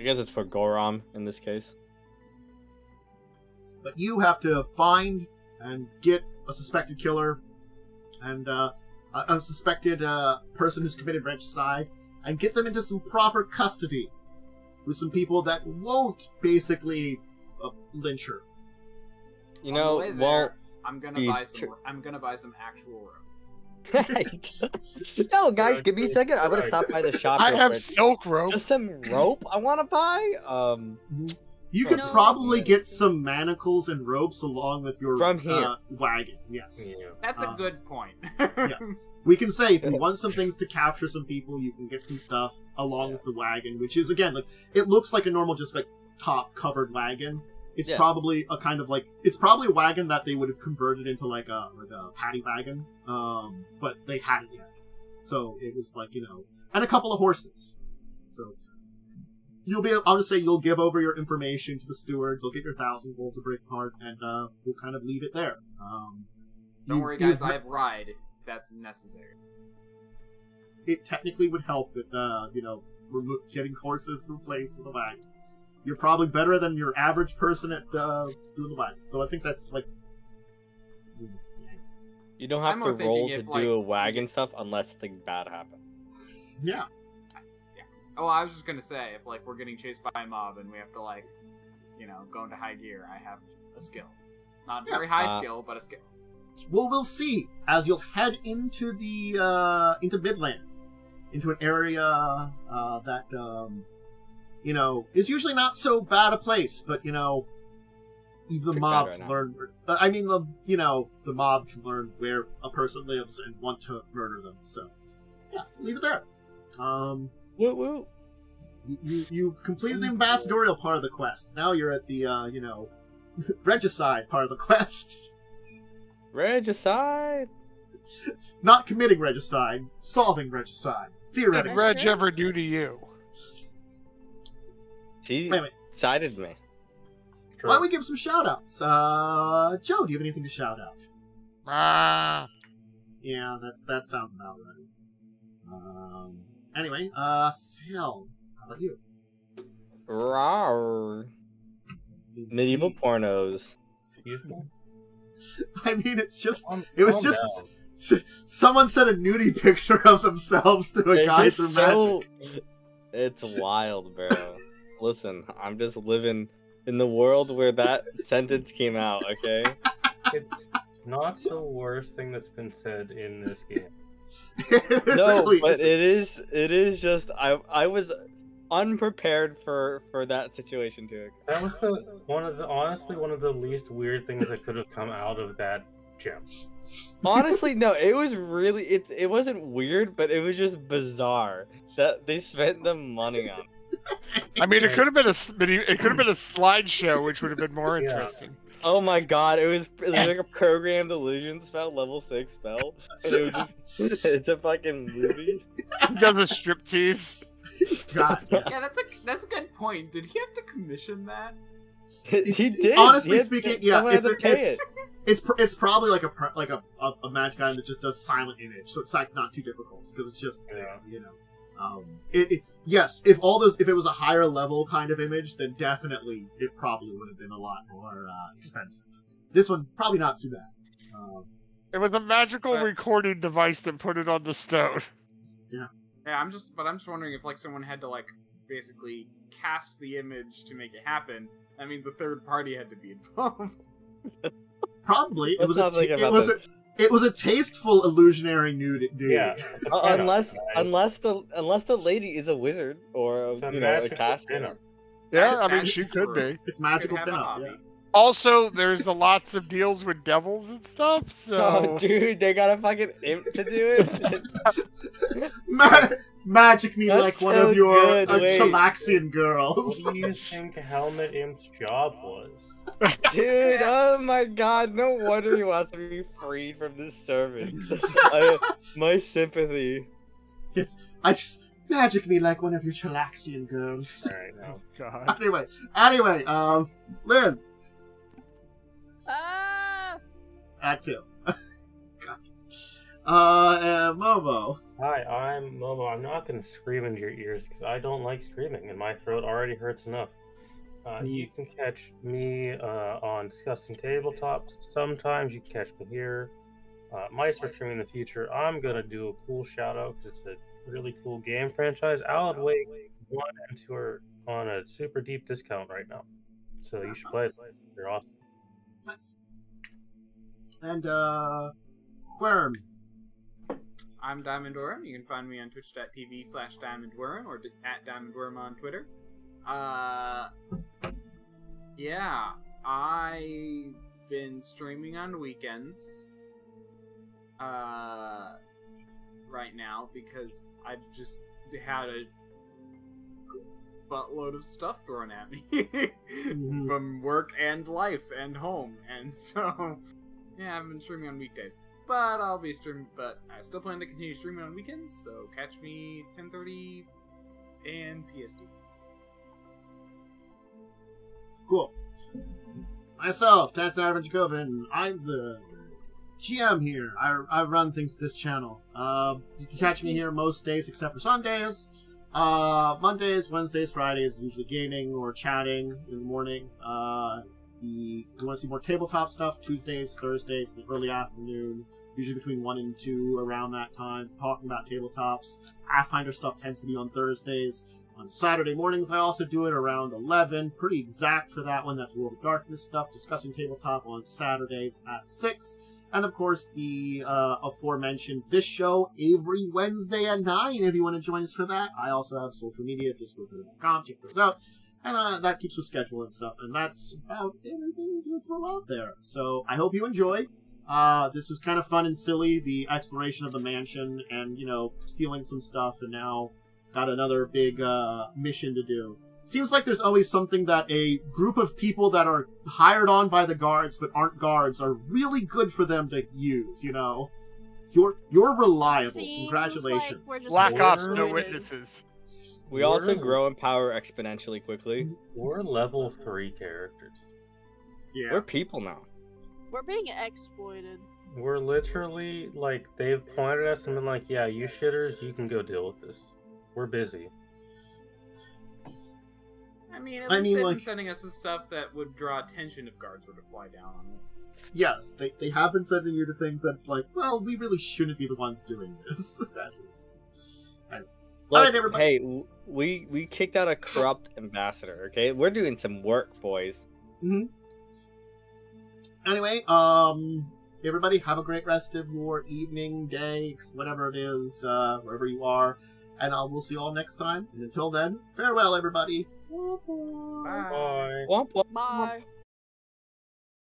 I guess it's for Gorom in this case. But you have to find and get a suspected killer and a suspected person who's committed regicide and get them into some proper custody with some people that won't basically lynch her. You On the know, way there, well, I'm gonna buy some actual rope. no, guys, give me a second. I'm gonna stop by the shop. I real have quick. silk rope. Just some rope I want to buy. You could No. probably get some manacles and ropes along with your From here. wagon. Yes. Yeah. That's a good point. Yes. We can say if you want some things to capture some people, you can get some stuff along with the wagon, which is again like it looks like a normal just like top covered wagon. It's probably a kind of like it's probably a wagon that they would have converted into like a paddy wagon, but they hadn't yet. So it was like and a couple of horses. So you'll be. I'll just say you'll give over your information to the steward. You'll get your 1,000 gold to break apart, and we'll kind of leave it there. Don't worry, guys. I have ride if that's necessary. It technically would help with getting horses to replace with a wagon. You're probably better than your average person at doing the wagon. So I think that's like. You don't have I'm to more roll thinking to if, do a wagon stuff unless something bad happens. Yeah. Oh, I was just gonna say, if like we're getting chased by a mob and we have to like, go into high gear, I have a skill. Not very high skill, but a skill. Well, we'll see as you'll head into the into Midland, into an area that is usually not so bad a place, but even the mob can learn. I mean, the mob can learn where a person lives and want to murder them. So, yeah, leave it there. Woo woo. You've completed the ambassadorial part of the quest. Now you're at the regicide part of the quest. Regicide. Not committing regicide, solving regicide. Theoretically. What did Reg ever do to you? He Wait. sided me. True. Why don't we give some shout-outs? Joe, do you have anything to shout out? Yeah, that sounds about right. Anyway, Sil, how about you? Rawr. Medieval pornos. Excuse me? I mean, it's just... Calm just... Someone sent a nudie picture of themselves to a guy through magic. It's wild, bro. Listen, I'm just living in the world where that sentence came out, okay? It's not the worst thing that's been said in this game. No, really but isn't. it is just I was unprepared for that situation too. That was honestly one of the least weird things that could have come out of that gem. Honestly, no, it was really it wasn't weird, but it was just bizarre that they spent the money on. I mean, it could have been a slideshow, which would have been more Yeah. interesting. Oh my god, it was like a programmed illusion spell, level 6 spell. And it was just it's a fucking movie. He does a striptease. God, yeah. Yeah, that's a good point. Did he have to commission that? He did. Honestly He had- speaking, yeah, someone had to pay it's probably like a magic item that just does silent image, so it's like not too difficult because it's just yes, if it was a higher level kind of image, then definitely it probably would have been a lot more expensive. This one probably not too bad. It was a magical recording device that put it on the stone. Yeah, I'm just wondering if like someone had to like basically cast the image to make it happen. That means a third party had to be involved. Probably it Let's not think about it was a tasteful illusionary nude. Yeah. unless the lady is a wizard or It's a a magical caster. pinup. Yeah, I mean, That's she could true. be. It's magical Could have a pinup. hobby. Yeah. Also, there's lots of deals with devils and stuff, so... Oh, dude, they got a fucking imp to do it? Magic me That's like one so of your good, wait. Cheliaxian girls. What do you think Helmet Imp's job was? Dude, oh my god, no wonder he wants to be freed from this service. My sympathy. I just magic me like one of your Cheliaxian girls. Alright, no. God. Anyway, Lynn. Act 2. God. And Momo. Hi, I'm Momo. I'm not going to scream into your ears because I don't like screaming and my throat already hurts enough. You can catch me on Discussing Tabletops. Sometimes you can catch me here. Mice are streaming in the future. I'm going to do a cool shout out because it's a really cool game franchise. Alan Wake 1 and 2 are on a super deep discount right now. So you should play it. They're awesome. Nice. And, Worm. I'm DiamondWorm. You can find me on twitch.tv/DiamondWorm or at DiamondWorm on Twitter. Yeah, I've been streaming on weekends, right now because I've just had a buttload of stuff thrown at me from work and life and home, and so, yeah, I've been streaming on weekdays. But I'll be streaming, but I still plan to continue streaming on weekends, so catch me 10:30 and PST. Cool. Myself, Dracovin. I'm the GM here. I run things at this channel. You can catch me here most days except for Sundays. Mondays, Wednesdays, Fridays, usually gaming or chatting in the morning. If you want to see more tabletop stuff, Tuesdays, Thursdays, in the early afternoon, usually between 1 and 2 around that time, talking about tabletops. Pathfinder stuff tends to be on Thursdays. On Saturday mornings, I also do it around 11. Pretty exact for that one. That's World of Darkness stuff. Discussing Tabletop on Saturdays at 6. And, of course, the aforementioned this show every Wednesday at 9 if you want to join us for that. I also have social media. Just go to the.com, check those out. And that keeps with schedule and stuff. And that's about everything to throw out there. So I hope you enjoy. This was kind of fun and silly. The exploration of the mansion and, stealing some stuff. And now got another big mission to do. Seems like there's always something that a group of people that are hired on by the guards but aren't guards are really good for them to use, You're reliable. Seems Congratulations. like we're just Black Ops, no overloaded. witnesses. We also grow in power exponentially quickly. We're level 3 characters. Yeah. We're people now. We're being exploited. We're literally, they've pointed at us and been like, yeah, you shitters, you can go deal with this. We're busy. I mean, at least they've been sending us the stuff that would draw attention if guards were to fly down on it. Yes, they have been sending you to things that's like, well, we really shouldn't be the ones doing this, at least. Anyway. Look, Alright, everybody. hey, we kicked out a corrupt ambassador, okay? We're doing some work, boys. Anyway, everybody have a great rest of your evening, day, whatever it is, wherever you are. And we'll see you all next time. And until then, farewell, everybody. Bye. Womp womp. Bye.